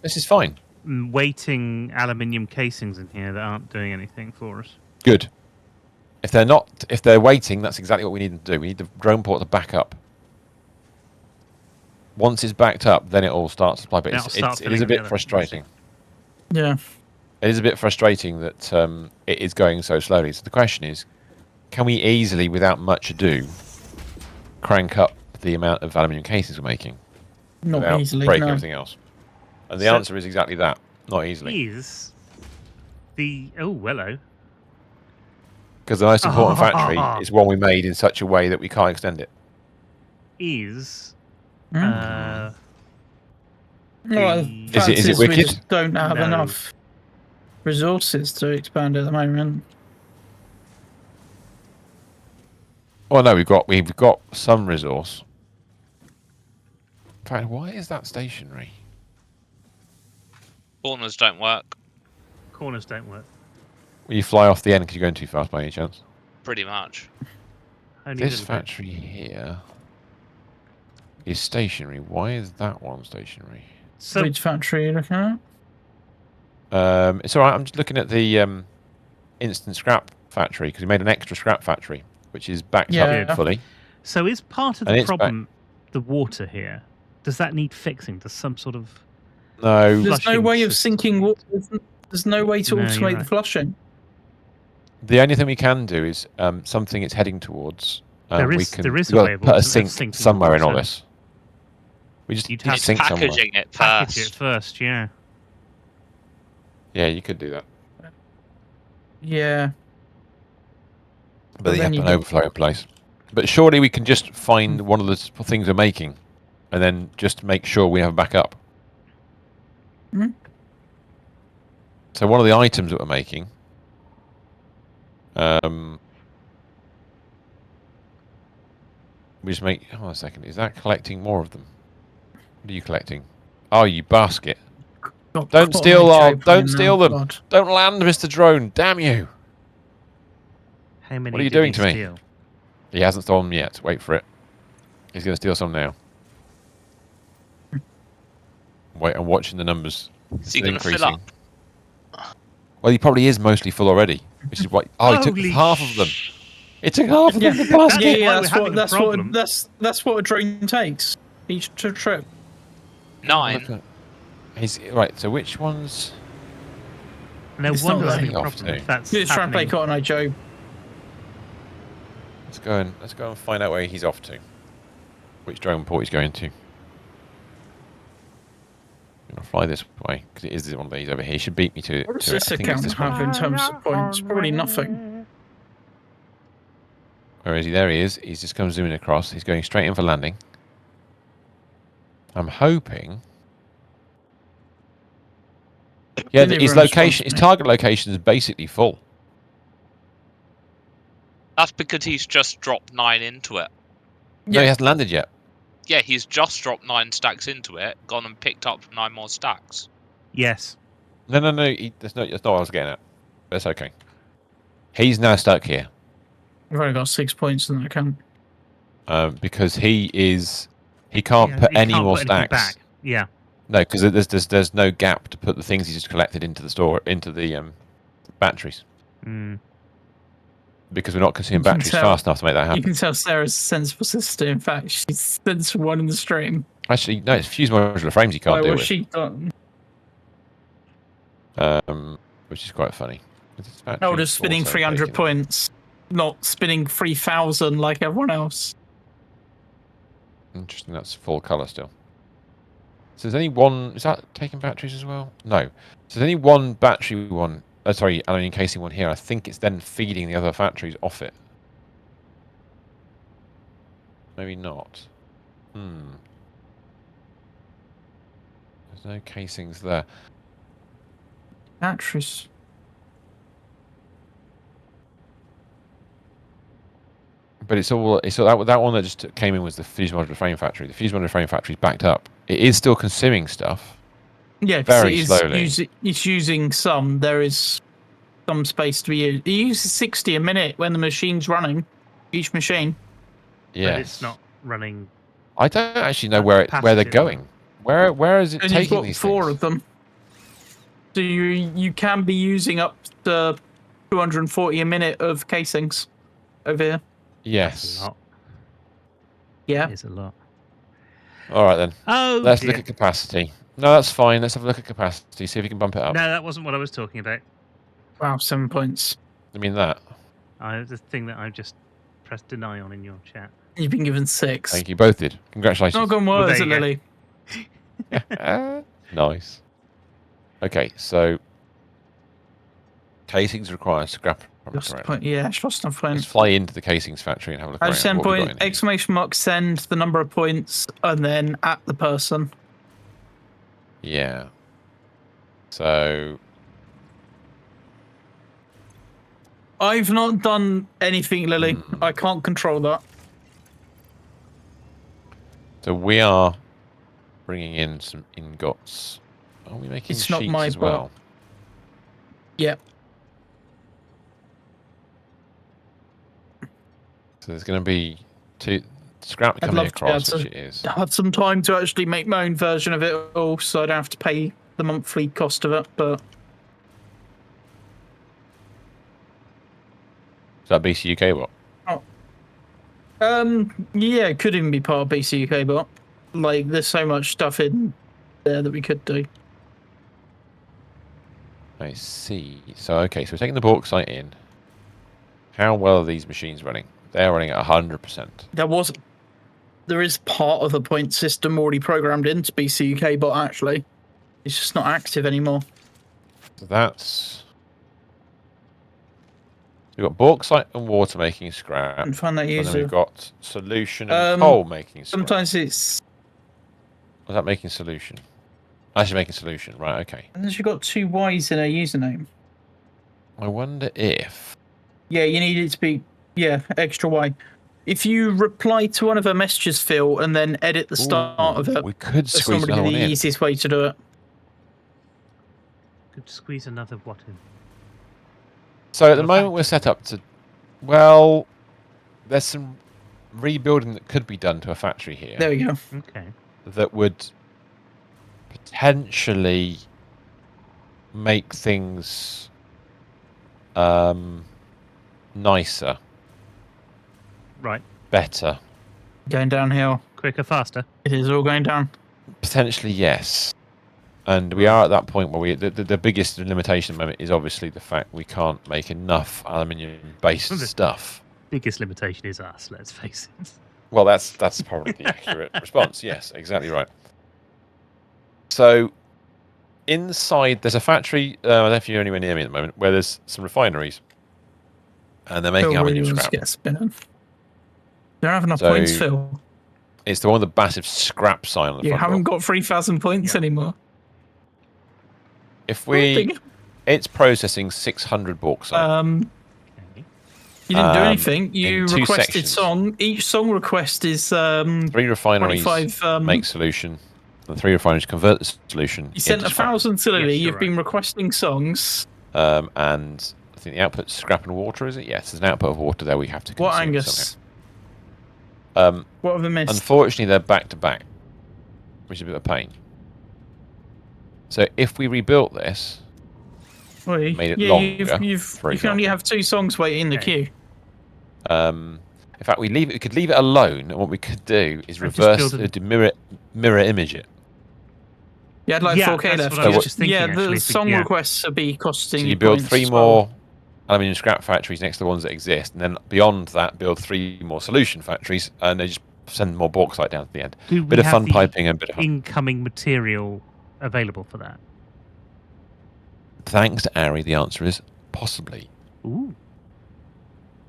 [SPEAKER 3] This is fine.
[SPEAKER 2] Waiting aluminium casings in here that aren't doing anything for us.
[SPEAKER 3] Good. If they're waiting, that's exactly what we need them to do. We need the drone port to back up. Once it's backed up, then it all starts to supply. But it is a bit frustrating.
[SPEAKER 1] Yeah.
[SPEAKER 3] It is a bit frustrating that it is going so slowly. So the question is, can we easily, without much ado, crank up the amount of aluminium casings we're making?
[SPEAKER 1] Not easily,
[SPEAKER 3] breaking
[SPEAKER 1] no.
[SPEAKER 3] everything else. And the answer is exactly that. Not easily.
[SPEAKER 2] Is the... Oh, hello.
[SPEAKER 3] Because the most important factory is one we made in such a way that we can't extend it.
[SPEAKER 2] Is...
[SPEAKER 1] Well,
[SPEAKER 3] is it wicked?
[SPEAKER 1] We just don't have enough resources to expand at the moment.
[SPEAKER 3] Well, no, we've got some resource. In fact, why is that stationary?
[SPEAKER 4] Corners don't work.
[SPEAKER 2] Corners don't work.
[SPEAKER 3] Will you fly off the end because you're going too fast by any chance?
[SPEAKER 4] Pretty much.
[SPEAKER 2] Only a
[SPEAKER 3] This
[SPEAKER 2] little bit.
[SPEAKER 3] factory here is stationary. Why is that one stationary?
[SPEAKER 2] So
[SPEAKER 1] Which factory are you looking at?
[SPEAKER 3] It's all right. I'm just looking at the instant scrap factory because we made an extra scrap factory, which is backed
[SPEAKER 1] Yeah.
[SPEAKER 3] up fully.
[SPEAKER 2] So is part of
[SPEAKER 3] And
[SPEAKER 2] the
[SPEAKER 3] it's back-
[SPEAKER 2] problem the water here? Does that need fixing? Does some sort of
[SPEAKER 3] No,
[SPEAKER 1] There's no
[SPEAKER 2] Flushing
[SPEAKER 1] way of
[SPEAKER 2] system.
[SPEAKER 1] sinking water. There's no way to
[SPEAKER 2] No, you're
[SPEAKER 1] automate the
[SPEAKER 2] right.
[SPEAKER 1] flushing.
[SPEAKER 3] the only thing we can do is something it's heading towards.
[SPEAKER 2] There
[SPEAKER 3] we
[SPEAKER 2] is-
[SPEAKER 3] can
[SPEAKER 2] there is
[SPEAKER 3] we've
[SPEAKER 2] a
[SPEAKER 3] got
[SPEAKER 2] way
[SPEAKER 3] to
[SPEAKER 2] of
[SPEAKER 3] put a
[SPEAKER 2] auto-
[SPEAKER 3] sink
[SPEAKER 2] sinking
[SPEAKER 3] somewhere in all
[SPEAKER 2] water.
[SPEAKER 3] this. We just
[SPEAKER 2] You'd
[SPEAKER 3] need
[SPEAKER 2] have
[SPEAKER 3] a
[SPEAKER 2] to
[SPEAKER 3] sink somewhere.
[SPEAKER 4] Packaging it
[SPEAKER 2] package it
[SPEAKER 4] first.
[SPEAKER 2] first? Yeah.
[SPEAKER 3] Yeah, you could do that,
[SPEAKER 1] Yeah.
[SPEAKER 3] but
[SPEAKER 1] But
[SPEAKER 3] you
[SPEAKER 1] then
[SPEAKER 3] have
[SPEAKER 1] you
[SPEAKER 3] an
[SPEAKER 1] get-
[SPEAKER 3] overflow in place. But surely we can just find one of the things we're making, and then just make sure we have a backup.
[SPEAKER 1] Hmm.
[SPEAKER 3] So one of the items that we're making, we just make. Hold on a second. Is that collecting more of them? What are you collecting? Oh, you basket!
[SPEAKER 1] God,
[SPEAKER 3] Don't
[SPEAKER 1] what
[SPEAKER 3] steal
[SPEAKER 1] am I
[SPEAKER 3] our.
[SPEAKER 1] joking
[SPEAKER 3] Don't
[SPEAKER 1] now?
[SPEAKER 3] steal them!
[SPEAKER 1] God.
[SPEAKER 3] Don't land, Mr. Drone! Damn you!
[SPEAKER 2] How many
[SPEAKER 3] What are you
[SPEAKER 2] did
[SPEAKER 3] doing
[SPEAKER 2] he
[SPEAKER 3] to me?
[SPEAKER 2] steal?
[SPEAKER 3] He hasn't stolen them yet. Wait for it. He's going to steal some now. Wait, I'm watching the numbers.
[SPEAKER 4] Is he
[SPEAKER 3] They're
[SPEAKER 4] going to fill
[SPEAKER 3] increasing.
[SPEAKER 4] up?
[SPEAKER 3] Well, he probably is mostly full already, which is what. Oh, he took
[SPEAKER 2] Holy
[SPEAKER 3] half of them. It took half of
[SPEAKER 1] Yeah,
[SPEAKER 3] them. The basket.
[SPEAKER 1] yeah,
[SPEAKER 2] why
[SPEAKER 1] yeah.
[SPEAKER 2] we're
[SPEAKER 1] That's
[SPEAKER 2] having
[SPEAKER 1] what.
[SPEAKER 2] a
[SPEAKER 1] That's
[SPEAKER 2] problem.
[SPEAKER 1] what. That's what a drone takes each trip.
[SPEAKER 4] 9.
[SPEAKER 3] Look at- He's right. So which ones?
[SPEAKER 2] No
[SPEAKER 1] It's
[SPEAKER 2] wonder
[SPEAKER 1] not
[SPEAKER 2] having
[SPEAKER 3] really
[SPEAKER 2] a
[SPEAKER 3] off
[SPEAKER 2] problem
[SPEAKER 3] to.
[SPEAKER 2] if that's
[SPEAKER 1] It's trying to play
[SPEAKER 2] happening.
[SPEAKER 1] Cotton Eye Joe.
[SPEAKER 3] Let's go and find out where he's off to. Which drone port he's going to. I'm gonna fly this way because it is the one that he's over here. He should beat me to
[SPEAKER 1] What does
[SPEAKER 3] to it.
[SPEAKER 1] this
[SPEAKER 3] I think it's
[SPEAKER 1] account
[SPEAKER 3] this one.
[SPEAKER 1] have in terms of points? Probably nothing.
[SPEAKER 3] Where is he? There he is. He's just come zooming across. He's going straight in for landing. I'm hoping. Yeah,
[SPEAKER 1] Didn't
[SPEAKER 3] his
[SPEAKER 1] even respond
[SPEAKER 3] location,
[SPEAKER 1] to
[SPEAKER 3] his
[SPEAKER 1] me.
[SPEAKER 3] target location is basically full.
[SPEAKER 4] That's because he's just dropped 9 into it.
[SPEAKER 3] No, he
[SPEAKER 1] Yeah.
[SPEAKER 3] hasn't landed yet.
[SPEAKER 4] Yeah, he's just dropped 9 stacks into it, gone and picked up 9 more stacks.
[SPEAKER 2] Yes.
[SPEAKER 3] No. That's not what I was getting at. That's okay. He's now stuck here
[SPEAKER 1] We've only got 6 points in that account.
[SPEAKER 3] because he can't
[SPEAKER 2] Yeah,
[SPEAKER 3] put
[SPEAKER 2] he
[SPEAKER 3] any
[SPEAKER 2] can't
[SPEAKER 3] more
[SPEAKER 2] put anything
[SPEAKER 3] stacks.
[SPEAKER 2] back. Yeah.
[SPEAKER 3] No, because there's no gap to put the things he's just collected into the store into the batteries
[SPEAKER 2] Mm.
[SPEAKER 3] because we're not consuming
[SPEAKER 1] You can
[SPEAKER 3] batteries
[SPEAKER 1] tell-
[SPEAKER 3] fast enough to make that
[SPEAKER 1] You
[SPEAKER 3] happen.
[SPEAKER 1] can tell Sarah's a sensible sister. In fact, she's sensible one in the stream.
[SPEAKER 3] Actually, no, it's fuse modular frames he can't
[SPEAKER 1] Like,
[SPEAKER 3] deal
[SPEAKER 1] what
[SPEAKER 3] with,
[SPEAKER 1] she done?
[SPEAKER 3] which is quite funny. This
[SPEAKER 1] Oh,
[SPEAKER 3] battery's
[SPEAKER 1] just spinning
[SPEAKER 3] also
[SPEAKER 1] 300
[SPEAKER 3] taking-
[SPEAKER 1] points, not spinning 3,000 like everyone else.
[SPEAKER 3] Interesting, that's full colour still. So there's only one. Is that taking batteries as well? No. So there's only one battery one. Sorry, aluminium casing one here. I think it's then feeding the other factories off it. Maybe not. There's no casings there.
[SPEAKER 1] Batteries.
[SPEAKER 3] But it's all that one that just came in was the fuse modular frame factory. The fuse modular frame factory is backed up. It is still consuming stuff.
[SPEAKER 1] Yeah, 'cause
[SPEAKER 3] Very
[SPEAKER 1] it is
[SPEAKER 3] slowly.
[SPEAKER 1] it's using some. There is some space to be used. It uses 60 a minute when the machine's running. Each machine.
[SPEAKER 3] Yes.
[SPEAKER 2] But it's not running.
[SPEAKER 3] I don't actually know
[SPEAKER 2] at
[SPEAKER 3] where they're
[SPEAKER 2] capacity.
[SPEAKER 3] going. Where is it
[SPEAKER 1] And you've
[SPEAKER 3] taking
[SPEAKER 1] got
[SPEAKER 3] these
[SPEAKER 1] 4
[SPEAKER 3] things?
[SPEAKER 1] of them. So you can be using up to 240 a minute of casings over here.
[SPEAKER 2] It's
[SPEAKER 3] Yes.
[SPEAKER 2] a lot.
[SPEAKER 1] Yeah.
[SPEAKER 2] It's a lot.
[SPEAKER 3] All right then.
[SPEAKER 2] Oh,
[SPEAKER 3] Let's
[SPEAKER 2] dear.
[SPEAKER 3] look at capacity. No, that's fine. Let's have a look at capacity. See if we can bump it up.
[SPEAKER 2] No, that wasn't what I was talking about.
[SPEAKER 1] Wow, 7 points.
[SPEAKER 3] I mean that.
[SPEAKER 2] The thing that I just pressed deny on in your chat.
[SPEAKER 1] You've been given 6.
[SPEAKER 3] Thank you. Both did. Congratulations.
[SPEAKER 1] Not gone well,
[SPEAKER 2] Well,
[SPEAKER 1] is
[SPEAKER 2] there
[SPEAKER 1] it,
[SPEAKER 2] you go.
[SPEAKER 1] Lily?
[SPEAKER 3] Nice. Okay, so casings require scrap.
[SPEAKER 1] Lost point. Yeah, lost enough
[SPEAKER 3] Let's
[SPEAKER 1] points.
[SPEAKER 3] fly into the casings factory and have a look
[SPEAKER 1] I
[SPEAKER 3] around.
[SPEAKER 1] just send
[SPEAKER 3] what we've got
[SPEAKER 1] point,
[SPEAKER 3] in here.
[SPEAKER 1] exclamation mark, send the number of points, and then at the person.
[SPEAKER 3] Yeah. So
[SPEAKER 1] I've not done anything, Lily. I can't control that.
[SPEAKER 3] we are bringing in some ingots. Are we making
[SPEAKER 1] It's not
[SPEAKER 3] sheets
[SPEAKER 1] my
[SPEAKER 3] as well?
[SPEAKER 1] Yeah.
[SPEAKER 3] So there's going to be scrap
[SPEAKER 1] I'd
[SPEAKER 3] coming
[SPEAKER 1] love to be able
[SPEAKER 3] across, which
[SPEAKER 1] to
[SPEAKER 3] it is.
[SPEAKER 1] have some time to actually make my own version of it all, so I don't have to pay the monthly cost of it. But
[SPEAKER 3] Is that BCUK what?
[SPEAKER 1] yeah, it could even be part of BCUK, but like, there's so much stuff in there that we could do.
[SPEAKER 3] I see. So okay, so we're taking the bauxite in. How well are these machines running? They're running at 100%.
[SPEAKER 1] There is part of the point system already programmed into BCUK, but actually, it's just not active anymore.
[SPEAKER 3] So that's. We've got bauxite and water making scrap.
[SPEAKER 1] And find that
[SPEAKER 3] And then
[SPEAKER 1] user.
[SPEAKER 3] we've got solution and coal making scrap.
[SPEAKER 1] Sometimes it's.
[SPEAKER 3] Was that making solution? Actually making solution, right, okay.
[SPEAKER 1] And then you've got 2 Ys in a username.
[SPEAKER 3] I wonder if.
[SPEAKER 1] Yeah, you need it to be, extra Y. If you reply to one of her messages, Phil, and then edit the start of it,
[SPEAKER 3] We could
[SPEAKER 1] that's
[SPEAKER 3] squeeze
[SPEAKER 1] normally
[SPEAKER 3] another one
[SPEAKER 1] the
[SPEAKER 3] in.
[SPEAKER 1] easiest way to do it.
[SPEAKER 2] Could squeeze another what in?
[SPEAKER 3] So at the
[SPEAKER 2] Another
[SPEAKER 3] moment we're set up to. Well, there's some rebuilding that could be done to a factory here.
[SPEAKER 1] There we go.
[SPEAKER 2] Okay.
[SPEAKER 3] That would potentially make things nicer,
[SPEAKER 2] Right.
[SPEAKER 3] better.
[SPEAKER 1] Going downhill.
[SPEAKER 2] Quicker, faster.
[SPEAKER 1] It is all going down.
[SPEAKER 3] Potentially, yes. And we are at that point where the biggest limitation at the moment is obviously the fact we can't make enough aluminium-based stuff.
[SPEAKER 2] Biggest limitation is us, let's face it.
[SPEAKER 3] Well, that's probably the accurate response. Yes, exactly right. So, inside, there's a factory, I don't know if you're anywhere near me at the moment, where there's some refineries. And they're making
[SPEAKER 1] Phil really
[SPEAKER 3] aluminium
[SPEAKER 1] wants to
[SPEAKER 3] scrap.
[SPEAKER 1] get spinning. They don't have enough
[SPEAKER 3] So,
[SPEAKER 1] points, Phil.
[SPEAKER 3] It's the one with the massive scrap sign on the
[SPEAKER 1] You
[SPEAKER 3] front
[SPEAKER 1] haven't
[SPEAKER 3] door.
[SPEAKER 1] got 3,000 points anymore.
[SPEAKER 3] If we... It's processing 600 bauxite.
[SPEAKER 1] You didn't do anything.
[SPEAKER 3] in
[SPEAKER 1] You
[SPEAKER 3] 2
[SPEAKER 1] requested
[SPEAKER 3] sections.
[SPEAKER 1] song. Each song request is
[SPEAKER 3] 3 refineries
[SPEAKER 1] 25.
[SPEAKER 3] make solution. The 3 refineries convert the solution.
[SPEAKER 1] You sent
[SPEAKER 3] into
[SPEAKER 1] 1,000 to Lily.
[SPEAKER 2] Yes, you're
[SPEAKER 1] You've been requesting songs.
[SPEAKER 3] scrap. And I think the output's scrap and water, is it? Yes, there's an output of water there we have to consume.
[SPEAKER 1] What, Angus?
[SPEAKER 3] Somehow.
[SPEAKER 1] What have I missed?
[SPEAKER 3] Unfortunately, they're back to back, which is a bit of a pain. So if we rebuilt this, made it longer,
[SPEAKER 1] You can only have 2 songs waiting in the queue.
[SPEAKER 3] in fact, we could leave it alone, and what we could do is
[SPEAKER 2] Just
[SPEAKER 3] reverse
[SPEAKER 2] build
[SPEAKER 3] it, mirror image it.
[SPEAKER 1] You had like
[SPEAKER 2] Yeah,
[SPEAKER 1] 4K
[SPEAKER 2] that's
[SPEAKER 1] left.
[SPEAKER 2] what I was just thinking,
[SPEAKER 1] yeah,
[SPEAKER 2] actually,
[SPEAKER 1] the
[SPEAKER 2] if we-
[SPEAKER 1] song
[SPEAKER 2] yeah.
[SPEAKER 1] requests will be costing
[SPEAKER 3] So
[SPEAKER 1] you
[SPEAKER 3] you build
[SPEAKER 1] points
[SPEAKER 3] 3
[SPEAKER 1] as well.
[SPEAKER 3] more aluminium scrap factories next to the ones that exist, and then beyond that, build 3 more solution factories, and they just send more bauxite down to the end.
[SPEAKER 2] Do we
[SPEAKER 3] Bit of
[SPEAKER 2] have
[SPEAKER 3] fun
[SPEAKER 2] the
[SPEAKER 3] piping and a bit of fun.
[SPEAKER 2] incoming material available for that?
[SPEAKER 3] Thanks to Ari, the answer is possibly.
[SPEAKER 2] Ooh.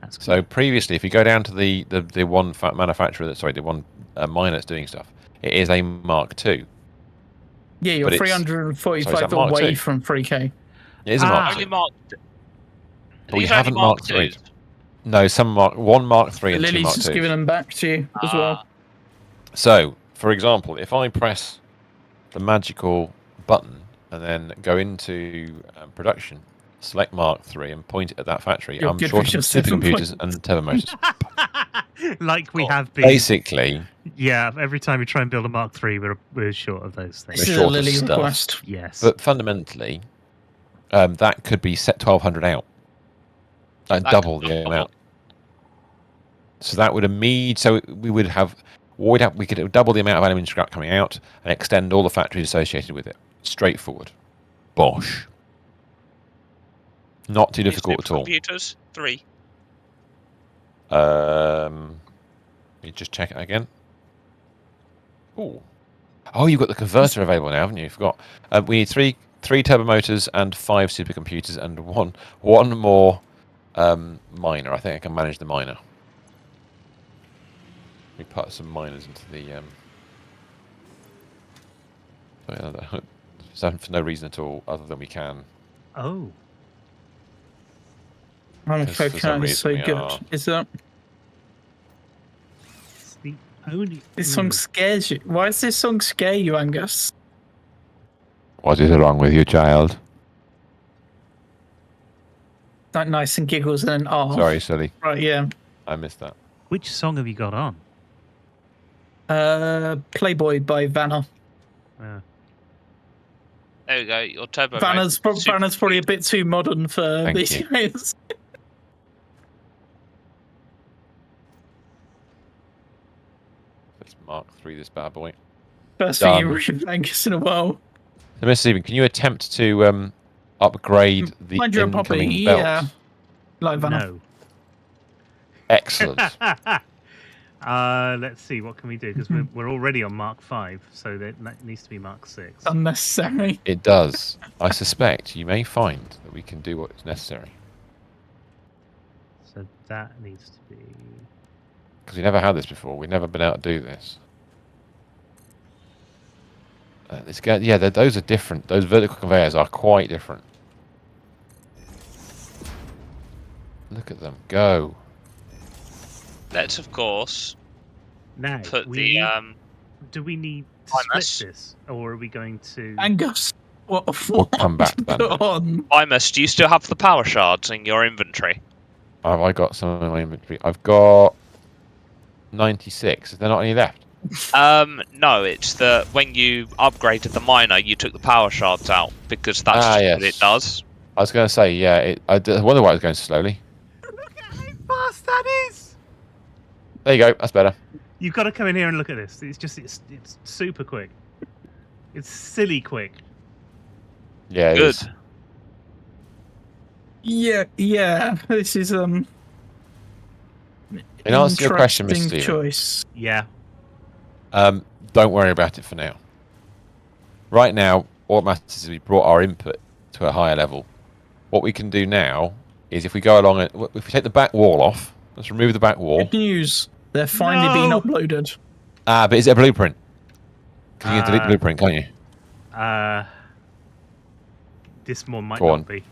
[SPEAKER 2] That's
[SPEAKER 3] So
[SPEAKER 2] good.
[SPEAKER 3] previously, if you go down to the one manufacturer the one mine that's doing stuff, it is a Mark II.
[SPEAKER 1] Yeah, you're
[SPEAKER 3] but it's-
[SPEAKER 1] 345
[SPEAKER 3] so is that Mark
[SPEAKER 1] away
[SPEAKER 3] II?
[SPEAKER 1] from 3K.
[SPEAKER 3] It is a Mark
[SPEAKER 4] Only
[SPEAKER 3] II.
[SPEAKER 4] Mark.
[SPEAKER 3] But we
[SPEAKER 4] these are only
[SPEAKER 3] haven't Mark
[SPEAKER 4] Mark
[SPEAKER 3] III.
[SPEAKER 4] IIs.
[SPEAKER 3] No, one Mark III and 2
[SPEAKER 1] Lily's
[SPEAKER 3] Mark
[SPEAKER 1] just
[SPEAKER 3] IIs.
[SPEAKER 1] giving them back to you as well.
[SPEAKER 3] So, for example, if I press the magical button and then go into production, select Mark III and point it at that factory,
[SPEAKER 1] You're
[SPEAKER 3] I'm
[SPEAKER 1] good
[SPEAKER 3] short
[SPEAKER 1] for
[SPEAKER 3] of
[SPEAKER 1] just 7
[SPEAKER 3] supercomputers and turbo motors.
[SPEAKER 2] Like we have been.
[SPEAKER 3] Basically,
[SPEAKER 2] Yeah, every time we try and build a Mark III, we're short of those things.
[SPEAKER 1] This
[SPEAKER 3] we're
[SPEAKER 1] is a
[SPEAKER 3] short of
[SPEAKER 1] Lily
[SPEAKER 3] stuff.
[SPEAKER 1] request.
[SPEAKER 2] Yes.
[SPEAKER 3] but fundamentally, that could be set 1,200 out. Like
[SPEAKER 4] That
[SPEAKER 3] double
[SPEAKER 4] could
[SPEAKER 3] the
[SPEAKER 4] double.
[SPEAKER 3] amount. So that would so we could double the amount of aluminium scrap coming out and extend all the factories associated with it. Straightforward. Bosh. Not too difficult at all.
[SPEAKER 4] Computers 3.
[SPEAKER 3] Let me just check it again. Ooh. Oh, you've got the converter available now, haven't you? Forgot. We need three turbo motors and 5 supercomputers and one more miner. I think I can manage the miner. We put some miners into the for no reason at all, other than we can.
[SPEAKER 2] Oh.
[SPEAKER 1] I'm
[SPEAKER 3] For some
[SPEAKER 1] afraid is so
[SPEAKER 3] reason we
[SPEAKER 1] good.
[SPEAKER 3] are-
[SPEAKER 1] Is that?
[SPEAKER 2] The Only
[SPEAKER 1] This song scares you. Why does this song scare you, Angus?
[SPEAKER 3] What is wrong with you, child?
[SPEAKER 1] Like nice and giggles and then
[SPEAKER 3] Sorry, silly.
[SPEAKER 1] Right, yeah.
[SPEAKER 3] I missed that.
[SPEAKER 2] Which song have you got on?
[SPEAKER 1] Playboy by Vanna.
[SPEAKER 2] Uh,
[SPEAKER 4] There we go. Your turbo.
[SPEAKER 1] Vanna's
[SPEAKER 4] mode is super
[SPEAKER 1] probably a
[SPEAKER 4] sweet.
[SPEAKER 1] bit too modern for
[SPEAKER 3] Thank
[SPEAKER 1] these
[SPEAKER 3] you.
[SPEAKER 1] guys.
[SPEAKER 3] Let's mark 3 this bad boy.
[SPEAKER 1] First thing you
[SPEAKER 3] Done.
[SPEAKER 1] read Angus in a while.
[SPEAKER 3] So, Mr. Stephen, can you attempt to upgrade the
[SPEAKER 1] Mind your own puppy,
[SPEAKER 3] incoming belt?
[SPEAKER 1] yeah. Like Vanna.
[SPEAKER 2] no.
[SPEAKER 3] Excellent.
[SPEAKER 2] Let's see. What can we do? Because we're already on Mark 5, so that needs to be Mark 6.
[SPEAKER 1] Unnecessary.
[SPEAKER 3] It does. I suspect you may find that we can do what's necessary.
[SPEAKER 2] So that needs to be.
[SPEAKER 3] Because we never had this before. We've never been able to do this. Those are different. Those vertical conveyors are quite different. Look at them go.
[SPEAKER 4] Let's of course
[SPEAKER 2] Now,
[SPEAKER 4] put
[SPEAKER 2] we
[SPEAKER 4] the
[SPEAKER 2] do we need to
[SPEAKER 4] Primus.
[SPEAKER 2] split this, or are we going to?
[SPEAKER 1] Angus, what a
[SPEAKER 3] We'll come back to that.
[SPEAKER 1] put on?
[SPEAKER 4] Primus, do you still have the power shards in your inventory?
[SPEAKER 3] Have I got some in my inventory? I've got 96. Is there not any left?
[SPEAKER 4] No, it's the when you upgraded the miner, you took the power shards out because that's just
[SPEAKER 3] yes.
[SPEAKER 4] what it does.
[SPEAKER 3] I was going to say, yeah. I wonder why it's going so slowly.
[SPEAKER 2] Look at how fast that is!
[SPEAKER 3] There you go. That's better.
[SPEAKER 2] You've got to come in here and look at this. It's super quick. It's silly quick.
[SPEAKER 3] Yeah, it
[SPEAKER 4] Good.
[SPEAKER 3] is.
[SPEAKER 1] Yeah. This is
[SPEAKER 3] In answer to your question, Mr.
[SPEAKER 1] interesting
[SPEAKER 3] Stephen,
[SPEAKER 1] choice.
[SPEAKER 2] Yeah.
[SPEAKER 3] don't worry about it for now. Right now, all that matters is we brought our input to a higher level. What we can do now is if we go along it, if we take the back wall off, let's remove the back wall.
[SPEAKER 1] Good news. They're finally being
[SPEAKER 2] No.
[SPEAKER 1] uploaded.
[SPEAKER 3] But is it a blueprint? Because you can delete the blueprint, can't you?
[SPEAKER 2] This one might
[SPEAKER 3] Go on.
[SPEAKER 2] not be.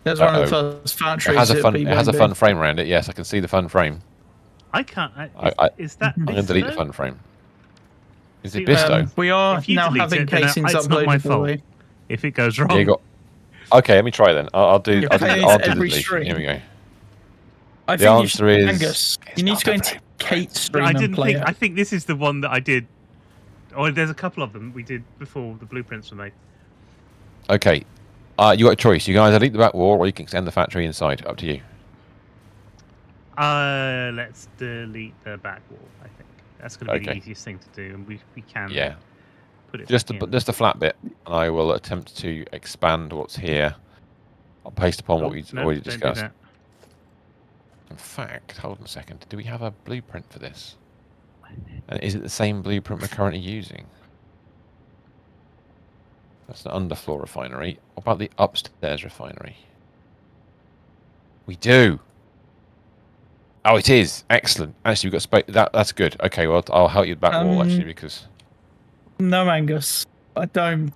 [SPEAKER 1] There's one of the
[SPEAKER 3] Uh-oh.
[SPEAKER 1] first
[SPEAKER 3] It
[SPEAKER 1] factories.
[SPEAKER 3] has a fun.
[SPEAKER 1] that
[SPEAKER 3] It has a
[SPEAKER 1] people
[SPEAKER 3] fun
[SPEAKER 1] do.
[SPEAKER 3] frame around it. Yes, I can see the fun frame.
[SPEAKER 2] I can't. Is that?
[SPEAKER 3] I'm going to delete the
[SPEAKER 2] Bisto?
[SPEAKER 3] fun frame. Is
[SPEAKER 2] See,
[SPEAKER 3] it Bisto?
[SPEAKER 1] We are
[SPEAKER 2] If you
[SPEAKER 1] now
[SPEAKER 2] delete
[SPEAKER 1] having
[SPEAKER 2] it, then
[SPEAKER 1] casings
[SPEAKER 2] it's not
[SPEAKER 1] uploaded.
[SPEAKER 2] my
[SPEAKER 1] by the
[SPEAKER 2] fault.
[SPEAKER 1] way.
[SPEAKER 2] If it goes wrong.
[SPEAKER 3] Yeah, you got. Okay, let me try then. I'll do.
[SPEAKER 1] You're
[SPEAKER 3] I'll do
[SPEAKER 1] paying
[SPEAKER 3] the
[SPEAKER 1] every
[SPEAKER 3] deletion.
[SPEAKER 1] stream.
[SPEAKER 3] Here we go.
[SPEAKER 1] I
[SPEAKER 3] The
[SPEAKER 1] think
[SPEAKER 3] answer
[SPEAKER 1] you should,
[SPEAKER 3] is-
[SPEAKER 1] Angus.
[SPEAKER 3] it's
[SPEAKER 1] You need
[SPEAKER 3] not
[SPEAKER 1] to go
[SPEAKER 3] a
[SPEAKER 1] into
[SPEAKER 3] blueprint.
[SPEAKER 1] Kate's stream
[SPEAKER 2] I
[SPEAKER 1] and
[SPEAKER 2] didn't
[SPEAKER 1] play
[SPEAKER 2] think.
[SPEAKER 1] it.
[SPEAKER 2] I think this is the one that I did. Oh, there's a couple of them we did before the blueprints were made.
[SPEAKER 3] Okay, you got a choice. You can either delete the back wall or you can extend the factory inside. Up to you.
[SPEAKER 2] Let's delete the back wall. I think that's going to be the
[SPEAKER 3] Okay.
[SPEAKER 2] easiest thing to do, and we can.
[SPEAKER 3] Yeah.
[SPEAKER 2] Put it
[SPEAKER 3] Just
[SPEAKER 2] back
[SPEAKER 3] the
[SPEAKER 2] in.
[SPEAKER 3] just the flat bit, and I will attempt to expand what's here. I'll paste upon what we
[SPEAKER 2] no,
[SPEAKER 3] already
[SPEAKER 2] don't do
[SPEAKER 3] discussed.
[SPEAKER 2] that.
[SPEAKER 3] In fact, hold on a second. Do we have a blueprint for this? And is it the same blueprint we're currently using? That's an underfloor refinery. What about the upstairs refinery? We do. Oh, it is excellent. Actually, we've got space. That's good. Okay, well, I'll help you with the back wall actually because
[SPEAKER 1] No, Angus. I don't.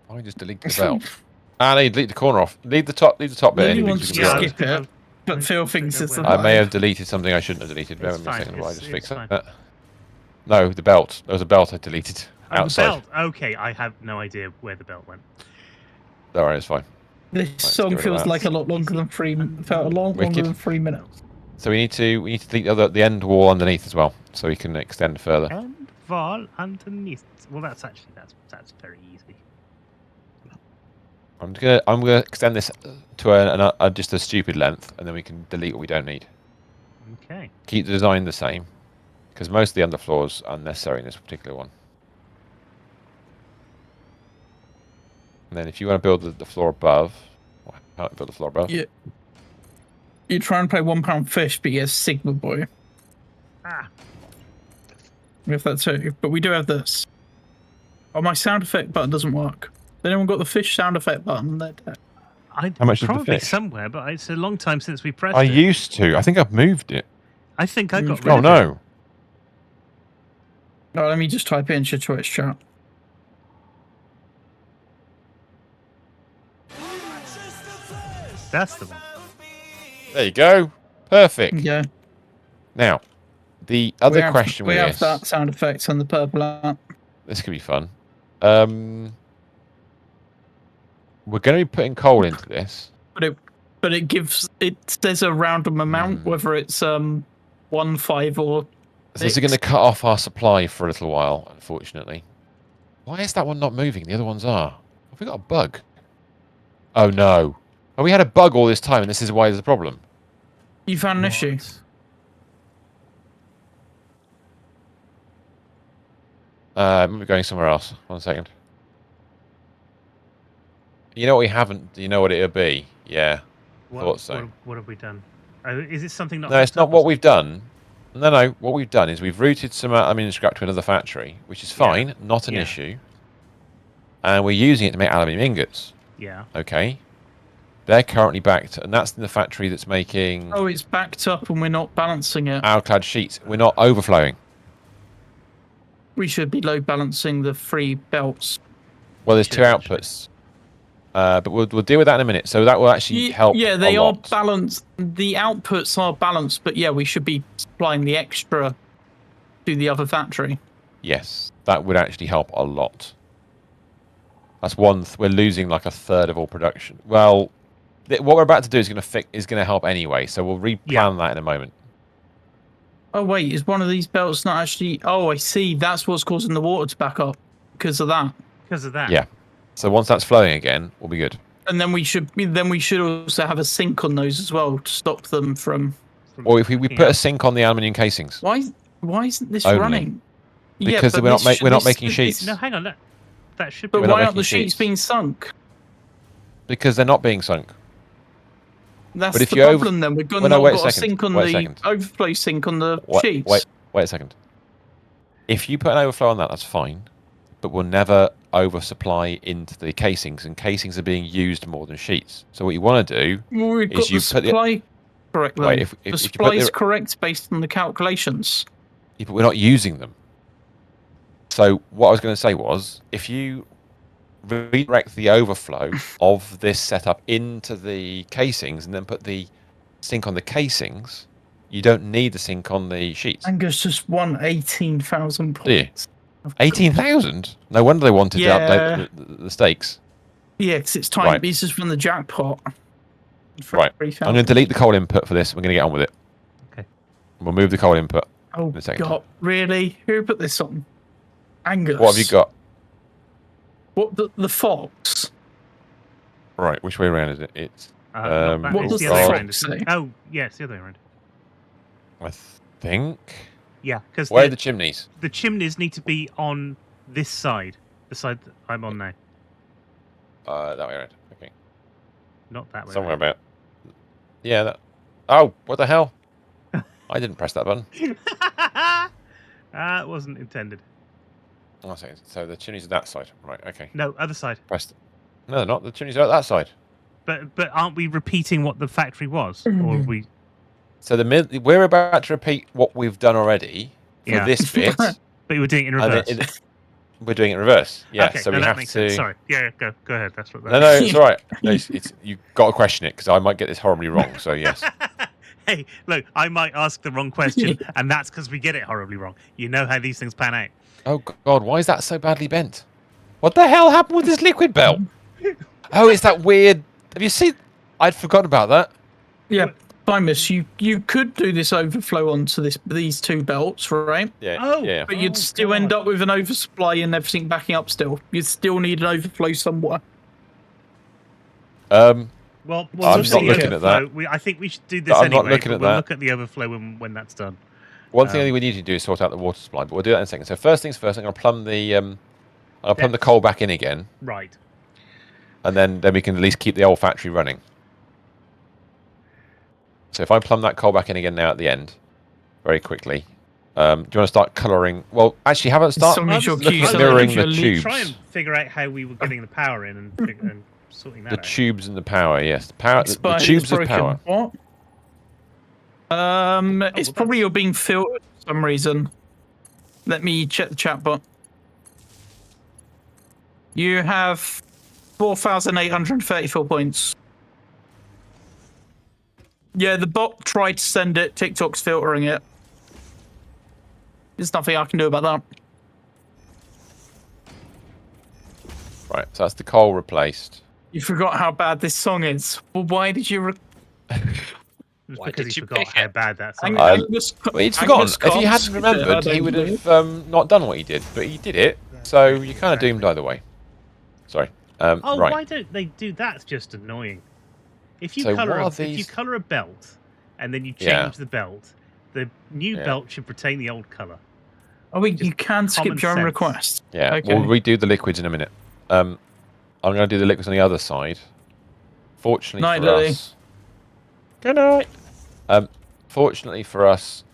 [SPEAKER 3] I just delete the belt. No, you delete the corner off. Leave the top bit.
[SPEAKER 1] Lily
[SPEAKER 3] anyway,
[SPEAKER 1] wants
[SPEAKER 3] because
[SPEAKER 1] to
[SPEAKER 3] we
[SPEAKER 1] skip it, but Phil thinks it's
[SPEAKER 2] well.
[SPEAKER 3] I may have deleted something I shouldn't have deleted. Bear
[SPEAKER 2] It's
[SPEAKER 3] with me a
[SPEAKER 2] fine,
[SPEAKER 3] second while I
[SPEAKER 2] it's-
[SPEAKER 3] just fix
[SPEAKER 2] it's fine.
[SPEAKER 3] that. No, the belt. There was a belt I deleted
[SPEAKER 2] Oh, the
[SPEAKER 3] outside.
[SPEAKER 2] belt. Okay, I have no idea where the belt went.
[SPEAKER 3] Alright, it's fine.
[SPEAKER 1] This
[SPEAKER 3] let's
[SPEAKER 1] song
[SPEAKER 3] get rid of
[SPEAKER 1] feels
[SPEAKER 3] that.
[SPEAKER 1] like a lot longer than felt a lot longer
[SPEAKER 3] Wicked.
[SPEAKER 1] than 3 minutes.
[SPEAKER 3] So we need to delete the end wall underneath as well, so we can extend further.
[SPEAKER 2] And wall underneath. Well, that's that's very easy.
[SPEAKER 3] I'm gonna extend this to just a stupid length, and then we can delete what we don't need.
[SPEAKER 2] Okay.
[SPEAKER 3] Keep the design the same, because most of the underfloors are unnecessary in this particular one. And then if you want to build the floor above, how to build the floor above?
[SPEAKER 1] Yeah. You try and play £1 fish, but you get Sigma Boy.
[SPEAKER 2] Ah.
[SPEAKER 1] If that's it. But we do have this. Oh, my sound effect button doesn't work. Has anyone got the fish sound effect button? They're dead.
[SPEAKER 3] How much is the
[SPEAKER 2] probably
[SPEAKER 3] fish?
[SPEAKER 2] somewhere, but it's a long time since we pressed
[SPEAKER 3] I
[SPEAKER 2] it.
[SPEAKER 3] used to. I think I've moved it.
[SPEAKER 2] I think I got rid
[SPEAKER 3] Oh
[SPEAKER 2] of it.
[SPEAKER 3] no!
[SPEAKER 1] No, let me just type in into Twitch chat.
[SPEAKER 2] That's the one.
[SPEAKER 3] There you go. Perfect.
[SPEAKER 1] Yeah.
[SPEAKER 3] Now, the other question
[SPEAKER 1] we
[SPEAKER 3] with
[SPEAKER 1] have
[SPEAKER 3] this.
[SPEAKER 1] that sound effects on the purple app.
[SPEAKER 3] This could be fun. We're going to be putting coal into this.
[SPEAKER 1] But it says a random amount, whether it's 1, 5 or 6.
[SPEAKER 3] So this is going to cut off our supply for a little while, unfortunately. Why is that one not moving? The other ones are. Have we got a bug? Oh no. Oh, we had a bug all this time and this is why there's a problem.
[SPEAKER 1] You found an issue.
[SPEAKER 3] We're going somewhere else. 1 second. You know what we haven't? Do you know what it'll be? Yeah. Thought so.
[SPEAKER 2] What have we done? Is it something not?
[SPEAKER 3] No, it's not what we've done. No. What we've done is we've routed some aluminium scrap to another factory, which is fine, not an issue. And we're using it to make aluminium ingots.
[SPEAKER 2] Yeah.
[SPEAKER 3] Okay. They're currently backed, and that's in the factory that's making.
[SPEAKER 1] Oh, it's backed up, and we're not balancing it.
[SPEAKER 3] Alclad sheets. We're not overflowing.
[SPEAKER 1] We should be load balancing the 3 belts.
[SPEAKER 3] Well, there's 2 outputs. But we'll deal with that in a minute. So that will actually help.
[SPEAKER 1] Yeah, they
[SPEAKER 3] a
[SPEAKER 1] are
[SPEAKER 3] lot.
[SPEAKER 1] balanced. The outputs are balanced, but yeah, we should be supplying the extra to the other factory.
[SPEAKER 3] Yes, that would actually help a lot. That's one. We're losing like a third of all production. Well, what we're about to do is going to help anyway. So we'll replan that in a moment.
[SPEAKER 1] Oh wait, is one of these belts not actually? Oh, I see. That's what's causing the water to back up because of that.
[SPEAKER 2] Because of that.
[SPEAKER 3] Yeah. So once that's flowing again, we'll be good.
[SPEAKER 1] And then we should also have a sink on those as well to stop them from.
[SPEAKER 3] Or if we put a sink on the aluminium casings.
[SPEAKER 1] Why isn't this
[SPEAKER 3] Only.
[SPEAKER 1] running?
[SPEAKER 3] Because
[SPEAKER 1] yeah,
[SPEAKER 3] we're not making sheets.
[SPEAKER 2] No, hang on. That should.
[SPEAKER 1] But
[SPEAKER 2] be
[SPEAKER 1] why aren't the sheets being sunk?
[SPEAKER 3] Because they're not being sunk.
[SPEAKER 1] That's the problem. Then we've got a sink on the overflow sink on the sheets.
[SPEAKER 3] Wait a second. If you put an overflow on that, that's fine. But we'll never oversupply into the casings, and casings are being used more than sheets. So what you want to do is you put the
[SPEAKER 1] supply correct.
[SPEAKER 3] Wait, if
[SPEAKER 1] the supply is correct based on the calculations.
[SPEAKER 3] Yeah, but we're not using them. So what I was going to say was, if you redirect the overflow of this setup into the casings and then put the sink on the casings, you don't need the sink on the sheets.
[SPEAKER 1] Angus just won 18,000 points.
[SPEAKER 3] 18,000? No wonder they wanted to update the stakes.
[SPEAKER 1] Yeah, because it's time pieces from the jackpot.
[SPEAKER 3] Right. I'm going to delete the coal input for this. We're going to get on with it.
[SPEAKER 2] Okay.
[SPEAKER 3] We'll move the coal input.
[SPEAKER 1] Oh,
[SPEAKER 3] in a second.
[SPEAKER 1] God. Really? Who put this on? Angus.
[SPEAKER 3] What have you got?
[SPEAKER 1] What, the fox?
[SPEAKER 3] Right, which way around is it? It's
[SPEAKER 1] what does the fox say?
[SPEAKER 2] Oh, yes, the other way around.
[SPEAKER 3] I think.
[SPEAKER 2] Yeah, because
[SPEAKER 3] where are the chimneys?
[SPEAKER 2] The chimneys need to be on this side, the side that I'm on now.
[SPEAKER 3] That way around. Okay.
[SPEAKER 2] Not that way.
[SPEAKER 3] Somewhere about. Yeah. That. Oh, what the hell? I didn't press that button.
[SPEAKER 2] It wasn't intended.
[SPEAKER 3] Oh, so the chimneys are that side, right? Okay.
[SPEAKER 2] No, other side.
[SPEAKER 3] Pressed. No, they're not. The chimneys are that side.
[SPEAKER 2] But aren't we repeating what the factory was, or we?
[SPEAKER 3] So we're about to repeat what we've done already for this bit.
[SPEAKER 2] But we're doing it in reverse.
[SPEAKER 3] We're doing it in reverse. Yeah.
[SPEAKER 2] Okay,
[SPEAKER 3] so we have to.
[SPEAKER 2] Sense. Sorry. Yeah. Go ahead. That's what.
[SPEAKER 3] No, it's all right. No, it's you got to question it because I might get this horribly wrong. So yes.
[SPEAKER 2] Hey, look, I might ask the wrong question, and that's because we get it horribly wrong. You know how these things pan out.
[SPEAKER 3] Oh God, why is that so badly bent? What the hell happened with this liquid belt? Oh, it's that weird. Have you seen? I'd forgotten about that.
[SPEAKER 1] Yeah, Primus, you could do this overflow onto these 2 belts, right?
[SPEAKER 3] Yeah.
[SPEAKER 2] Oh,
[SPEAKER 3] yeah.
[SPEAKER 1] But you'd still end up with an oversupply and everything backing up still. You'd still need an overflow somewhere.
[SPEAKER 2] Well,
[SPEAKER 3] I'm not looking at that.
[SPEAKER 2] I think we should do this
[SPEAKER 3] I'm
[SPEAKER 2] anyway.
[SPEAKER 3] not looking at
[SPEAKER 2] we'll
[SPEAKER 3] that.
[SPEAKER 2] Look at the overflow when that's done.
[SPEAKER 3] One thing we need to do is sort out the water supply, but we'll do that in a second. So first things first, I'm going to plumb the coal back in again.
[SPEAKER 2] Right.
[SPEAKER 3] And then we can at least keep the old factory running. So if I plumb that coal back in again now at the end, very quickly. Do you want to start colouring? Well, actually, have it start looking at mirroring the tubes.
[SPEAKER 2] Try and figure out how we were getting the power in and sorting that out.
[SPEAKER 3] The tubes and the power, yes. The tubes of power.
[SPEAKER 1] What? It's probably you're being filtered for some reason. Let me check the chat bot. You have 4,834 points. Yeah, the bot tried to send it. TikTok's filtering it. There's nothing I can do about that.
[SPEAKER 3] Right, so that's the coal replaced.
[SPEAKER 1] You forgot how bad this song is. Well, why did you?
[SPEAKER 4] Why
[SPEAKER 2] Because
[SPEAKER 4] did
[SPEAKER 2] he
[SPEAKER 4] you
[SPEAKER 2] forgot
[SPEAKER 4] pick
[SPEAKER 2] how
[SPEAKER 4] it?
[SPEAKER 2] bad that song
[SPEAKER 3] I-
[SPEAKER 2] is.
[SPEAKER 3] Well, he'd forgotten. If he hadn't remembered, he would have not done what he did. But he did it, so you're kind of doomed either way. Sorry.
[SPEAKER 2] Oh,
[SPEAKER 3] right.
[SPEAKER 2] why don't they do that? That's just annoying. If you
[SPEAKER 3] So
[SPEAKER 2] color
[SPEAKER 3] what are
[SPEAKER 2] if you
[SPEAKER 3] these-
[SPEAKER 2] color a belt and then you
[SPEAKER 3] Yeah.
[SPEAKER 2] change the belt, the new
[SPEAKER 3] Yeah.
[SPEAKER 2] belt should retain the old color.
[SPEAKER 1] Oh, wait,
[SPEAKER 2] Just
[SPEAKER 1] you can skip
[SPEAKER 2] common
[SPEAKER 1] your own
[SPEAKER 2] sense.
[SPEAKER 1] request.
[SPEAKER 3] Yeah,
[SPEAKER 1] Okay.
[SPEAKER 3] we'll redo the liquids in a minute. I'm going to do the liquids on the other side. Fortunately
[SPEAKER 1] Night,
[SPEAKER 3] for
[SPEAKER 1] Lily.
[SPEAKER 3] us... Good night. Fortunately for us,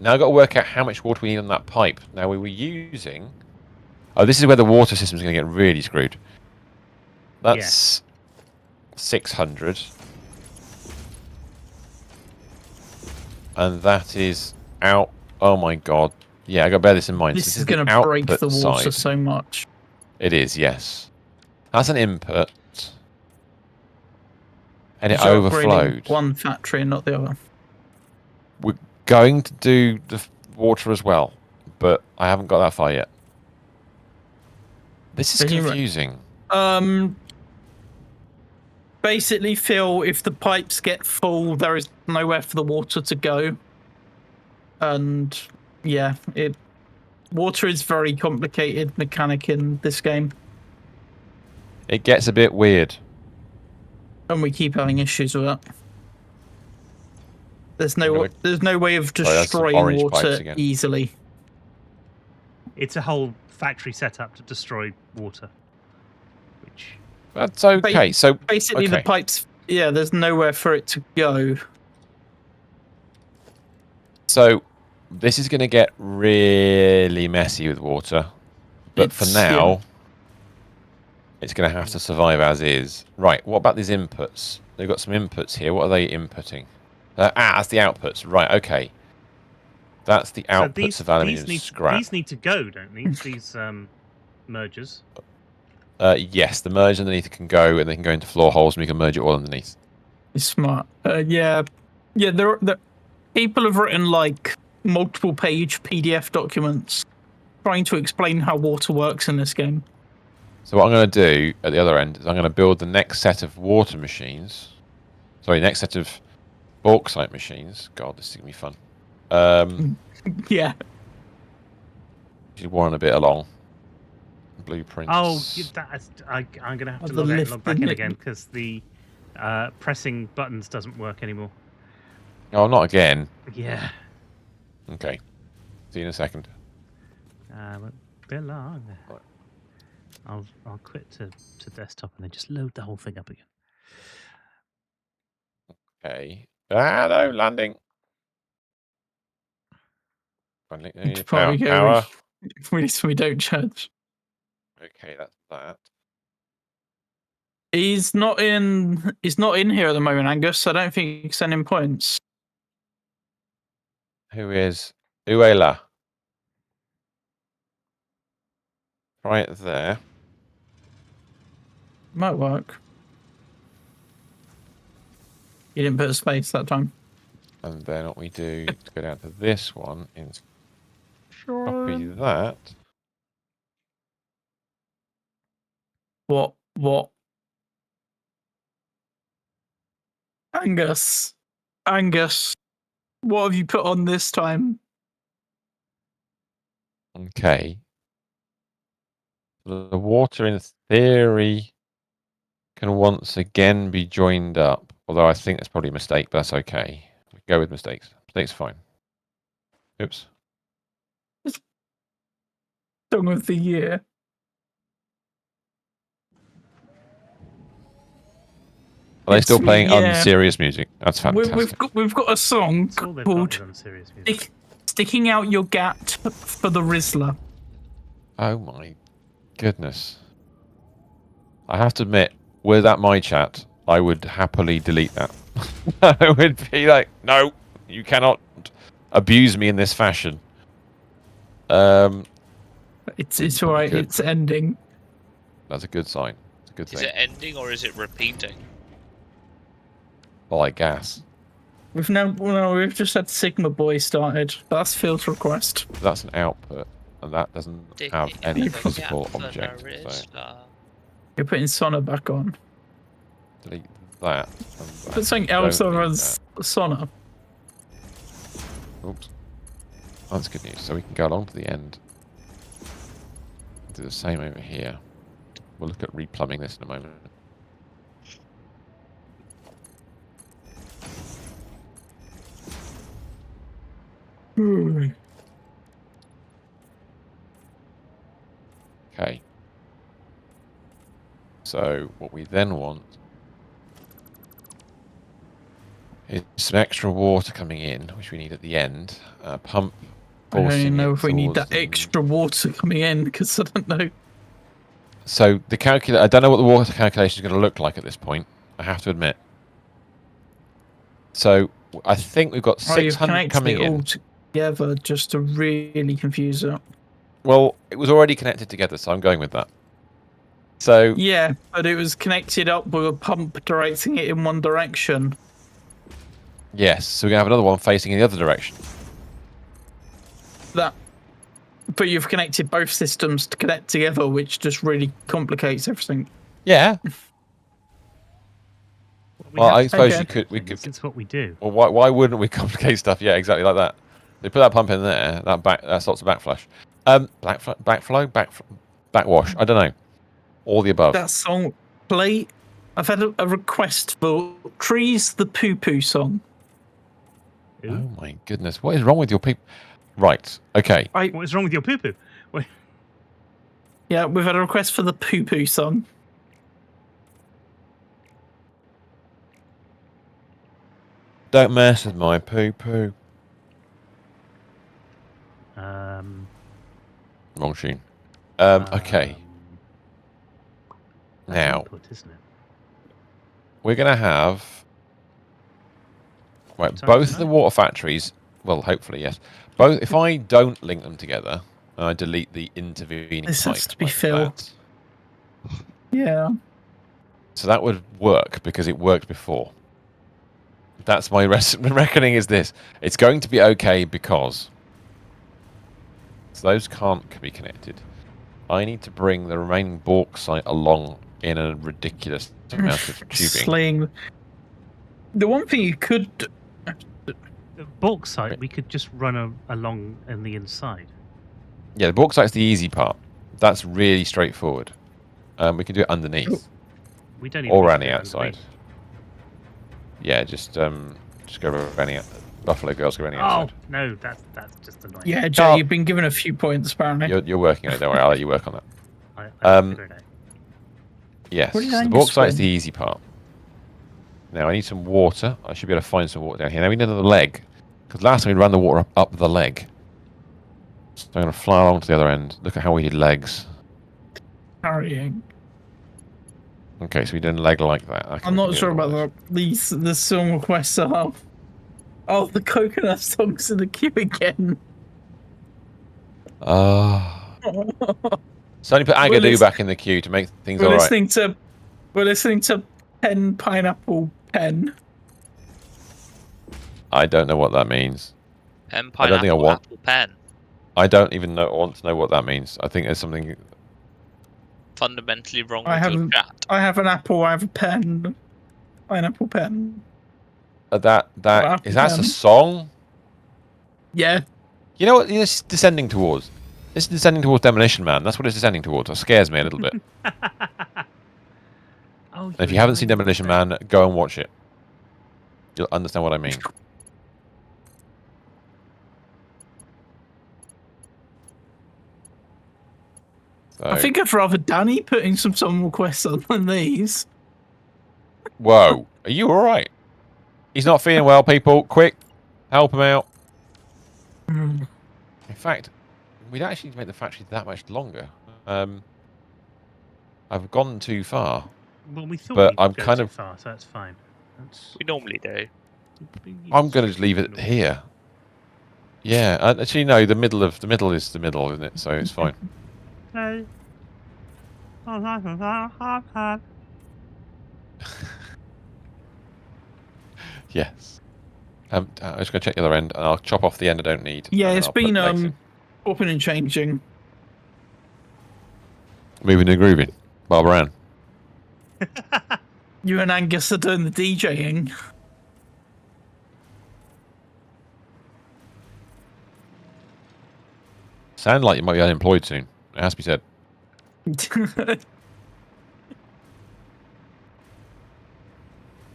[SPEAKER 3] now I've got to work out how much water we need on that pipe. Now, we were using... Oh, this is where the water system is going to get really screwed. That's 600. And that is out... Oh, my God. Yeah, I got to bear this in mind.
[SPEAKER 1] This
[SPEAKER 3] So
[SPEAKER 1] is going to break
[SPEAKER 3] output
[SPEAKER 1] the water
[SPEAKER 3] side.
[SPEAKER 1] so much.
[SPEAKER 3] It is, yes. That's an input. And it
[SPEAKER 1] You're upgrading
[SPEAKER 3] overflowed.
[SPEAKER 1] one factory and not the other.
[SPEAKER 3] We're going to do the water as well, but I haven't got that far yet. This is confusing.
[SPEAKER 1] Basically, Phil, if the pipes get full, there is nowhere for the water to go. And yeah, water is very complicated mechanic in this game.
[SPEAKER 3] It gets a bit weird.
[SPEAKER 1] And we keep having issues with that. There's no way of
[SPEAKER 3] that's some
[SPEAKER 1] destroying
[SPEAKER 3] orange pipes
[SPEAKER 1] water
[SPEAKER 3] again.
[SPEAKER 1] easily.
[SPEAKER 2] It's a whole factory set up to destroy water. Which
[SPEAKER 3] That's okay. So
[SPEAKER 1] basically, the pipes. Yeah, there's nowhere for it to go.
[SPEAKER 3] So this is going to get really messy with water, but for now, it's going to have to survive as is. Right. What about these inputs? They've got some inputs here. What are they inputting? That's the outputs. Right. Okay. That's the outputs of aluminium scrap.
[SPEAKER 2] These need to go, don't they? These mergers.
[SPEAKER 3] Yes, the merge underneath can go, and they can go into floor holes, and we can merge it all underneath.
[SPEAKER 1] It's smart. Yeah. There people have written like multiple page PDF documents trying to explain how water works in this game.
[SPEAKER 3] So what I'm going to do at the other end is I'm going to build the next set of water machines. Sorry, next set of bauxite machines. God, this is going to be fun.
[SPEAKER 1] Yeah.
[SPEAKER 3] She's worn a bit along. Blueprints.
[SPEAKER 2] Oh, I'm going to have to log out and log back in again because the pressing buttons doesn't work anymore.
[SPEAKER 3] Oh, not again.
[SPEAKER 2] Yeah.
[SPEAKER 3] Okay. See you in a second.
[SPEAKER 2] Won't be long. I'll quit to desktop and then just load the whole thing up again.
[SPEAKER 3] Okay. No, landing. Power.
[SPEAKER 1] We don't judge.
[SPEAKER 3] Okay, that's that.
[SPEAKER 1] He's not in here at the moment, Angus. I don't think you can send him points.
[SPEAKER 3] Who is Uela? Right there.
[SPEAKER 1] Might work. You didn't put a space that time.
[SPEAKER 3] And then what we do to go down to this one is copy that.
[SPEAKER 1] What? Angus, what have you put on this time?
[SPEAKER 3] Okay. The water, in theory, can once again be joined up. Although I think that's probably a mistake, but that's okay. We go with mistakes. Mistakes fine. Oops.
[SPEAKER 1] Song of the year.
[SPEAKER 3] Are they still playing unserious music? That's fantastic.
[SPEAKER 1] We've got a song called "Sticking Out Your Gat" for the Rizzler.
[SPEAKER 3] Oh my goodness! I have to admit, were that my chat, I would happily delete that. I would be like, no, You cannot abuse me in this fashion.
[SPEAKER 1] It's all right.
[SPEAKER 3] Good.
[SPEAKER 1] It's ending.
[SPEAKER 3] That's a good sign. It's a good
[SPEAKER 4] Is
[SPEAKER 3] thing.
[SPEAKER 4] it ending or is it repeating?
[SPEAKER 3] Well, like gas.
[SPEAKER 1] We've just had Sigma Boy started. That's field request.
[SPEAKER 3] That's an output, and that doesn't have any
[SPEAKER 4] Stick it
[SPEAKER 3] physical
[SPEAKER 4] in the
[SPEAKER 3] object. So
[SPEAKER 4] wristler.
[SPEAKER 1] You're putting Sona back on.
[SPEAKER 3] delete that. And that.
[SPEAKER 1] Put something
[SPEAKER 3] Don't
[SPEAKER 1] else on
[SPEAKER 3] need
[SPEAKER 1] as Sona.
[SPEAKER 3] that. Oops. That's good news. So we can go along to the end. Do the same over here. We'll look at replumbing this in a moment. Okay. So what we then want is some extra water coming in, which we need at the end. Pump.
[SPEAKER 1] I don't even know
[SPEAKER 3] it
[SPEAKER 1] if we need
[SPEAKER 3] towards
[SPEAKER 1] that extra water coming in because I don't know.
[SPEAKER 3] So the calculator, I don't know what the water calculation is going to look like at this point. I have to admit. So I think we've got
[SPEAKER 1] Oh, you've
[SPEAKER 3] 600
[SPEAKER 1] connected
[SPEAKER 3] coming
[SPEAKER 1] it
[SPEAKER 3] in.
[SPEAKER 1] all together just to really confuse it.
[SPEAKER 3] Well, it was already connected together, so I'm going with that. So
[SPEAKER 1] Yeah, but it was connected up with a pump directing it in one direction.
[SPEAKER 3] yes, so we're going to have another one facing in the other direction.
[SPEAKER 1] But you've connected both systems to connect together, which just really complicates everything.
[SPEAKER 3] Yeah. Well, I suppose
[SPEAKER 2] we
[SPEAKER 3] we could.
[SPEAKER 2] It's what we do.
[SPEAKER 3] Well, why wouldn't we complicate stuff? Yeah, exactly like that. They put that pump in there. That stops the backflush. Backwash. I don't know. All the above.
[SPEAKER 1] That song play. I've had a request for Trees the Poo Poo song.
[SPEAKER 3] Oh my goodness, what is wrong with your people? Right. Okay.
[SPEAKER 2] What is wrong with your poo poo?
[SPEAKER 1] Yeah, we've had a request for the Poo Poo song.
[SPEAKER 3] Don't mess with my poo poo.
[SPEAKER 2] Wrong
[SPEAKER 3] tune. Okay. Now
[SPEAKER 2] input, isn't it?
[SPEAKER 3] we're gonna have
[SPEAKER 2] Sorry,
[SPEAKER 3] both the water factories. Well, hopefully yes. Both. If I don't link them together, and I delete the intervening
[SPEAKER 1] This
[SPEAKER 3] pipe
[SPEAKER 1] has to be
[SPEAKER 3] like
[SPEAKER 1] Phil.
[SPEAKER 3] that,
[SPEAKER 1] Yeah.
[SPEAKER 3] so that would work because it worked before. That's my reckoning. Is this? It's going to be okay because so those can't be connected. I need to bring the remaining bauxite along in a ridiculous amount of tubing.
[SPEAKER 1] Slaying. The one thing you could.
[SPEAKER 2] The bauxite, we could just run along in the inside.
[SPEAKER 3] Yeah, the bauxite's the easy part. That's really straightforward. We can do it underneath.
[SPEAKER 2] We don't even
[SPEAKER 3] Or
[SPEAKER 2] need
[SPEAKER 3] around
[SPEAKER 2] to
[SPEAKER 3] the
[SPEAKER 2] do it
[SPEAKER 3] outside.
[SPEAKER 2] underneath.
[SPEAKER 3] Yeah, just go around the Buffalo Girls go around the
[SPEAKER 2] Oh
[SPEAKER 3] outside.
[SPEAKER 2] no, that's just annoying.
[SPEAKER 1] Yeah, Jay, you've been given a few points apparently.
[SPEAKER 3] You're working on it. Don't worry, I'll let you work on that.
[SPEAKER 2] I figured it out.
[SPEAKER 3] Yes,
[SPEAKER 1] What did
[SPEAKER 3] so
[SPEAKER 1] I
[SPEAKER 3] the
[SPEAKER 1] miss
[SPEAKER 3] bauxite's
[SPEAKER 1] then?
[SPEAKER 3] the easy part. Now I need some water. I should be able to find some water down here. Now we need another leg. Because last time we ran the water up the leg. So I'm going to fly along to the other end. Look at how we did legs.
[SPEAKER 1] Carrying.
[SPEAKER 3] Okay, so we did a leg like that. Okay,
[SPEAKER 1] I'm
[SPEAKER 3] we can
[SPEAKER 1] not
[SPEAKER 3] do
[SPEAKER 1] sure
[SPEAKER 3] it
[SPEAKER 1] about
[SPEAKER 3] otherwise.
[SPEAKER 1] the song requests are. Oh, the coconut songs in the queue again.
[SPEAKER 3] So only put Agadoo back in the queue to make things
[SPEAKER 1] We're
[SPEAKER 3] alright.
[SPEAKER 1] listening to Pen Pineapple Pen.
[SPEAKER 3] I don't know what that means.
[SPEAKER 4] Pen,
[SPEAKER 3] I don't think I
[SPEAKER 4] pineapple,
[SPEAKER 3] want.
[SPEAKER 4] apple, pen.
[SPEAKER 3] I don't even want to know what that means. I think there's something.
[SPEAKER 4] Fundamentally wrong
[SPEAKER 1] I
[SPEAKER 4] with your
[SPEAKER 1] have
[SPEAKER 4] chat.
[SPEAKER 1] I have an apple. I have a pen. Pineapple pen.
[SPEAKER 3] That's a song.
[SPEAKER 1] Yeah.
[SPEAKER 3] You know what it's descending towards? It's descending towards Demolition Man. That's what it's descending towards. It scares me a little bit. And if you haven't seen Demolition Man, go and watch it. You'll understand what I mean. So,
[SPEAKER 1] I think I'd rather Danny putting some song requests on than these.
[SPEAKER 3] whoa, are you all right? He's not feeling well, people. Quick, help him out. In fact, we'd actually make the factory that much longer. I've gone too far.
[SPEAKER 2] Well, we thought
[SPEAKER 3] But
[SPEAKER 2] we'd
[SPEAKER 3] I'm
[SPEAKER 2] go
[SPEAKER 3] kind
[SPEAKER 2] too
[SPEAKER 3] of-
[SPEAKER 2] far, so that's fine.
[SPEAKER 4] We normally do.
[SPEAKER 3] I'm going to just leave it here. Yeah, actually, no. The middle is the middle, isn't it? So it's fine. Yes. I'm just going to check the other end, and I'll chop off the end I don't need.
[SPEAKER 1] Yeah,
[SPEAKER 3] and
[SPEAKER 1] it's
[SPEAKER 3] I'll put
[SPEAKER 1] been
[SPEAKER 3] legs in.
[SPEAKER 1] popping and changing.
[SPEAKER 3] Moving and grooving. Barbara Ann.
[SPEAKER 1] You and Angus are doing the DJing.
[SPEAKER 3] Sound like you might be unemployed soon. It has to be said.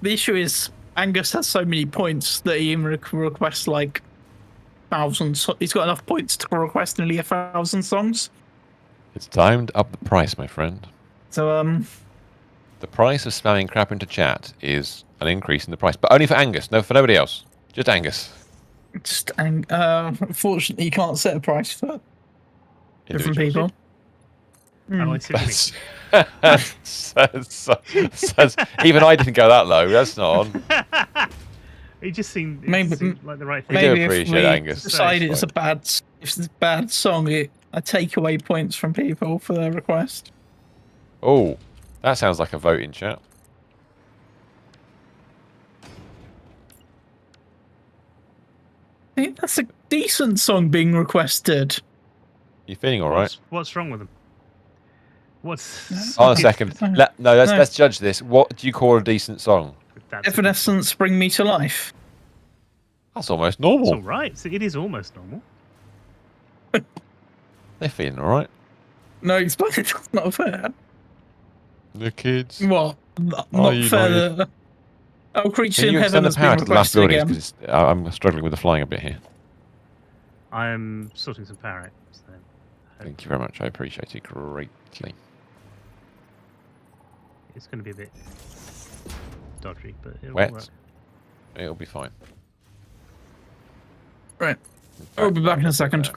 [SPEAKER 1] The issue is Angus has so many points that he even requests like thousands. He's got enough points to request nearly 1,000 songs.
[SPEAKER 3] It's time to up the price, my friend.
[SPEAKER 1] So
[SPEAKER 3] The price of spamming crap into chat is an increase in the price, but only for Angus, no, for nobody else. Just Angus.
[SPEAKER 1] unfortunately, you can't set a price for different people.
[SPEAKER 2] Oh, I see what you mean.
[SPEAKER 3] Even I didn't go that low. That's not on.
[SPEAKER 2] It just seemed
[SPEAKER 1] Maybe-
[SPEAKER 2] like the right thing.
[SPEAKER 3] We do
[SPEAKER 1] Maybe if
[SPEAKER 3] appreciate
[SPEAKER 1] we
[SPEAKER 3] Angus.
[SPEAKER 1] decide
[SPEAKER 3] It's
[SPEAKER 1] it's a bad, if it's a bad song, I take away points from people for their request.
[SPEAKER 3] Oh, that sounds like a vote in chat.
[SPEAKER 1] I think that's a decent song being requested.
[SPEAKER 3] You feeling all right?
[SPEAKER 2] What's wrong with them? What's
[SPEAKER 3] On a second. Let's judge this. What do you call a decent song?
[SPEAKER 1] Evanescence, Bring Me to Life.
[SPEAKER 3] That's almost
[SPEAKER 2] It's
[SPEAKER 3] normal.
[SPEAKER 2] all right. It is almost normal.
[SPEAKER 3] They're feeling all right.
[SPEAKER 1] No, explain it. That's not fair.
[SPEAKER 3] The kids.
[SPEAKER 1] What? Not
[SPEAKER 3] you
[SPEAKER 1] fair.
[SPEAKER 3] annoyed?
[SPEAKER 1] That Oh, Creature
[SPEAKER 3] Can
[SPEAKER 1] in
[SPEAKER 3] you
[SPEAKER 1] Heaven
[SPEAKER 3] extend the
[SPEAKER 1] has been
[SPEAKER 3] power to the last
[SPEAKER 1] requested
[SPEAKER 3] buildings?
[SPEAKER 1] again.
[SPEAKER 3] Because I'm struggling with the flying a bit here.
[SPEAKER 2] I'm sorting some power out. So
[SPEAKER 3] Thank you very much. I appreciate it greatly.
[SPEAKER 2] it's going to be a bit dodgy, but it'll
[SPEAKER 3] Wet.
[SPEAKER 2] work.
[SPEAKER 3] It'll be fine.
[SPEAKER 1] Right.
[SPEAKER 3] In
[SPEAKER 1] I'll
[SPEAKER 3] fact,
[SPEAKER 1] be back in a
[SPEAKER 3] I'll
[SPEAKER 1] second.
[SPEAKER 3] put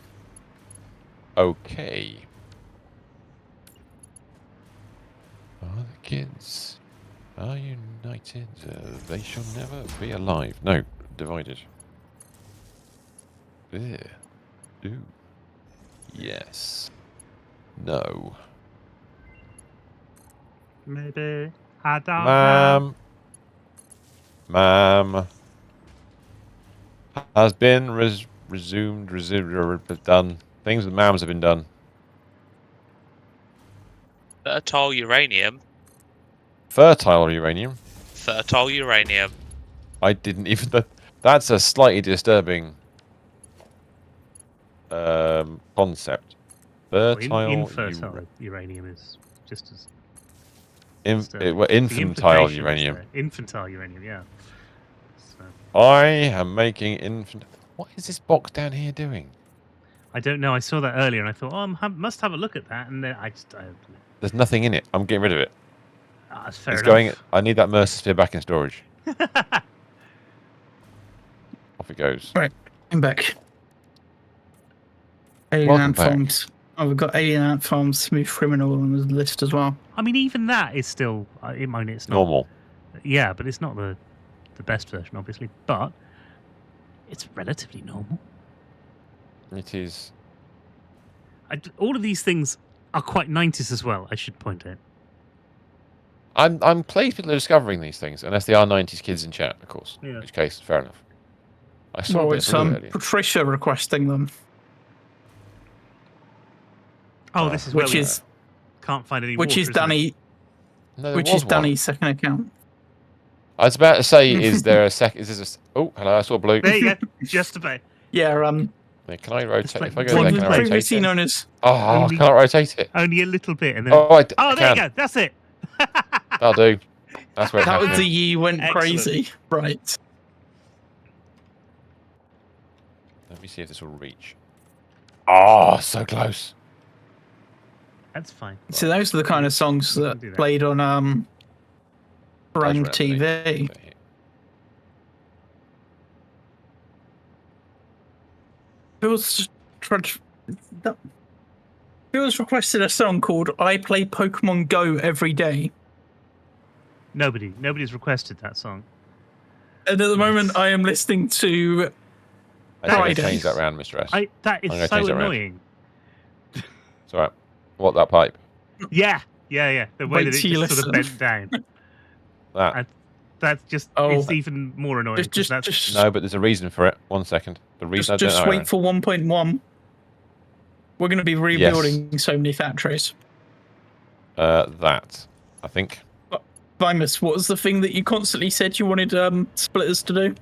[SPEAKER 3] that. Okay. Are the kids are united? They shall never be alive. No, divided. There. Ooh. Yes. No.
[SPEAKER 2] Maybe I don't know.
[SPEAKER 3] Ma'am. Has been resumed, done. Things with ma'ams have been done.
[SPEAKER 4] Fertile uranium.
[SPEAKER 3] Fertile uranium.
[SPEAKER 4] Fertile uranium.
[SPEAKER 3] I didn't even. That's a slightly disturbing concept. Fertile
[SPEAKER 2] Infertile uranium is just as
[SPEAKER 3] infantile
[SPEAKER 2] the implications
[SPEAKER 3] uranium.
[SPEAKER 2] there. Infantile uranium, yeah. So,
[SPEAKER 3] I am making infant. What is this box down here doing?
[SPEAKER 2] I don't know. I saw that earlier and I thought, oh, I must have a look at that. And then I just
[SPEAKER 3] There's nothing in it. I'm getting rid of it.
[SPEAKER 2] that's fair
[SPEAKER 3] It's
[SPEAKER 2] enough.
[SPEAKER 3] going. I need that Mercer sphere back in storage. Off it goes.
[SPEAKER 1] Right, I'm back. Alien
[SPEAKER 3] Welcome
[SPEAKER 1] Ant
[SPEAKER 3] back.
[SPEAKER 1] Farms. Oh, we've got Alien Ant Farms, Smooth Criminal on the list as well.
[SPEAKER 2] I mean, even that is still. I mean, it's not
[SPEAKER 3] Normal.
[SPEAKER 2] Yeah, but it's not the best version, obviously. But it's relatively normal.
[SPEAKER 3] It is.
[SPEAKER 2] All of these things are quite 90s as well. I should point out.
[SPEAKER 3] I'm pleased people are discovering these things, unless they are 90s kids in chat, of course.
[SPEAKER 2] Yeah.
[SPEAKER 3] In which case, fair enough. I saw a
[SPEAKER 1] Well,
[SPEAKER 3] bit
[SPEAKER 1] it's
[SPEAKER 3] of blue earlier.
[SPEAKER 1] Patricia requesting them,
[SPEAKER 2] Oh, this is where
[SPEAKER 1] which
[SPEAKER 2] we
[SPEAKER 1] is
[SPEAKER 2] can't find any.
[SPEAKER 1] which
[SPEAKER 2] water,
[SPEAKER 1] is
[SPEAKER 2] isn't it?
[SPEAKER 1] Danny,
[SPEAKER 3] No, there
[SPEAKER 1] which
[SPEAKER 3] was
[SPEAKER 1] is
[SPEAKER 3] one.
[SPEAKER 1] Danny's second account.
[SPEAKER 3] I was about to say, is there a sec? Is this a? Oh, hello! I saw blue.
[SPEAKER 2] There you go. Just about.
[SPEAKER 1] Yeah,
[SPEAKER 3] Yeah, can I rotate?
[SPEAKER 2] like
[SPEAKER 3] If I go there, can I rotate
[SPEAKER 1] previously
[SPEAKER 3] it?
[SPEAKER 1] known as
[SPEAKER 3] Oh, I
[SPEAKER 2] Only-
[SPEAKER 3] can't rotate it.
[SPEAKER 2] Only a little bit, and then.
[SPEAKER 3] Oh, I
[SPEAKER 2] there
[SPEAKER 3] can.
[SPEAKER 2] you go. That's it.
[SPEAKER 3] That'll do. That's where it's
[SPEAKER 1] that was the
[SPEAKER 3] happening.
[SPEAKER 1] year you went
[SPEAKER 2] Excellent.
[SPEAKER 1] crazy, right?
[SPEAKER 3] Let me see if this will reach. Oh, so close.
[SPEAKER 2] That's fine.
[SPEAKER 1] So those are the kind of songs
[SPEAKER 2] You can
[SPEAKER 1] that
[SPEAKER 2] do that.
[SPEAKER 1] played on Brang
[SPEAKER 3] Those
[SPEAKER 1] TV.
[SPEAKER 3] resonate.
[SPEAKER 1] Who was requested a song called "I Play Pokemon Go Every Day"?
[SPEAKER 2] Nobody's requested that song.
[SPEAKER 1] And at the moment, I am listening to.
[SPEAKER 3] I'm going
[SPEAKER 1] Friday.
[SPEAKER 3] to change that round, Mr. S.
[SPEAKER 2] That is
[SPEAKER 3] I'm gonna
[SPEAKER 2] so
[SPEAKER 3] change that round.
[SPEAKER 2] annoying.
[SPEAKER 3] It's all right. What, that pipe?
[SPEAKER 2] Yeah. The way
[SPEAKER 1] Wait
[SPEAKER 2] that it
[SPEAKER 1] till you
[SPEAKER 2] just sort of
[SPEAKER 1] listen.
[SPEAKER 2] bent down.
[SPEAKER 3] That.
[SPEAKER 2] That's just, it's even more annoying.
[SPEAKER 1] Just
[SPEAKER 3] No, but there's a reason for it. 1 second. The reason I don't
[SPEAKER 1] just
[SPEAKER 3] know.
[SPEAKER 1] wait for 1.1. We're going to be rebuilding so many factories.
[SPEAKER 3] That, I think.
[SPEAKER 1] Vimus, what was the thing that you constantly said you wanted splitters to do?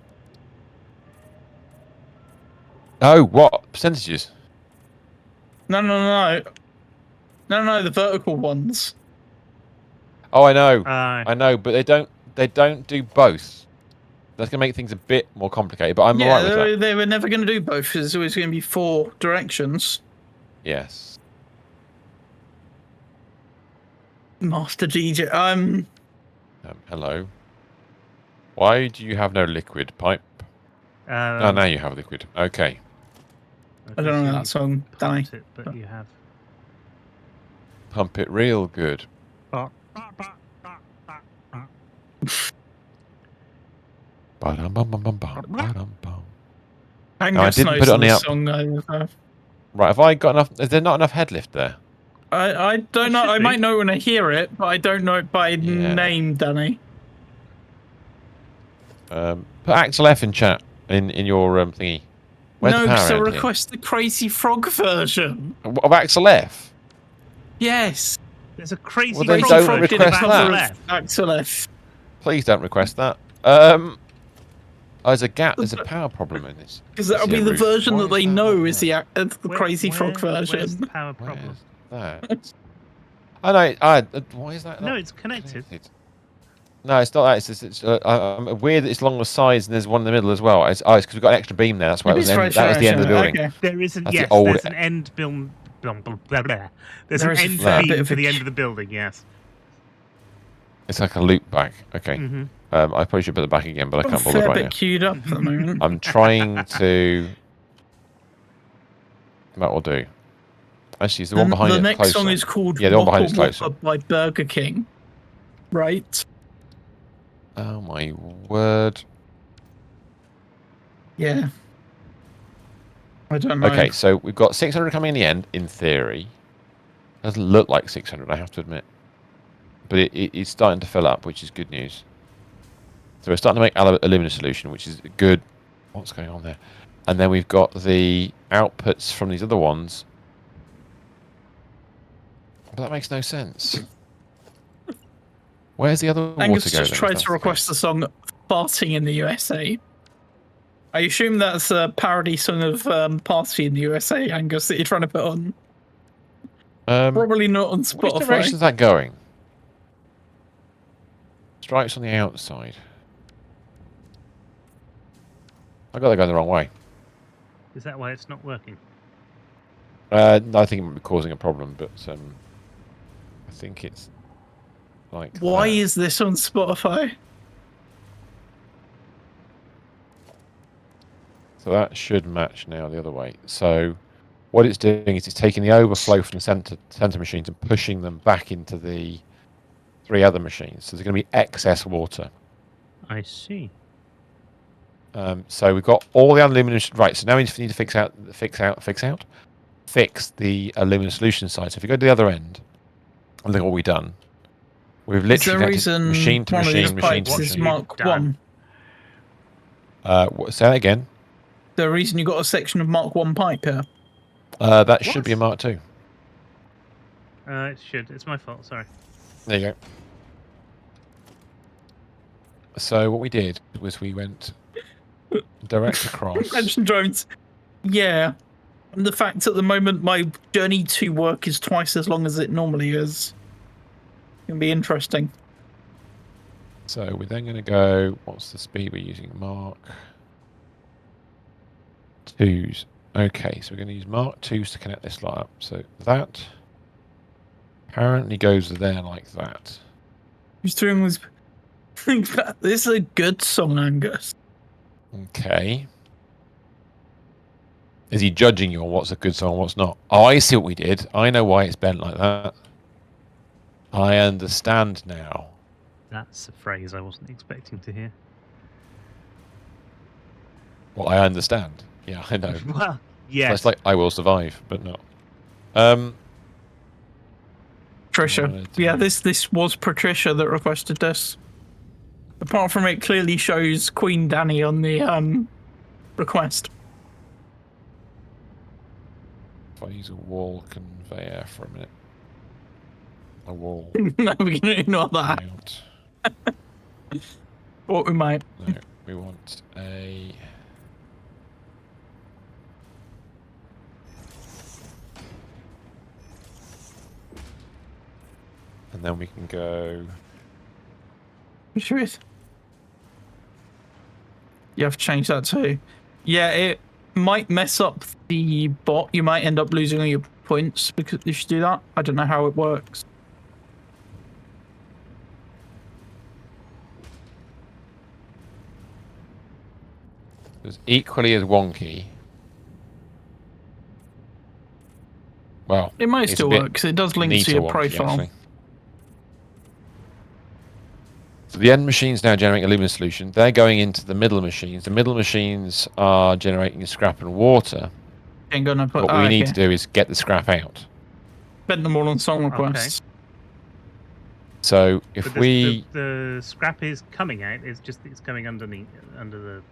[SPEAKER 3] Oh, what? Percentages?
[SPEAKER 1] No, the vertical ones.
[SPEAKER 3] Oh, I know.
[SPEAKER 2] Uh,
[SPEAKER 3] I know, but they don't do both. That's going to make things a bit more complicated, but I'm alright with that.
[SPEAKER 1] They were never going to do both. There's always going to be 4 directions.
[SPEAKER 3] Yes.
[SPEAKER 1] Master DJ.
[SPEAKER 3] Hello. Why do you have no liquid pipe? Oh, now you have liquid. Okay.
[SPEAKER 1] I don't know that song, Danny.
[SPEAKER 2] It, but you have.
[SPEAKER 3] Pump it real good. Ba-dum-bum-bum-bum,
[SPEAKER 1] Angus
[SPEAKER 3] didn't
[SPEAKER 1] knows
[SPEAKER 3] put it on
[SPEAKER 1] the
[SPEAKER 3] the up.
[SPEAKER 1] song.
[SPEAKER 3] Right, have I got enough? Is there not enough head lift there?
[SPEAKER 1] I don't know. I
[SPEAKER 2] be.
[SPEAKER 1] might know when I hear it, but I don't know it by name, Danny.
[SPEAKER 3] Put Axel F in chat in your thingy. Where's
[SPEAKER 1] No,
[SPEAKER 3] the power
[SPEAKER 1] so
[SPEAKER 3] around
[SPEAKER 1] request the Crazy Frog version.
[SPEAKER 3] here? Of Axel F?
[SPEAKER 1] Yes.
[SPEAKER 2] There's a crazy
[SPEAKER 3] Well, then
[SPEAKER 2] frog
[SPEAKER 3] don't
[SPEAKER 2] did
[SPEAKER 3] request
[SPEAKER 2] about
[SPEAKER 3] that.
[SPEAKER 2] left.
[SPEAKER 1] Axel F.
[SPEAKER 3] Please don't request that. Oh, there's a gap. There's a power problem in this.
[SPEAKER 1] Because that'll be the version that they know is the Crazy Frog version.
[SPEAKER 2] Where's the power problem?
[SPEAKER 3] Where's that? I know. Why is that?
[SPEAKER 2] No,
[SPEAKER 3] not
[SPEAKER 2] it's connected.
[SPEAKER 3] No, it's not that. It's I'm weird that it's along the sides and there's one in the middle as well. It's because we've got an extra beam there. That's why that was the end of the building.
[SPEAKER 1] Okay.
[SPEAKER 2] There isn't.
[SPEAKER 3] That's
[SPEAKER 2] Yes,
[SPEAKER 3] the old-
[SPEAKER 2] there's an end build. Blah, blah, blah, blah. There's
[SPEAKER 1] There
[SPEAKER 2] an
[SPEAKER 1] is a
[SPEAKER 2] end
[SPEAKER 1] fair
[SPEAKER 2] beam
[SPEAKER 1] bit of
[SPEAKER 2] for the
[SPEAKER 1] a-
[SPEAKER 2] end of the building. Yes.
[SPEAKER 3] It's like a loop back. Okay.
[SPEAKER 2] Mm-hmm.
[SPEAKER 3] I probably should put it back again, but I can't bother
[SPEAKER 1] fair
[SPEAKER 3] right
[SPEAKER 1] bit
[SPEAKER 3] now.
[SPEAKER 1] queued up at the moment.
[SPEAKER 3] I'm trying to. That will do. Actually, is the one behind
[SPEAKER 1] the
[SPEAKER 3] it
[SPEAKER 1] next
[SPEAKER 3] closer?
[SPEAKER 1] song is called
[SPEAKER 3] Yeah, the one behind it's
[SPEAKER 1] Whopper
[SPEAKER 3] closer.
[SPEAKER 1] Whopper by Burger King. Right?
[SPEAKER 3] Oh my word.
[SPEAKER 1] Yeah. I don't know.
[SPEAKER 3] Okay, so we've got 600 coming in the end, in theory. Doesn't look like 600, I have to admit. But it's starting to fill up, which is good news. So we're starting to make aluminum solution, which is good. What's going on there? And then we've got the outputs from these other ones. But that makes no sense. Where's the other
[SPEAKER 1] Angus
[SPEAKER 3] water go?
[SPEAKER 1] just
[SPEAKER 3] then,
[SPEAKER 1] tried
[SPEAKER 3] if that's
[SPEAKER 1] to
[SPEAKER 3] the
[SPEAKER 1] request
[SPEAKER 3] case?
[SPEAKER 1] the song Farting in the USA. I assume that's a parody song of Party in the USA, Angus, that you're trying to put on. Probably not on
[SPEAKER 3] Which
[SPEAKER 1] Spotify.
[SPEAKER 3] direction is that going? Stripes on the outside. I got that going the wrong way.
[SPEAKER 2] Is that why it's not working?
[SPEAKER 3] I think it might be causing a problem, but I think it's like
[SPEAKER 1] Why
[SPEAKER 3] that.
[SPEAKER 1] is this on Spotify?
[SPEAKER 3] So that should match now the other way. So what it's doing is it's taking the overflow from the center machines and pushing them back into the 3 other machines. So there's going to be excess water.
[SPEAKER 2] I see.
[SPEAKER 3] So we've got all the aluminum. Right. So now we need to fix the aluminum solution side. So if you go to the other end, and look at what we've done. We've literally connected machine to
[SPEAKER 1] one of these
[SPEAKER 3] machine, machine
[SPEAKER 1] pipes
[SPEAKER 3] to
[SPEAKER 1] is
[SPEAKER 3] machine.
[SPEAKER 1] Mark
[SPEAKER 2] Done.
[SPEAKER 1] 1.
[SPEAKER 3] Say that again.
[SPEAKER 1] The reason you got a section of Mark 1 pipe here.
[SPEAKER 3] That should be a Mark II.
[SPEAKER 2] It should. It's my fault. Sorry.
[SPEAKER 3] There you go. So what we did was we went direct across.
[SPEAKER 1] Mention drones. Yeah. And the fact at the moment my journey to work is twice as long as it normally is. Can be interesting.
[SPEAKER 3] So we're then going to go. What's the speed we're using? Mark 2s. Okay, so we're going to use Mark 2s to connect this light up. So that apparently goes there like that.
[SPEAKER 1] Who's doing this? This is a good song, Angus.
[SPEAKER 3] Okay. Is he judging you on what's a good song and what's not? Oh, I see what we did. I know why it's bent like that. I understand now.
[SPEAKER 2] That's a phrase I wasn't expecting to hear.
[SPEAKER 3] Well, I understand. Yeah, I know.
[SPEAKER 2] Well,
[SPEAKER 3] So
[SPEAKER 2] yes.
[SPEAKER 3] it's like I will survive, but not.
[SPEAKER 1] Patricia. Yeah, this was Patricia that requested this. Apart from it clearly shows Queen Danny on the request.
[SPEAKER 3] If I use a wall conveyor for a minute. A wall
[SPEAKER 1] No, we can ignore that.
[SPEAKER 3] out.
[SPEAKER 1] What we might.
[SPEAKER 3] No, we want a. And then we can go.
[SPEAKER 1] Truth. You have to change that too. Yeah, it might mess up the bot. You might end up losing all your points because if you do that. I don't know how it works.
[SPEAKER 3] It's equally as wonky. Well,
[SPEAKER 1] It might
[SPEAKER 3] it's
[SPEAKER 1] still
[SPEAKER 3] a bit
[SPEAKER 1] work because it does link
[SPEAKER 3] neater
[SPEAKER 1] to your
[SPEAKER 3] wonky,
[SPEAKER 1] profile.
[SPEAKER 3] actually. So the end machine's now generating a luminous solution. They're going into the middle machines. The middle machines are generating scrap and water.
[SPEAKER 1] Ain't gonna put.
[SPEAKER 3] What we need to do is get the scrap out.
[SPEAKER 1] Spend them all on song requests.
[SPEAKER 3] So if we,
[SPEAKER 2] the scrap is coming out, it's coming underneath under the.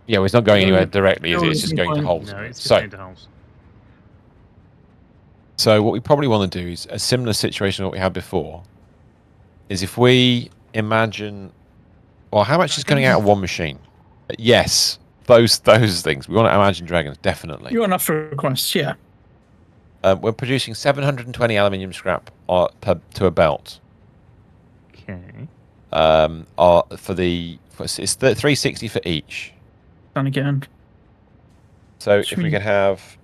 [SPEAKER 3] yeah, well, it's not going anywhere directly, is it? It's
[SPEAKER 1] It
[SPEAKER 3] just going to
[SPEAKER 1] won't.
[SPEAKER 3] holes.
[SPEAKER 2] No,
[SPEAKER 3] in it.
[SPEAKER 2] it's just
[SPEAKER 3] So,
[SPEAKER 2] going to holes.
[SPEAKER 3] so what we probably want to do is a similar situation to what we had before. Is if we imagine, well, how much is coming out of one machine? Yes, those things. We want to imagine dragons, definitely.
[SPEAKER 1] You want enough requests, yeah.
[SPEAKER 3] We're producing 720 aluminium scrap to a belt.
[SPEAKER 2] Okay.
[SPEAKER 3] It's 360 for each.
[SPEAKER 1] Done again.
[SPEAKER 3] So if we can have,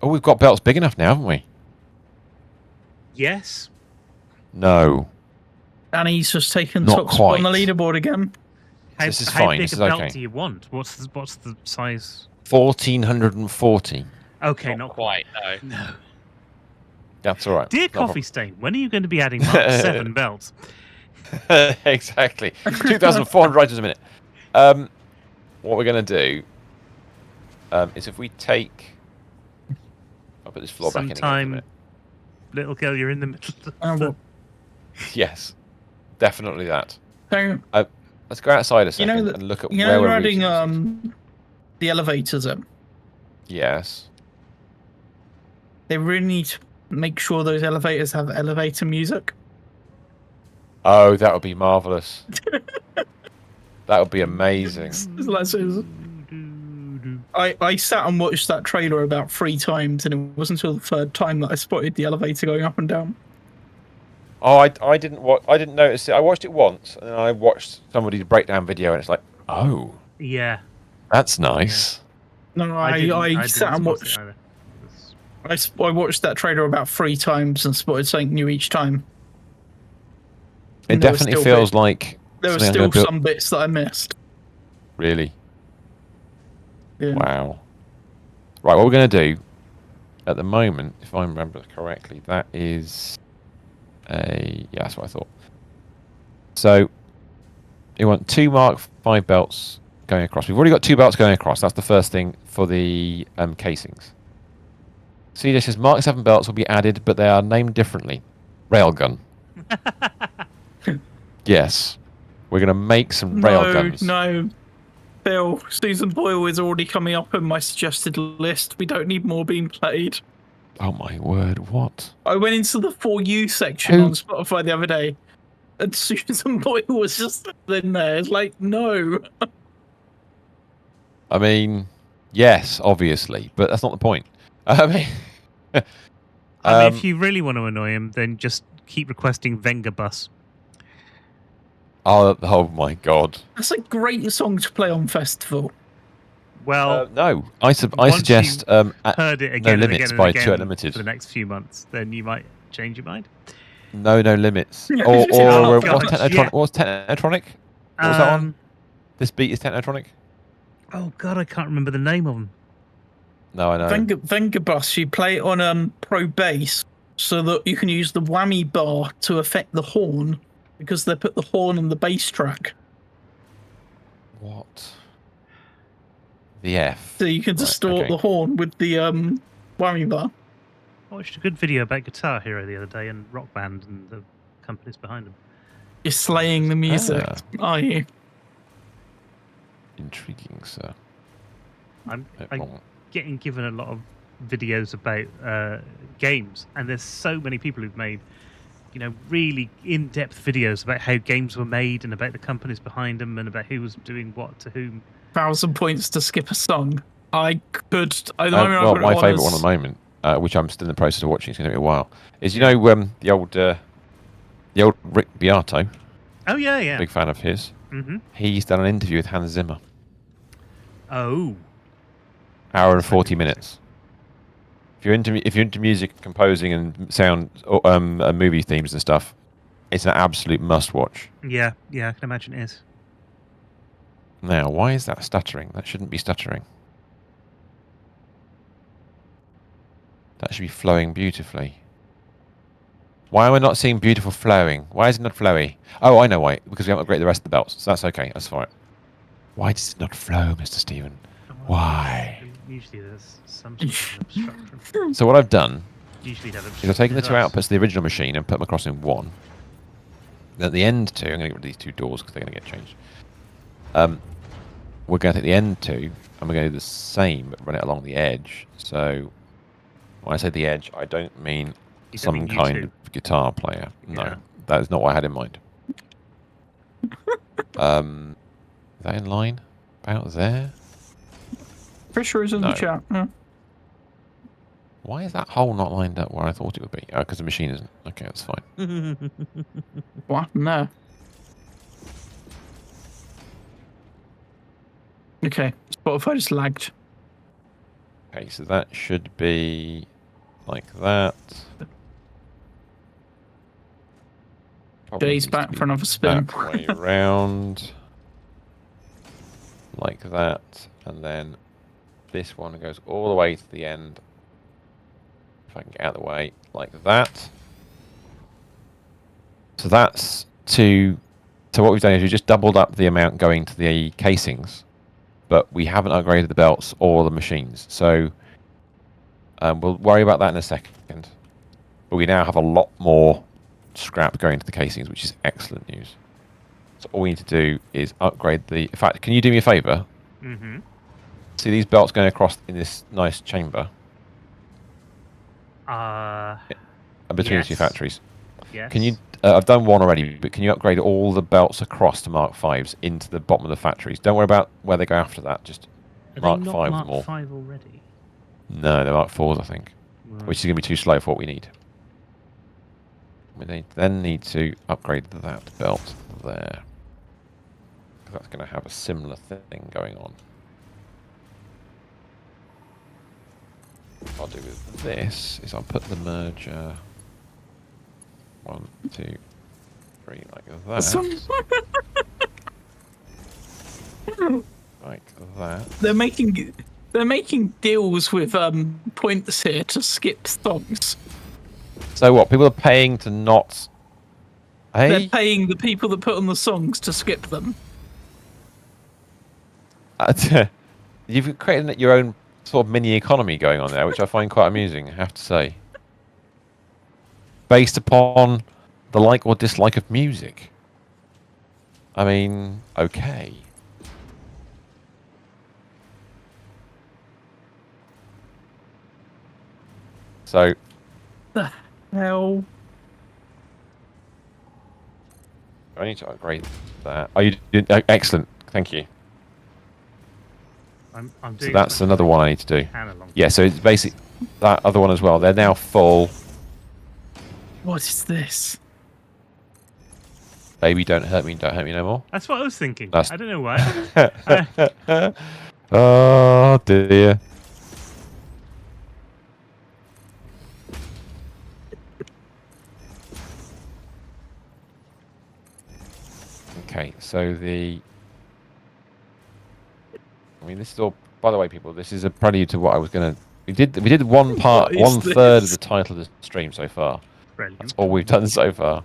[SPEAKER 3] oh, we've got belts big enough now, haven't we?
[SPEAKER 2] Yes.
[SPEAKER 3] No.
[SPEAKER 1] Danny's just taken
[SPEAKER 3] Not
[SPEAKER 1] top spot on the
[SPEAKER 3] quite.
[SPEAKER 1] leaderboard again.
[SPEAKER 3] This is
[SPEAKER 2] how
[SPEAKER 3] fine,
[SPEAKER 2] big
[SPEAKER 3] this
[SPEAKER 2] a
[SPEAKER 3] is
[SPEAKER 2] belt
[SPEAKER 3] okay.
[SPEAKER 2] do you want? What's the size?
[SPEAKER 3] 1440.
[SPEAKER 2] Okay,
[SPEAKER 4] Not quite. No.
[SPEAKER 2] No.
[SPEAKER 3] That's all right.
[SPEAKER 2] Dear
[SPEAKER 3] No problem.
[SPEAKER 2] Coffee Stain, when are you going to be adding Mark 7 belts?
[SPEAKER 3] Exactly. 2,400 items a minute. What we're going to do is if we take... I'll put this floor back in again for a
[SPEAKER 2] Sometime,
[SPEAKER 3] minute.
[SPEAKER 2] little girl, you're in the middle of
[SPEAKER 1] Oh,
[SPEAKER 2] the...
[SPEAKER 1] well.
[SPEAKER 3] Yes, definitely that.
[SPEAKER 1] So,
[SPEAKER 3] Let's go outside a second
[SPEAKER 1] that-
[SPEAKER 3] and look at
[SPEAKER 1] you
[SPEAKER 3] where
[SPEAKER 1] know
[SPEAKER 3] we're
[SPEAKER 1] they're adding
[SPEAKER 3] routing this.
[SPEAKER 1] the elevators in.
[SPEAKER 3] Yes.
[SPEAKER 1] They really need to make sure those elevators have elevator music.
[SPEAKER 3] Oh, that would be marvellous. That would be amazing.
[SPEAKER 1] I sat and watched that trailer about 3 times, and it wasn't until the 3rd time that I spotted the elevator going up and down.
[SPEAKER 3] Oh, I didn't notice it. I watched it once, and then I watched somebody's breakdown video, and it's like, oh,
[SPEAKER 2] Yeah.
[SPEAKER 3] that's nice.
[SPEAKER 1] No, I
[SPEAKER 2] didn't
[SPEAKER 1] sat and
[SPEAKER 2] spot it
[SPEAKER 1] watched.
[SPEAKER 2] either.
[SPEAKER 1] I watched that trailer about 3 times and spotted something new each time.
[SPEAKER 3] It
[SPEAKER 1] And there were
[SPEAKER 3] definitely
[SPEAKER 1] still
[SPEAKER 3] feels like
[SPEAKER 1] There were
[SPEAKER 3] something I'm
[SPEAKER 1] still
[SPEAKER 3] gonna build-
[SPEAKER 1] some bits that I missed.
[SPEAKER 3] Really.
[SPEAKER 1] Yeah.
[SPEAKER 3] Wow. Right, what we're going to do at the moment, if I remember correctly, that is a... Yeah, that's what I thought. So, you want 2 Mark 5 belts going across. We've already got 2 belts going across. That's the first thing for the casings. CJ says Mark 7 belts will be added, but they are named differently. Railgun. Yes. We're going to make some railguns.
[SPEAKER 1] No. Phil, Susan Boyle is already coming up in my suggested list. We don't need more being played.
[SPEAKER 3] Oh my word, what?
[SPEAKER 1] I went into the For You section
[SPEAKER 3] Who-
[SPEAKER 1] on Spotify the other day, and Susan Boyle was just in there. It's like, no.
[SPEAKER 3] I mean, yes, obviously, but that's not the point. I mean,
[SPEAKER 2] if you really want to annoy him, then just keep requesting Venga Bus.
[SPEAKER 3] oh my god.
[SPEAKER 1] That's a great song to play on festival.
[SPEAKER 2] Well,
[SPEAKER 3] No, I
[SPEAKER 2] once
[SPEAKER 3] suggest
[SPEAKER 2] you've heard it again
[SPEAKER 3] No
[SPEAKER 2] and
[SPEAKER 3] Limits
[SPEAKER 2] again and
[SPEAKER 3] by
[SPEAKER 2] again
[SPEAKER 3] Two Unlimited.
[SPEAKER 2] for the next few months, then you might change your mind.
[SPEAKER 3] No Limits.
[SPEAKER 1] Yeah,
[SPEAKER 3] Or
[SPEAKER 2] Oh,
[SPEAKER 3] what's
[SPEAKER 2] God,
[SPEAKER 3] Technotronic?
[SPEAKER 2] yeah.
[SPEAKER 3] What's Technotronic? What was that one?
[SPEAKER 2] Um,
[SPEAKER 3] This beat is Technotronic?
[SPEAKER 2] Oh God, I can't remember the name of them.
[SPEAKER 3] No, I know.
[SPEAKER 1] Venga Bus, you play it on Pro Bass so that you can use the whammy bar to affect the horn because they put the horn on the bass track.
[SPEAKER 3] What? The F.
[SPEAKER 1] So you can
[SPEAKER 3] Right,
[SPEAKER 1] distort
[SPEAKER 3] okay.
[SPEAKER 1] the horn with the whammy bar.
[SPEAKER 2] I watched a good video about Guitar Hero the other day and Rock Band and the companies behind them.
[SPEAKER 1] You're slaying the music, are you?
[SPEAKER 3] Intriguing, sir.
[SPEAKER 2] I'm
[SPEAKER 3] Wrong.
[SPEAKER 2] getting given a lot of videos about games, and there's so many people who've made, really in-depth videos about how games were made and about the companies behind them and about who was doing what to whom.
[SPEAKER 1] 1,000 points to skip a song. I could. At the moment,
[SPEAKER 3] Well,
[SPEAKER 1] I've got
[SPEAKER 3] my
[SPEAKER 1] it on
[SPEAKER 3] favourite
[SPEAKER 1] as-
[SPEAKER 3] one at the moment, which I'm still in the process of watching, it's going to be a while, is the old Rick Beato.
[SPEAKER 2] Oh yeah.
[SPEAKER 3] Big fan of his.
[SPEAKER 2] Mm-hmm.
[SPEAKER 3] He's done an interview with Hans Zimmer.
[SPEAKER 2] Oh.
[SPEAKER 3] Hour and 40 minutes. If you're into music composing and sound, movie themes and stuff, it's an absolute must-watch.
[SPEAKER 2] Yeah, I can imagine it is.
[SPEAKER 3] Now, why is that stuttering? That shouldn't be stuttering. That should be flowing beautifully. Why am I not seeing beautiful flowing? Why is it not flowy? Oh, I know why. Because we haven't upgraded the rest of the belts. So that's okay. That's fine. Why does it not flow, Mr. Stephen? Why?
[SPEAKER 2] Usually there's some sort of obstruction.
[SPEAKER 3] So what I've done
[SPEAKER 2] Usually that
[SPEAKER 3] is I've taken the two outputs of the original machine and put them across in one. Then at the end two, I'm going to get rid of these two doors because they're going to get changed. We're going to take the end two and we're going to do the same but run it along the edge. So when I say the edge, I don't mean some kind of guitar player. No,
[SPEAKER 2] Yeah.
[SPEAKER 3] that is not what I had in mind. Is that in line? About there?
[SPEAKER 1] Pretty sure it's in the
[SPEAKER 3] No.
[SPEAKER 1] chat. Yeah.
[SPEAKER 3] Why is that hole not lined up where I thought it would be? Oh, because the machine isn't. Okay, that's fine.
[SPEAKER 1] What happened there? Okay, Spotify just lagged.
[SPEAKER 3] Okay, so that should be like that. Probably
[SPEAKER 1] Jay's
[SPEAKER 3] needs
[SPEAKER 1] back
[SPEAKER 3] to be
[SPEAKER 1] for another spin.
[SPEAKER 3] that way around. Like that. And then this one goes all the way to the end. If I can get out of the way, like that. So that's to... So what we've done is we just doubled up the amount going to the casings, but we haven't upgraded the belts or the machines. So we'll worry about that in a second. But we now have a lot more scrap going to the casings, which is excellent news. So all we need to do is upgrade the... In fact, can you do me a favour?
[SPEAKER 2] Mm-hmm.
[SPEAKER 3] See these belts going across in this nice chamber? Between the two
[SPEAKER 2] Yes.
[SPEAKER 3] factories.
[SPEAKER 2] Yes.
[SPEAKER 3] Can you... I've done one already, but can you upgrade all the belts across to Mark 5s into the bottom of the factories? Don't worry about where they go after that. Just
[SPEAKER 2] Are
[SPEAKER 3] Mark
[SPEAKER 2] they not
[SPEAKER 3] 5
[SPEAKER 2] Mark
[SPEAKER 3] them all.
[SPEAKER 2] 5 already?
[SPEAKER 3] No, they're Mark 4s, I think.
[SPEAKER 2] Right.
[SPEAKER 3] Which is going to be too slow for what we need. We then need to upgrade that belt there. Because that's going to have a similar thing going on. What I'll do with this is I'll put the merger 1, 2, 3 like that. Like that.
[SPEAKER 1] They're making deals with points here to skip songs.
[SPEAKER 3] So what? People are paying to not...
[SPEAKER 1] They're
[SPEAKER 3] Hey?
[SPEAKER 1] paying the people that put on the songs to skip them.
[SPEAKER 3] You've created your own sort of mini economy going on there, which I find quite amusing, I have to say. Based upon the like or dislike of music. I mean, okay. So,
[SPEAKER 1] The hell?
[SPEAKER 3] I need to upgrade that. Oh, you did? Excellent. Thank you.
[SPEAKER 2] I'm
[SPEAKER 3] So
[SPEAKER 2] doing
[SPEAKER 3] that's another one I need to do.
[SPEAKER 2] analog.
[SPEAKER 3] Yeah, so it's basically that other one as well. They're now full.
[SPEAKER 1] What is this?
[SPEAKER 3] Baby, don't hurt me no more.
[SPEAKER 2] That's what I was thinking.
[SPEAKER 3] That's-
[SPEAKER 2] I don't know why.
[SPEAKER 3] Oh dear. Okay, so I mean, this is all. By the way, people, this is a prelude to what I was gonna. We did one part,
[SPEAKER 1] What is
[SPEAKER 3] 1/3 of
[SPEAKER 1] this?
[SPEAKER 3] the title of the stream so far.
[SPEAKER 2] Brilliant.
[SPEAKER 3] That's all we've done so far.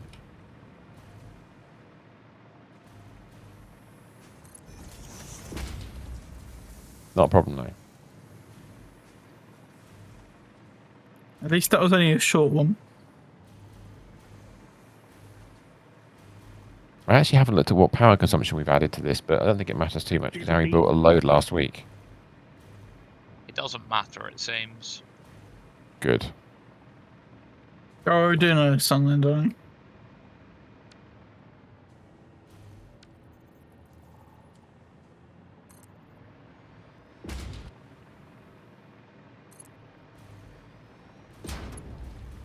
[SPEAKER 3] Not a problem, no.
[SPEAKER 1] At least that was only a short one.
[SPEAKER 3] I actually haven't looked at what power consumption we've added to this, but I don't think it matters too much because Harry built a load last week.
[SPEAKER 4] It doesn't matter, it seems.
[SPEAKER 3] Good.
[SPEAKER 1] Oh, we're doing a song then, don't we?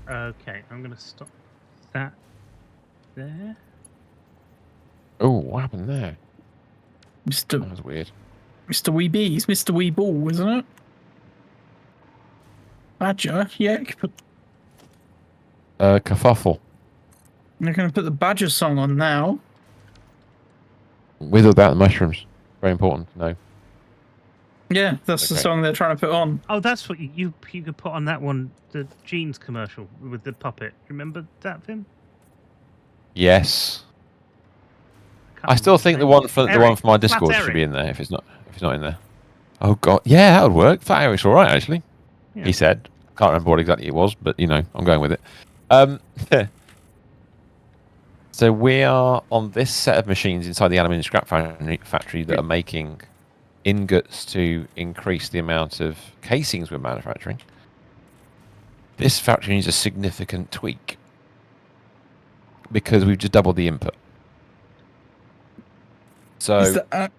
[SPEAKER 2] Okay, I'm going to stop that there.
[SPEAKER 3] Oh, what happened there? That
[SPEAKER 1] Mr.
[SPEAKER 3] was weird.
[SPEAKER 1] Mr. Wee Bees, Mr. Wee Ball, isn't it? Badger, yeah. You could put,
[SPEAKER 3] Kerfuffle.
[SPEAKER 1] they're going to put the Badger song on now.
[SPEAKER 3] With or without the mushrooms. Very important to know.
[SPEAKER 1] Yeah, that's the
[SPEAKER 3] Okay.
[SPEAKER 1] song they're trying to put on.
[SPEAKER 2] Oh, that's what you could put on that one, the jeans commercial with the puppet. Remember that, Vim?
[SPEAKER 3] Yes.
[SPEAKER 2] Can't
[SPEAKER 3] I still
[SPEAKER 2] remember
[SPEAKER 3] think
[SPEAKER 2] his
[SPEAKER 3] the
[SPEAKER 2] name.
[SPEAKER 3] one from
[SPEAKER 2] Eric.
[SPEAKER 3] my
[SPEAKER 2] Flat
[SPEAKER 3] Discord should
[SPEAKER 2] Eric.
[SPEAKER 3] be in there if it's not in there. Oh god, yeah, that would work. Flat Eric's all right actually.
[SPEAKER 2] Yeah.
[SPEAKER 3] He said. Can't remember what exactly it was, but you know, I'm going with it. So we are on this set of machines inside the aluminium scrap factory that are making ingots to increase the amount of casings we're manufacturing. This factory needs a significant tweak because we've just doubled the input. So
[SPEAKER 1] Is that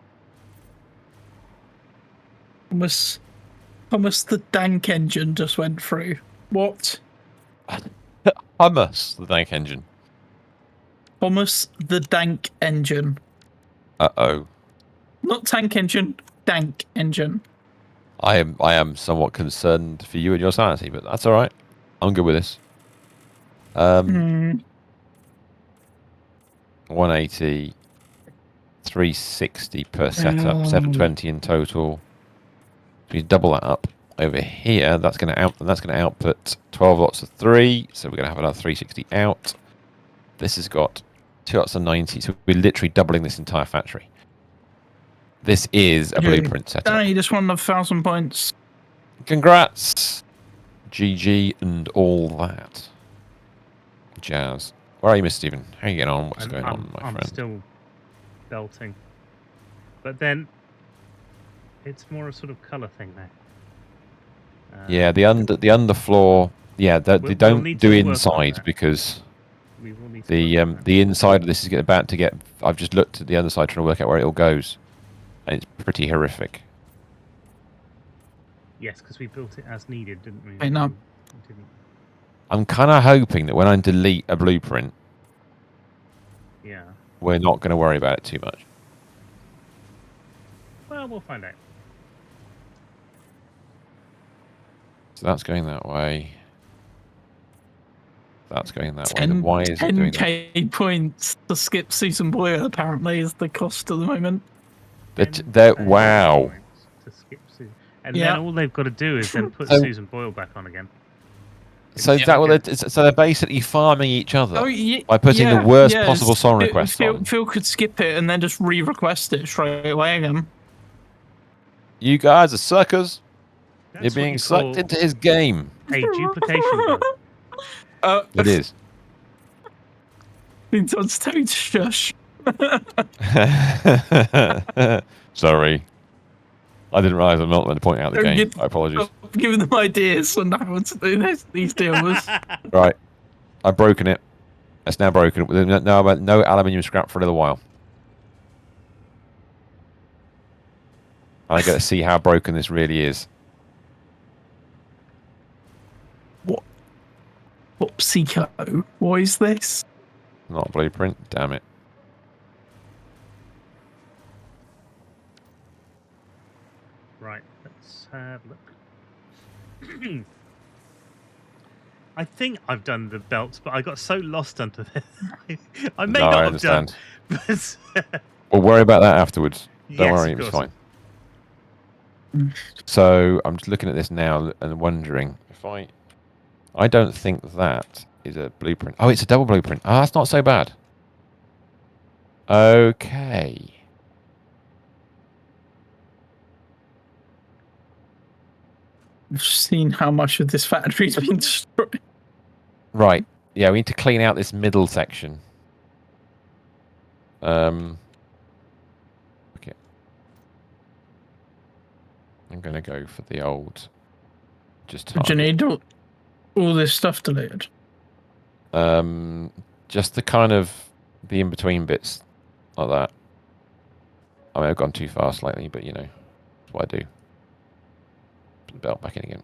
[SPEAKER 1] Thomas the Dank engine just went through. What?
[SPEAKER 3] hummus, the dank engine.
[SPEAKER 1] Thomas the Dank engine.
[SPEAKER 3] Uh-oh.
[SPEAKER 1] Not tank engine, Dank engine.
[SPEAKER 3] I am somewhat concerned for you and your sanity, but that's all right. I'm good with this. 180, 360 per setup, 720 in total. So we double that up over here. That's going to output 12 lots of 3. So we're going to have another 360 out. This has got 2 lots of 90. So we're literally doubling this entire factory. This is a blueprint setup.
[SPEAKER 1] Danny just won 1,000 points.
[SPEAKER 3] Congrats, GG, and all that jazz. Where are you, Miss Stephen? How are you getting on? What's going on, my friend?
[SPEAKER 2] I'm still belting, but then it's more a sort of colour thing now.
[SPEAKER 3] Yeah, the underfloor. Yeah, they
[SPEAKER 2] we'll
[SPEAKER 3] don't
[SPEAKER 2] need
[SPEAKER 3] do
[SPEAKER 2] to work on
[SPEAKER 3] inside
[SPEAKER 2] that.
[SPEAKER 3] because
[SPEAKER 2] We will need to work on that.
[SPEAKER 3] the inside of this is about to get. I've just looked at the underside trying to work out where it all goes, and it's pretty horrific.
[SPEAKER 2] Yes, because we built it as needed, didn't we?
[SPEAKER 1] I know.
[SPEAKER 2] We didn't.
[SPEAKER 3] I'm kind of hoping that when I delete a blueprint,
[SPEAKER 2] Yeah.
[SPEAKER 3] we're not going to worry about it too much.
[SPEAKER 2] Well, we'll find out.
[SPEAKER 3] So that's going that way. That's going that way. Then why is it doing that?
[SPEAKER 1] 10k points to skip Susan Boyle apparently is the cost at the moment.
[SPEAKER 3] Wow.
[SPEAKER 2] To skip Susan. And
[SPEAKER 1] Yeah.
[SPEAKER 2] then all they've got to do is then put
[SPEAKER 3] So-
[SPEAKER 2] Susan Boyle back on again.
[SPEAKER 3] So is that what so they're basically farming each other by putting the worst possible song requests on.
[SPEAKER 1] Phil could skip it and then just re-request it straight away again.
[SPEAKER 3] You guys are suckers.
[SPEAKER 2] That's
[SPEAKER 3] You're
[SPEAKER 2] what
[SPEAKER 3] being
[SPEAKER 2] you
[SPEAKER 3] sucked
[SPEAKER 2] call
[SPEAKER 3] into his game.
[SPEAKER 2] a duplication bug.
[SPEAKER 3] It is.
[SPEAKER 1] Means I'm told to shush.
[SPEAKER 3] Sorry. I didn't realise I'm not going to point out the
[SPEAKER 1] Don't
[SPEAKER 3] game.
[SPEAKER 1] get-
[SPEAKER 3] I apologise.
[SPEAKER 1] Stop giving them ideas on how to do these deals.
[SPEAKER 3] Right. I've broken it. It's now broken. No aluminium scrap for a little while. I get to see how broken this really is.
[SPEAKER 1] Whoopsie-co. What is this?
[SPEAKER 3] Not a blueprint. Damn it.
[SPEAKER 2] Right, let's have a look. I think I've done the belts, but I got so lost under this. I may
[SPEAKER 3] No,
[SPEAKER 2] not
[SPEAKER 3] I
[SPEAKER 2] have done.
[SPEAKER 3] understand.
[SPEAKER 2] But
[SPEAKER 3] We'll worry about that afterwards. Don't
[SPEAKER 2] Yes,
[SPEAKER 3] worry,
[SPEAKER 2] of
[SPEAKER 3] it's
[SPEAKER 2] course.
[SPEAKER 3] fine. So I'm just looking at this now and wondering if I don't think that is a blueprint. Oh, it's a double blueprint. Oh, that's not so bad. Okay.
[SPEAKER 1] I've seen how much of this factory's been destroyed.
[SPEAKER 3] Right. Yeah, we need to clean out this middle section. Okay. I'm going to go for the old. Just
[SPEAKER 1] Do you need all this stuff deleted?
[SPEAKER 3] just the kind of the in-between bits like that. I mean, I've gone too far slightly, but you know, that's what I do. Put the belt back in again.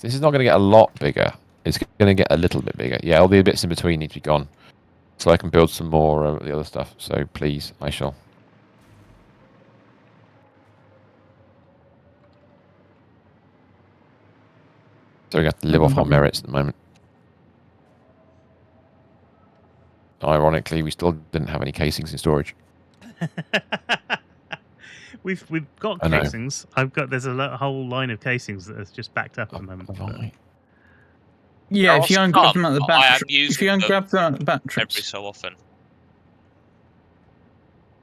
[SPEAKER 3] This is not going to get a lot bigger. It's going to get a little bit bigger. Yeah, all the bits in between need to be gone. So I can build some more of the other stuff. So please, I shall. So we have to live off our merits at the moment. Ironically, we still didn't have any casings in storage.
[SPEAKER 2] We've got
[SPEAKER 3] I know.
[SPEAKER 2] casings. There's a whole line of casings that is just backed up at the moment.
[SPEAKER 1] Yeah, if you ungrab them at the
[SPEAKER 4] I am
[SPEAKER 1] battery, if you
[SPEAKER 4] using
[SPEAKER 1] ungrab them at the
[SPEAKER 4] every
[SPEAKER 1] batteries.
[SPEAKER 4] so often.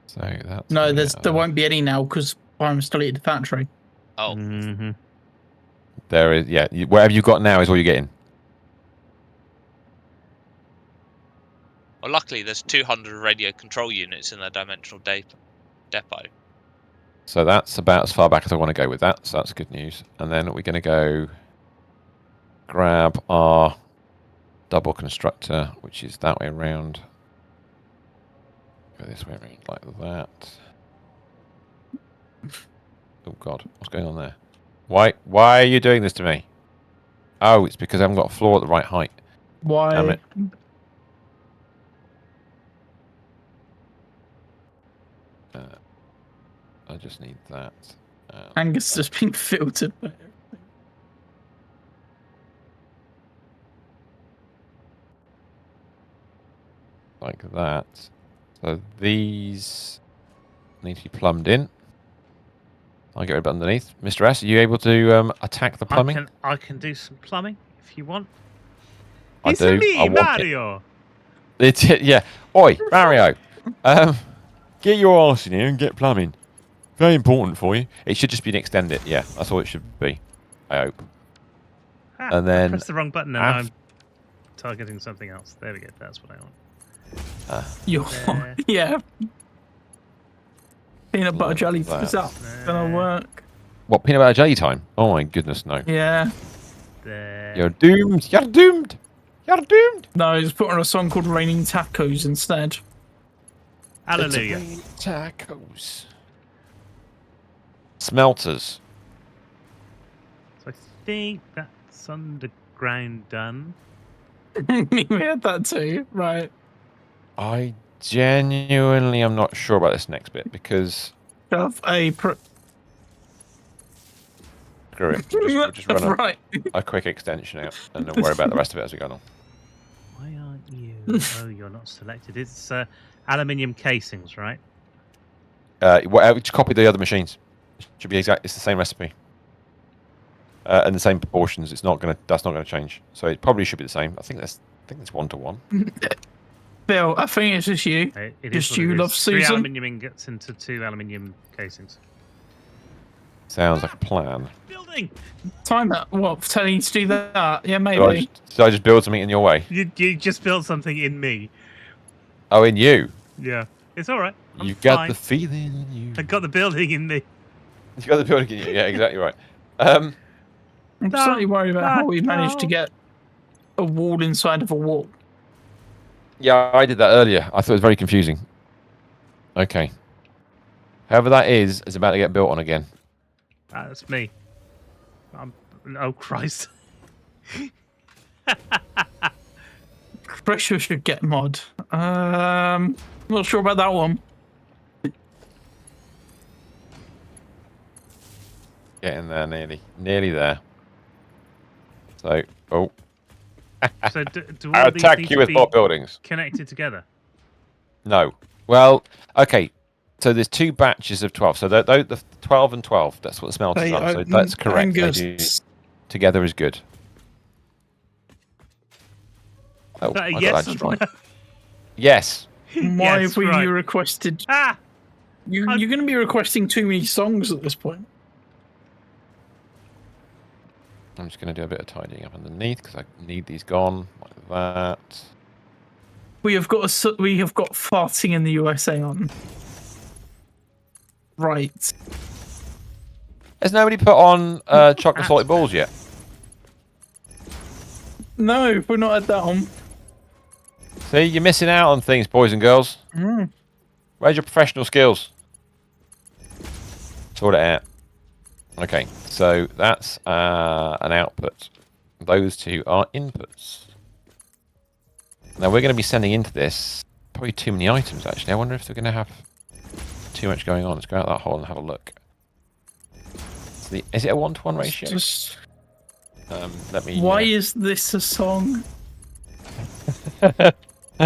[SPEAKER 3] So that's
[SPEAKER 1] No, there won't be any now because I'm still at the factory.
[SPEAKER 4] Oh,
[SPEAKER 2] Mm-hmm.
[SPEAKER 3] There is, yeah. Whatever you've got now is all you're getting.
[SPEAKER 4] well, luckily there's 200 radio control units in the dimensional depot.
[SPEAKER 3] So that's about as far back as I want to go with that. So that's good news. And then we're going to go grab our double constructor, which is that way around. Go this way around like that. Oh God, what's going on there? Why are you doing this to me? Oh, it's because I haven't got a floor at the right height.
[SPEAKER 1] Why?
[SPEAKER 3] Damn it. I just need that.
[SPEAKER 1] Angus has been filtered.
[SPEAKER 3] Like that. So these need to be plumbed in. I'll get rid of it underneath. Mr. S, are you able to attack the plumbing?
[SPEAKER 2] I can do some plumbing if you want.
[SPEAKER 3] I
[SPEAKER 2] It's
[SPEAKER 3] do.
[SPEAKER 2] me,
[SPEAKER 3] I want
[SPEAKER 2] Mario.
[SPEAKER 3] It's yeah. Oi, Mario. Get your arse in here and get plumbing. Very important for you. It should just be an extend it. Yeah, that's all it should be. I hope. And then
[SPEAKER 2] I pressed the wrong button and I'm targeting something else. There we go. That's what I want.
[SPEAKER 1] Yeah. Peanut butter jelly is that gonna work?
[SPEAKER 3] What, peanut butter jelly time? Oh my goodness, no.
[SPEAKER 1] Yeah.
[SPEAKER 2] There.
[SPEAKER 3] You're doomed. You're doomed. You're doomed.
[SPEAKER 1] No, he's put on a song called Raining Tacos instead.
[SPEAKER 2] Hallelujah.
[SPEAKER 3] Tacos. Smelters.
[SPEAKER 2] So I think that's underground done.
[SPEAKER 1] We had that too, right?
[SPEAKER 3] I genuinely am not sure about this next bit because
[SPEAKER 1] Have a
[SPEAKER 3] screw it. We'll just run
[SPEAKER 1] right.
[SPEAKER 3] a quick extension out and then worry about the rest of it as we go on.
[SPEAKER 2] Why aren't you? Oh, you're not selected. It's aluminium casings, right?
[SPEAKER 3] Just copy the other machines. Should be exact. It's the same recipe. And the same proportions. That's not gonna change. So it probably should be the same. I think that's 1-to-1.
[SPEAKER 1] Bill, I think it's just you.
[SPEAKER 2] It
[SPEAKER 1] Just
[SPEAKER 2] is what
[SPEAKER 1] you
[SPEAKER 2] it
[SPEAKER 1] love
[SPEAKER 2] is. 3
[SPEAKER 1] Susan?
[SPEAKER 2] aluminium ingots into 2 aluminium casings.
[SPEAKER 3] Sounds like a plan.
[SPEAKER 2] Building!
[SPEAKER 1] Time that. What? Telling you to do that? Yeah, maybe.
[SPEAKER 3] Did I just build something in your way?
[SPEAKER 2] You just built something in me.
[SPEAKER 3] Oh, in you?
[SPEAKER 2] Yeah. It's alright.
[SPEAKER 3] You got the feeling in you.
[SPEAKER 2] I got the building in me.
[SPEAKER 3] You got the building in you. Yeah, exactly right.
[SPEAKER 1] I'm slightly worried about how we managed to get a wall inside of a wall.
[SPEAKER 3] Yeah, I did that earlier. I thought it was very confusing. Okay. However that is about to get built on again.
[SPEAKER 2] That's me. Oh, Christ.
[SPEAKER 1] Pressure should get mod. Not sure about that one.
[SPEAKER 3] Getting there, nearly there. So, oh.
[SPEAKER 2] So do
[SPEAKER 3] I'll
[SPEAKER 2] all these
[SPEAKER 3] attack
[SPEAKER 2] need
[SPEAKER 3] you
[SPEAKER 2] to
[SPEAKER 3] with
[SPEAKER 2] be
[SPEAKER 3] more buildings.
[SPEAKER 2] connected together?
[SPEAKER 3] No. Well, okay. So there's 2 batches of 12. So the 12 and 12. That's what the smelters are. So that's correct. They do, together is good. Oh, I got
[SPEAKER 2] yes
[SPEAKER 3] that just
[SPEAKER 2] or
[SPEAKER 3] right.
[SPEAKER 2] no?
[SPEAKER 3] Yes.
[SPEAKER 1] Why
[SPEAKER 2] Yes,
[SPEAKER 1] have we
[SPEAKER 2] right.
[SPEAKER 1] requested?
[SPEAKER 2] Ah!
[SPEAKER 1] You're going to be requesting too many songs at this point.
[SPEAKER 3] I'm just going to do a bit of tidying up underneath because I need these gone like that.
[SPEAKER 1] We have got farting in the USA on. Right.
[SPEAKER 3] Has nobody put on chocolate salted balls yet?
[SPEAKER 1] No, we're not at that on.
[SPEAKER 3] See, you're missing out on things, boys and girls.
[SPEAKER 1] Mm.
[SPEAKER 3] Where's your professional skills? Sort it out. Okay, so that's an output. Those two are inputs. Now we're going to be sending into this probably too many items, actually. I wonder if they're going to have too much going on. Let's go out that hole and have a look. Is it a 1-to-1 ratio?
[SPEAKER 1] Just...
[SPEAKER 3] Let me.
[SPEAKER 1] Why is this a song?
[SPEAKER 3] That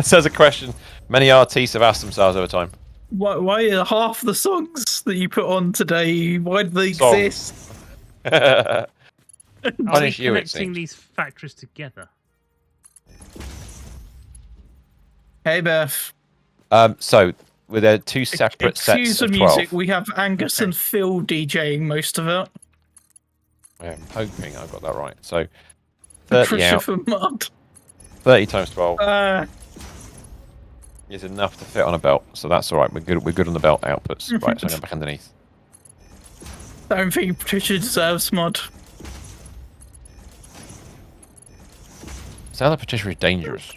[SPEAKER 3] says a question many artists have asked themselves over time.
[SPEAKER 1] Why are half the songs that you put on today? Why do they exist?
[SPEAKER 2] Are they
[SPEAKER 3] Punish you, it
[SPEAKER 2] connecting
[SPEAKER 3] seems.
[SPEAKER 2] these factories together?
[SPEAKER 1] Hey, Beth.
[SPEAKER 3] So were there two separate
[SPEAKER 1] Excuse
[SPEAKER 3] sets of
[SPEAKER 1] the
[SPEAKER 3] 12?
[SPEAKER 1] music. We have Angus and Phil DJing most of it.
[SPEAKER 3] I'm hoping I've got that right. So 30 out.
[SPEAKER 1] Christopher Mudd.
[SPEAKER 3] 30 times 12 is enough to fit on a belt, so that's all right. We're good. We're good on the belt outputs. Right, so I'm going back underneath.
[SPEAKER 1] Don't think Patricia deserves Mudd.
[SPEAKER 3] Sound like Patricia is dangerous.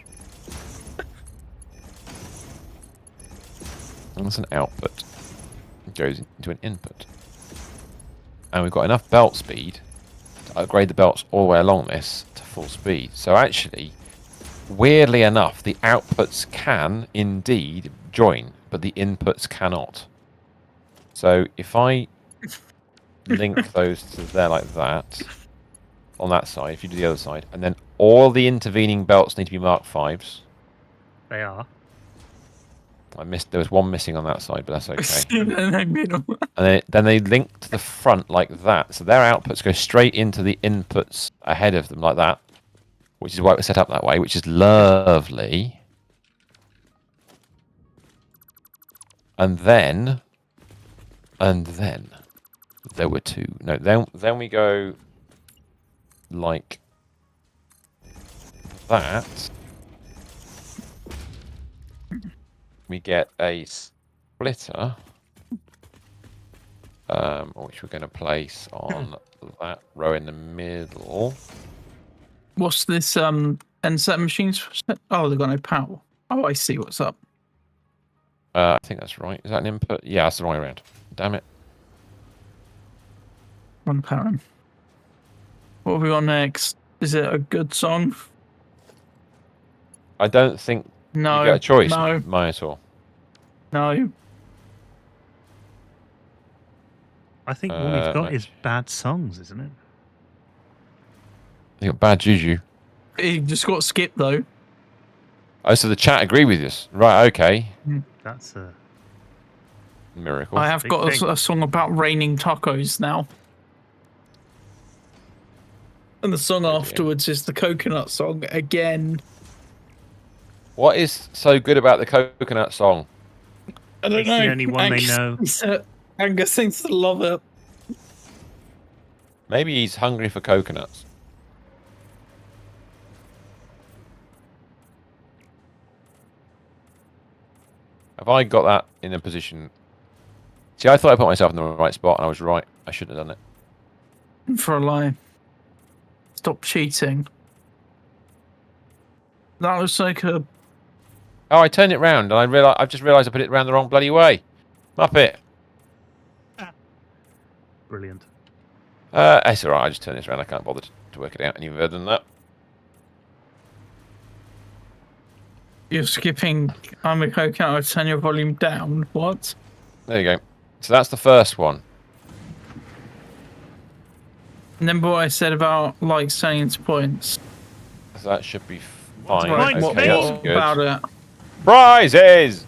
[SPEAKER 3] And that's an output. It goes into an input. And we've got enough belt speed to upgrade the belts all the way along this to full speed. So actually, weirdly enough, the outputs can indeed join, but the inputs cannot. So if I link those to there like that, on that side, if you do the other side, and then all the intervening belts need to be Mark 5s.
[SPEAKER 2] They are.
[SPEAKER 3] I missed. There was one missing on that side, but that's okay.
[SPEAKER 1] Middle.
[SPEAKER 3] And then they link to the front like that, so their outputs go straight into the inputs ahead of them like that, which is why it was set up that way, which is lovely. And then there were two. No, then we go like that. We get a splitter, which we're going to place on that row in the middle.
[SPEAKER 1] What's this? N7 machines? Oh, they've got no power. Oh, I see what's up.
[SPEAKER 3] I think that's right. Is that an input? Yeah, that's the wrong way around. Damn it.
[SPEAKER 1] One power. What have we got next? Is it a good song?
[SPEAKER 3] I don't think
[SPEAKER 1] No.
[SPEAKER 3] you get a choice,
[SPEAKER 1] No.
[SPEAKER 3] Minotaur.
[SPEAKER 1] No.
[SPEAKER 2] I think all you've got
[SPEAKER 3] no.
[SPEAKER 2] is bad songs, isn't it?
[SPEAKER 3] You got bad juju.
[SPEAKER 1] It just got skipped though.
[SPEAKER 3] Oh, so the chat agree with us. Right, okay.
[SPEAKER 2] That's a
[SPEAKER 3] Miracle.
[SPEAKER 1] I have
[SPEAKER 2] Big
[SPEAKER 1] got
[SPEAKER 2] thing.
[SPEAKER 1] a song about raining tacos now. And the song
[SPEAKER 3] dear.
[SPEAKER 1] afterwards is the coconut song again.
[SPEAKER 3] What is so good about the coconut song?
[SPEAKER 1] I don't
[SPEAKER 2] It's
[SPEAKER 1] know.
[SPEAKER 2] the only one they know.
[SPEAKER 1] Angus seems to love it.
[SPEAKER 3] Maybe he's hungry for coconuts. Have I got that in a position? See, I thought I put myself in the right spot, and I was right. I shouldn't have done it.
[SPEAKER 1] For a lie. Stop cheating. That was like a...
[SPEAKER 3] Oh, I turned it round, and I've just realised I put it round the wrong bloody way. Muppet.
[SPEAKER 2] brilliant.
[SPEAKER 3] It's alright, I just turned this around. I can't bother to work it out any further than that.
[SPEAKER 1] You're skipping I'm a coconut, I'll turn your volume down. What?
[SPEAKER 3] There you go. So that's the first one.
[SPEAKER 1] Remember what I said about like saying to points?
[SPEAKER 3] So that should be fine.
[SPEAKER 2] Right,
[SPEAKER 3] Okay,
[SPEAKER 2] what
[SPEAKER 3] that's good.
[SPEAKER 1] about it?
[SPEAKER 3] Prizes!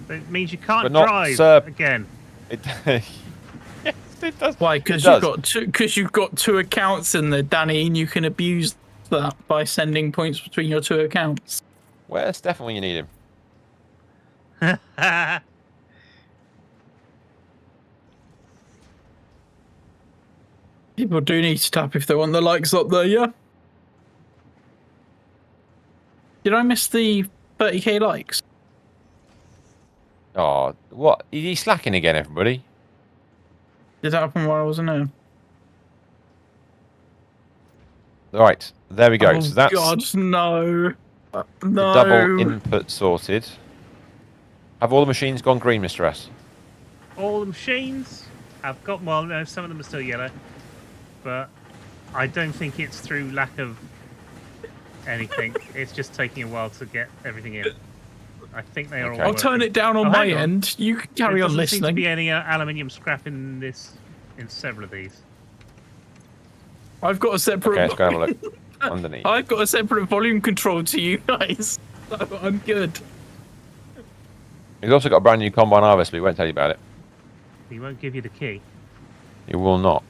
[SPEAKER 2] It means you can't
[SPEAKER 3] But not
[SPEAKER 2] drive again.
[SPEAKER 3] It, yes, it does.
[SPEAKER 1] Why?
[SPEAKER 3] It
[SPEAKER 1] Because
[SPEAKER 3] does.
[SPEAKER 1] you've got two accounts in there, Danny, and you can abuse that by sending points between your two accounts.
[SPEAKER 3] Where's Stefan when you need him?
[SPEAKER 1] People do need to tap if they want the likes up there, yeah. Did I miss the 30k likes?
[SPEAKER 3] Oh, what? Is he slacking again, everybody?
[SPEAKER 1] Did that happen while I wasn't there?
[SPEAKER 3] Right, there we go.
[SPEAKER 1] Oh,
[SPEAKER 3] So that's
[SPEAKER 1] God, no.
[SPEAKER 3] the
[SPEAKER 1] No.
[SPEAKER 3] double input sorted. Have all the machines gone green, Mr. S?
[SPEAKER 2] All the machines have got, well, no, some of them are still yellow, but I don't think it's through lack of anything. It's just taking a while to get everything in. I think they are
[SPEAKER 3] Okay.
[SPEAKER 2] all
[SPEAKER 1] I'll turn
[SPEAKER 2] working.
[SPEAKER 1] it down on
[SPEAKER 2] Oh,
[SPEAKER 1] my
[SPEAKER 2] hang on.
[SPEAKER 1] end. You can carry
[SPEAKER 2] There
[SPEAKER 1] on
[SPEAKER 2] doesn't seem to
[SPEAKER 1] listening.
[SPEAKER 2] be any aluminium scrap in several of these.
[SPEAKER 1] I've got a separate.
[SPEAKER 3] Okay, let's go have a look underneath.
[SPEAKER 1] I've got a separate volume control to you guys, so I'm good.
[SPEAKER 3] He's also got a brand new combine harvest, but he won't tell you about it.
[SPEAKER 2] He won't give you the key.
[SPEAKER 3] He will not.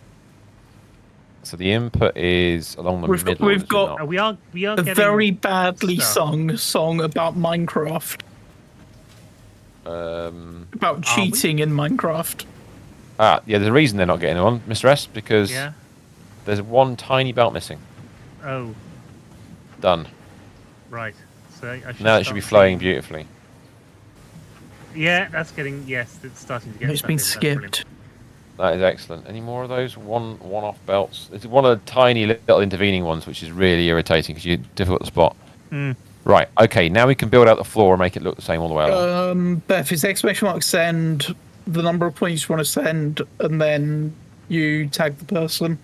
[SPEAKER 3] So the input is along the middle.
[SPEAKER 1] We've
[SPEAKER 3] is it
[SPEAKER 1] got
[SPEAKER 3] not?
[SPEAKER 2] Oh, we are
[SPEAKER 1] a
[SPEAKER 2] getting
[SPEAKER 1] very badly
[SPEAKER 2] stuff.
[SPEAKER 1] song about Minecraft, about
[SPEAKER 2] we?
[SPEAKER 1] cheating in Minecraft.
[SPEAKER 3] Yeah, there's a reason they're not getting on, Mr. S, because
[SPEAKER 2] Yeah.
[SPEAKER 3] there's one tiny belt missing.
[SPEAKER 2] Oh,
[SPEAKER 3] Done.
[SPEAKER 2] right. So I should
[SPEAKER 3] Now it should be flowing beautifully.
[SPEAKER 2] Yeah, that's getting. Yes, it's starting to get.
[SPEAKER 1] It's
[SPEAKER 2] stuff
[SPEAKER 1] been
[SPEAKER 2] in. That's brilliant.
[SPEAKER 1] skipped.
[SPEAKER 3] That is excellent. Any more of those one-off belts? It's one of the tiny little intervening ones, which is really irritating because you're difficult to spot.
[SPEAKER 2] Mm.
[SPEAKER 3] Right. Okay. Now we can build out the floor and make it look the same all the way along.
[SPEAKER 1] Beth, it's exclamation mark send, the number of points you want to send, and then you tag the person.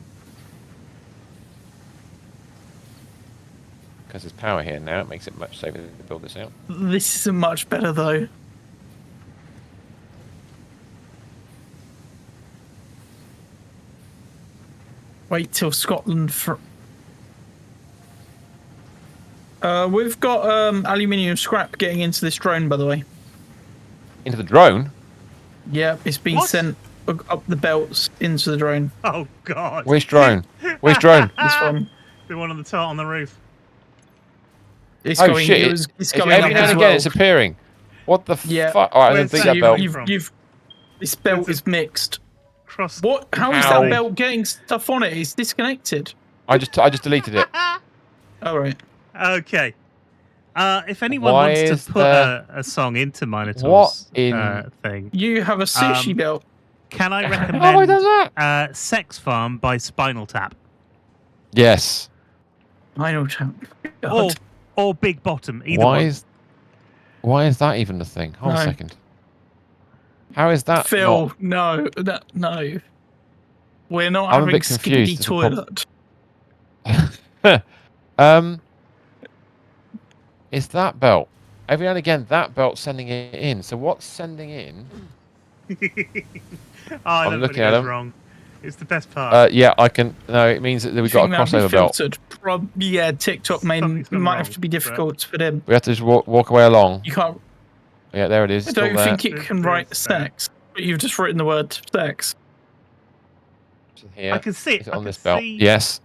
[SPEAKER 3] Because there's power here now, it makes it much safer to build this out.
[SPEAKER 1] This isn't much better though. Wait till Scotland for. We've got aluminium scrap getting into this drone, by the way.
[SPEAKER 3] Into the drone?
[SPEAKER 1] Yeah, it's been
[SPEAKER 2] What?
[SPEAKER 1] sent up the belts into the drone.
[SPEAKER 2] Oh God.
[SPEAKER 3] Where's drone? Where's drone?
[SPEAKER 1] This one.
[SPEAKER 2] The one on the top on the roof.
[SPEAKER 1] It's
[SPEAKER 3] Oh
[SPEAKER 1] going.
[SPEAKER 3] shit!
[SPEAKER 1] It's going
[SPEAKER 3] Every
[SPEAKER 1] up
[SPEAKER 3] now
[SPEAKER 1] as
[SPEAKER 3] and
[SPEAKER 1] well.
[SPEAKER 3] again, it's appearing. What the
[SPEAKER 1] Yeah.
[SPEAKER 3] fuck? All right, I
[SPEAKER 2] Where's
[SPEAKER 3] didn't think
[SPEAKER 2] that
[SPEAKER 3] that belt.
[SPEAKER 2] coming from?
[SPEAKER 1] This belt
[SPEAKER 2] It's a-
[SPEAKER 1] is mixed.
[SPEAKER 2] Cross.
[SPEAKER 1] What? How is
[SPEAKER 3] How?
[SPEAKER 1] that belt getting stuff on it? It's disconnected.
[SPEAKER 3] I just deleted it.
[SPEAKER 1] All right.
[SPEAKER 2] Okay. If anyone
[SPEAKER 3] Why
[SPEAKER 2] wants
[SPEAKER 3] is
[SPEAKER 2] to put
[SPEAKER 3] there-
[SPEAKER 2] a song into Minotaur's
[SPEAKER 3] What in-
[SPEAKER 2] thing,
[SPEAKER 1] You have a sushi belt.
[SPEAKER 2] can I
[SPEAKER 3] How have I
[SPEAKER 2] recommend
[SPEAKER 3] done that?
[SPEAKER 2] Sex Farm by Spinal Tap
[SPEAKER 3] Yes.
[SPEAKER 1] I know. God.
[SPEAKER 2] or Big Bottom? Either
[SPEAKER 3] Why
[SPEAKER 2] one.
[SPEAKER 3] why is that even a thing? Hold on a
[SPEAKER 1] No.
[SPEAKER 3] second. How is that?
[SPEAKER 1] Phil, no. We're not
[SPEAKER 3] I'm a
[SPEAKER 1] having
[SPEAKER 3] bit confused.
[SPEAKER 1] Skibbity
[SPEAKER 3] There's a
[SPEAKER 1] toilet.
[SPEAKER 3] It's that belt. Every now and again, that belt's sending it in. So what's sending in?
[SPEAKER 2] I
[SPEAKER 3] I'm
[SPEAKER 2] love
[SPEAKER 3] looking
[SPEAKER 2] when it
[SPEAKER 3] at
[SPEAKER 2] goes
[SPEAKER 3] them.
[SPEAKER 2] wrong. It's the best part.
[SPEAKER 3] Yeah, I can. No, it means that we've got a crossover belt.
[SPEAKER 1] Yeah, TikTok
[SPEAKER 2] Something's gone
[SPEAKER 1] might
[SPEAKER 2] wrong,
[SPEAKER 1] have to be difficult for them.
[SPEAKER 3] We have to just walk away along.
[SPEAKER 1] You can't.
[SPEAKER 3] Yeah, there it is.
[SPEAKER 1] I
[SPEAKER 3] Still
[SPEAKER 1] don't
[SPEAKER 3] there.
[SPEAKER 1] think it can write
[SPEAKER 2] There's that.
[SPEAKER 1] sex, but you've just written the word sex.
[SPEAKER 3] Here.
[SPEAKER 2] I can see it.
[SPEAKER 3] Is it
[SPEAKER 2] I
[SPEAKER 3] on
[SPEAKER 2] can
[SPEAKER 3] this belt?
[SPEAKER 2] see-
[SPEAKER 3] Yes.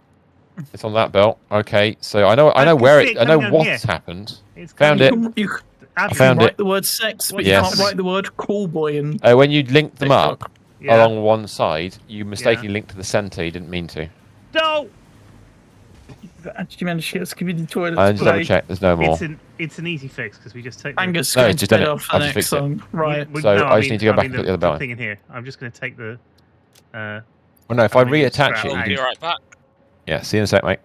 [SPEAKER 3] It's on that belt. Okay, so I know
[SPEAKER 2] can
[SPEAKER 3] where
[SPEAKER 2] see
[SPEAKER 3] it.
[SPEAKER 2] it
[SPEAKER 3] I know
[SPEAKER 2] coming on
[SPEAKER 3] what's
[SPEAKER 2] here.
[SPEAKER 3] happened.
[SPEAKER 2] It's
[SPEAKER 3] Found
[SPEAKER 2] coming-
[SPEAKER 3] it.
[SPEAKER 1] You can
[SPEAKER 3] I
[SPEAKER 2] Absolutely.
[SPEAKER 3] found
[SPEAKER 1] write
[SPEAKER 3] it.
[SPEAKER 1] the word sex, but
[SPEAKER 3] Yes.
[SPEAKER 1] you can't write the word call boy in
[SPEAKER 3] When you link them up
[SPEAKER 1] TikTok.
[SPEAKER 2] Yeah.
[SPEAKER 3] along one side, you mistakenly linked to the center. You didn't mean to.
[SPEAKER 2] No.
[SPEAKER 1] Actually managed to get Skibbity toilet.
[SPEAKER 3] I just double check. There's no more.
[SPEAKER 2] It's an easy fix because we just take the
[SPEAKER 1] Angus
[SPEAKER 3] No,
[SPEAKER 1] going
[SPEAKER 3] it's
[SPEAKER 1] to
[SPEAKER 3] just done
[SPEAKER 1] bed
[SPEAKER 3] it.
[SPEAKER 1] off the
[SPEAKER 3] I've just
[SPEAKER 1] next
[SPEAKER 3] fixed it.
[SPEAKER 1] song. Right.
[SPEAKER 3] So I just need to go back and put the other belt in.
[SPEAKER 2] thing in here. I'm just going to take the.
[SPEAKER 3] Well, no, if I
[SPEAKER 2] I'm gonna get
[SPEAKER 3] reattach
[SPEAKER 2] scrap.
[SPEAKER 3] it,
[SPEAKER 4] I'll
[SPEAKER 3] you
[SPEAKER 4] be
[SPEAKER 3] can.
[SPEAKER 4] right back.
[SPEAKER 3] Yeah, see you in a sec, mate.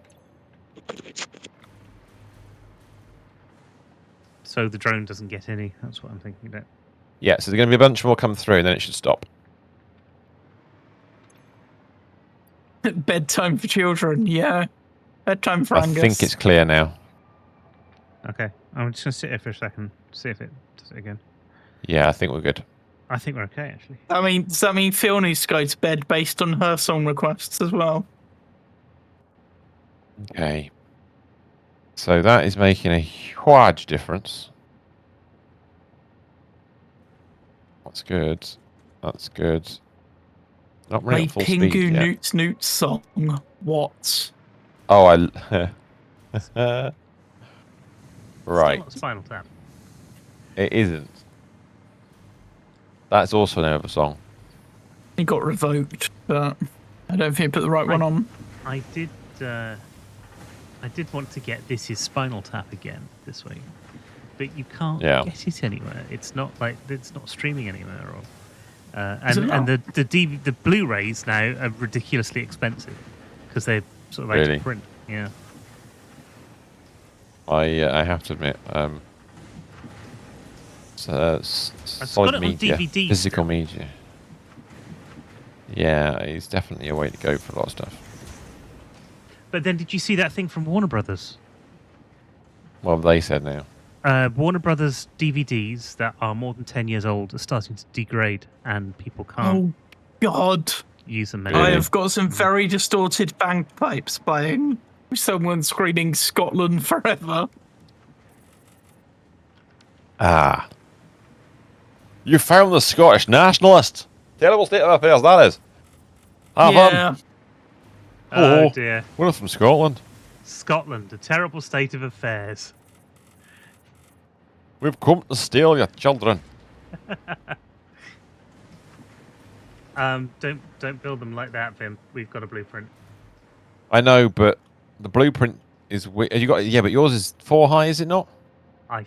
[SPEAKER 2] So the drone doesn't get any. That's what I'm thinking about.
[SPEAKER 3] Yeah, so there's going to be a bunch more come through, and then it should stop.
[SPEAKER 1] Bedtime for children. Yeah. Bedtime for
[SPEAKER 3] I
[SPEAKER 1] Angus.
[SPEAKER 3] think it's clear now.
[SPEAKER 2] Okay, I'm just going to sit here for a second, see if it does it again.
[SPEAKER 3] Yeah, I think we're good.
[SPEAKER 2] I think we're okay actually.
[SPEAKER 1] I mean, does that mean Phil needs to go to bed based on her song requests as well?
[SPEAKER 3] Okay. So that is making a huge difference. That's good. That's good. Not really
[SPEAKER 1] Play
[SPEAKER 3] at full
[SPEAKER 1] Pingu
[SPEAKER 3] speed yet.
[SPEAKER 1] Newt Newt song. What?
[SPEAKER 3] Oh,
[SPEAKER 2] Still
[SPEAKER 3] right.
[SPEAKER 2] not Spinal Tap.
[SPEAKER 3] It isn't. That's also another song.
[SPEAKER 1] He got revoked, but I don't think you put the right one on.
[SPEAKER 2] I did want to get This Is Spinal Tap again this week, but you can't get it anywhere. It's not streaming anywhere, or and the Blu-rays now are ridiculously expensive because they're sort of out of print. Yeah.
[SPEAKER 3] I have to admit, solid media,
[SPEAKER 2] DVD
[SPEAKER 3] physical media. Yeah, it's definitely a way to go for a lot of stuff.
[SPEAKER 2] But then, did you see that thing from Warner Brothers?
[SPEAKER 3] What have they said now?
[SPEAKER 2] Warner Brothers DVDs that are more than 10 years old are starting to degrade, and people can't.
[SPEAKER 1] Oh God!
[SPEAKER 2] Use them.
[SPEAKER 1] I have got some very distorted bagpipes playing. Someone screaming "Scotland forever."
[SPEAKER 3] Ah. You found the Scottish nationalist. Terrible state of affairs that is. Have fun.
[SPEAKER 2] Oh dear.
[SPEAKER 3] We're from Scotland.
[SPEAKER 2] Scotland, a terrible state of affairs.
[SPEAKER 3] We've come to steal your children.
[SPEAKER 2] Don't build them like that, Vim. We've got a blueprint.
[SPEAKER 3] I know, but the blueprint is. You got? Yeah, but yours is 4 high, is it not?
[SPEAKER 2] I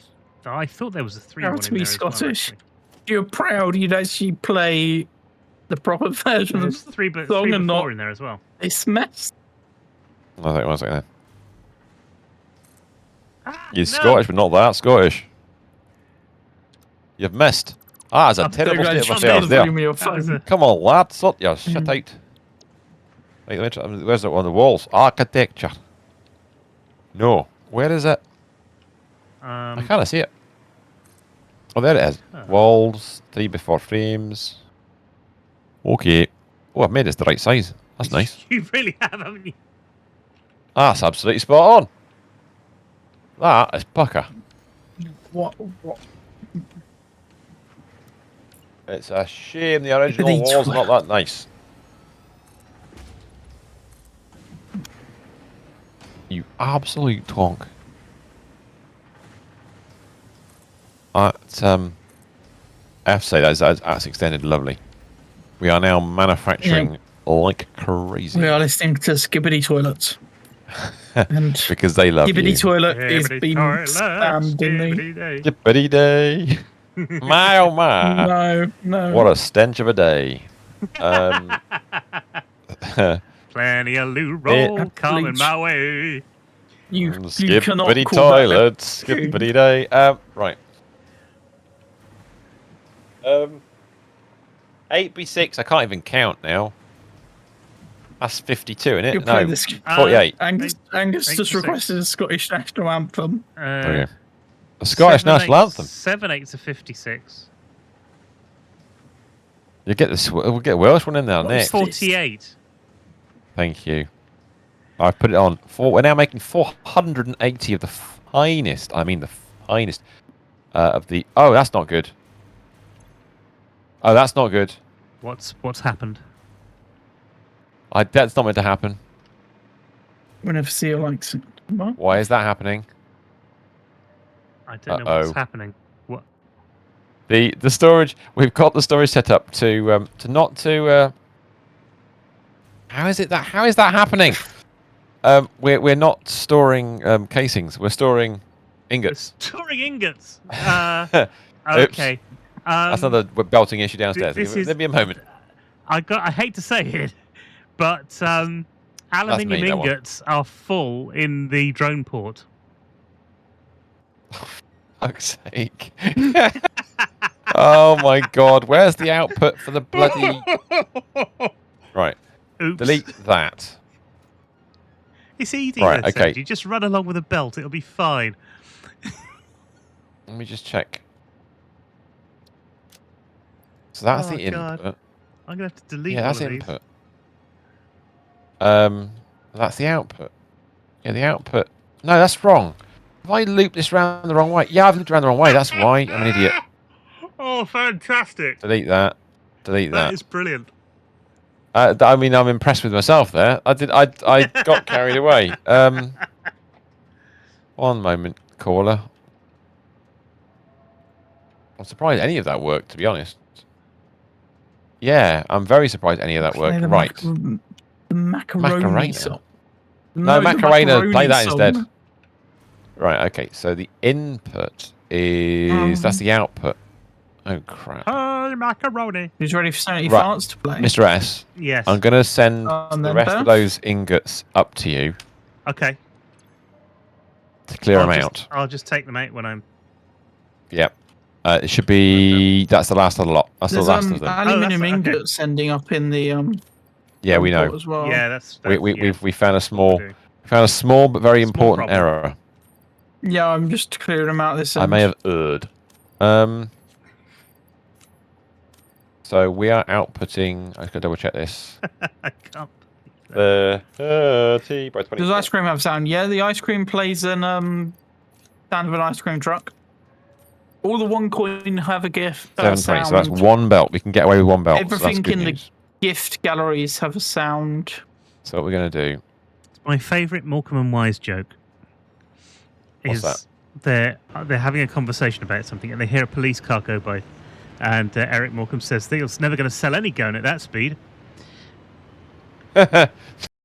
[SPEAKER 2] thought there was a 3
[SPEAKER 1] Proud
[SPEAKER 2] one
[SPEAKER 1] to
[SPEAKER 2] in
[SPEAKER 1] be
[SPEAKER 2] there
[SPEAKER 1] Scottish.
[SPEAKER 2] as well,
[SPEAKER 1] You're proud you'd actually play the proper version
[SPEAKER 2] there's
[SPEAKER 1] of
[SPEAKER 2] 3
[SPEAKER 1] the
[SPEAKER 2] but
[SPEAKER 1] song
[SPEAKER 2] 3
[SPEAKER 1] and
[SPEAKER 2] but 4
[SPEAKER 1] not
[SPEAKER 2] in there as well.
[SPEAKER 1] this mess.
[SPEAKER 3] I think one second. You're
[SPEAKER 2] no.
[SPEAKER 3] Scottish, but not that Scottish. You've missed. It's a terrible state of affairs there. Come on, lad, sort your shit out. Right, where's it on the walls? Architecture. No. Where is it? I can't see it. Oh, there it is. Walls, 3x4 frames. Okay. Oh, I've made it the right size. That's nice.
[SPEAKER 2] You really have, haven't you?
[SPEAKER 3] That's absolutely spot on. That is pucker.
[SPEAKER 1] What?
[SPEAKER 3] It's a shame the original wall's not that nice. You absolute tonk. I have to say that's extended lovely. We are now manufacturing like crazy.
[SPEAKER 1] We are listening to Skibbity Toilets. And
[SPEAKER 3] because they love
[SPEAKER 1] Skibbity
[SPEAKER 3] you.
[SPEAKER 1] Toilet is being spammed in the...
[SPEAKER 3] Skibbity day. My oh my.
[SPEAKER 1] No.
[SPEAKER 3] What a stench of a day.
[SPEAKER 2] Plenty of loo roll coming my way.
[SPEAKER 1] You cannot
[SPEAKER 3] Skibbity
[SPEAKER 1] call
[SPEAKER 3] toilet. Skibbity day. Right. 8b6, I can't even count now. That's 52, isn't it? No, 48.
[SPEAKER 1] Angus just requested a Scottish national anthem.
[SPEAKER 3] Okay. A Scottish national anthem?
[SPEAKER 2] 7/8 of 56.
[SPEAKER 3] We'll get a Welsh one in there next.
[SPEAKER 2] 48.
[SPEAKER 3] Thank you. I've put it on. We're now making 480 of the finest. I mean the finest of the... Oh, that's not good. Oh, that's not good.
[SPEAKER 2] What's happened?
[SPEAKER 3] That's not meant to happen.
[SPEAKER 1] Whenever Seal likes it. What?
[SPEAKER 3] Why is that happening?
[SPEAKER 2] I don't know what's happening. What?
[SPEAKER 3] The storage. We've got the storage set up to not to. How is that happening? We're not storing casings. We're storing ingots.
[SPEAKER 2] Storing ingots. Okay.
[SPEAKER 3] That's another belting issue downstairs. There'll be a moment.
[SPEAKER 2] I hate to say it, but aluminium ingots are full in the drone port.
[SPEAKER 3] Fuck's sake. Oh my god, where's the output for the bloody... Right.
[SPEAKER 2] Oops.
[SPEAKER 3] Delete that.
[SPEAKER 2] It's easy,
[SPEAKER 3] right, okay.
[SPEAKER 2] You just run along with a belt, it'll be fine.
[SPEAKER 3] Let me just check. So that's the
[SPEAKER 2] God.
[SPEAKER 3] input.
[SPEAKER 2] I'm going to have to delete
[SPEAKER 3] that's
[SPEAKER 2] all of
[SPEAKER 3] input.
[SPEAKER 2] these.
[SPEAKER 3] That's the output. Yeah, the output. No, that's wrong. Have I looped this round the wrong way? Yeah, I've looped around the wrong way. That's why I'm an idiot.
[SPEAKER 2] Oh, fantastic.
[SPEAKER 3] Delete that. Delete that.
[SPEAKER 2] That is brilliant.
[SPEAKER 3] I mean, I'm impressed with myself there. I got carried away. One moment, caller. I'm surprised any of that worked, to be honest. Yeah, I'm very surprised any of that worked. Right.
[SPEAKER 1] The macaroni
[SPEAKER 3] Macarena?
[SPEAKER 1] song.
[SPEAKER 3] No,
[SPEAKER 1] the
[SPEAKER 3] Macarena. Play that
[SPEAKER 1] song.
[SPEAKER 3] instead. Right. Okay. So the input is that's the output. Oh crap!
[SPEAKER 2] Hi, macaroni.
[SPEAKER 1] Who's ready for Sanity
[SPEAKER 3] Right.
[SPEAKER 1] Farts to play?
[SPEAKER 3] Mr. S,
[SPEAKER 2] Yes.
[SPEAKER 3] I'm going to send
[SPEAKER 1] And
[SPEAKER 3] the
[SPEAKER 1] then
[SPEAKER 3] rest of
[SPEAKER 1] Beth?
[SPEAKER 3] those ingots up to you
[SPEAKER 2] Okay.
[SPEAKER 3] to clear them
[SPEAKER 2] just,
[SPEAKER 3] out.
[SPEAKER 2] I'll just take them out when I'm.
[SPEAKER 3] Yep. It should be. That's the last of the lot. That's
[SPEAKER 1] There's
[SPEAKER 3] the last of them.
[SPEAKER 1] aluminium
[SPEAKER 2] okay.
[SPEAKER 1] ingots ending up in the
[SPEAKER 3] Yeah, we
[SPEAKER 1] pot
[SPEAKER 3] know.
[SPEAKER 1] as well.
[SPEAKER 2] Yeah, that's.
[SPEAKER 3] We found a
[SPEAKER 2] what
[SPEAKER 3] small
[SPEAKER 2] we're doing.
[SPEAKER 3] but very
[SPEAKER 2] Small
[SPEAKER 3] important
[SPEAKER 2] problem.
[SPEAKER 3] error.
[SPEAKER 1] Yeah, I'm just clearing them out this end.
[SPEAKER 3] I may have erred. So we are outputting. I can double check this.
[SPEAKER 2] I can't.
[SPEAKER 3] The 30 by 20.
[SPEAKER 1] Does ice cream have sound? Yeah, the ice cream plays an sound of an ice cream truck. All the one coin have a gift.
[SPEAKER 3] 720.
[SPEAKER 1] Sound.
[SPEAKER 3] So that's one belt. We can get away with one belt.
[SPEAKER 1] Everything
[SPEAKER 3] so that's good
[SPEAKER 1] in
[SPEAKER 3] news.
[SPEAKER 1] the gift galleries have a sound.
[SPEAKER 3] So what we're going to do?
[SPEAKER 2] My favourite Morecambe and Wise joke
[SPEAKER 3] What's
[SPEAKER 2] is they're having a conversation about something and they hear a police car go by, and Eric Morecambe says, "They're never going to sell any gun at that speed."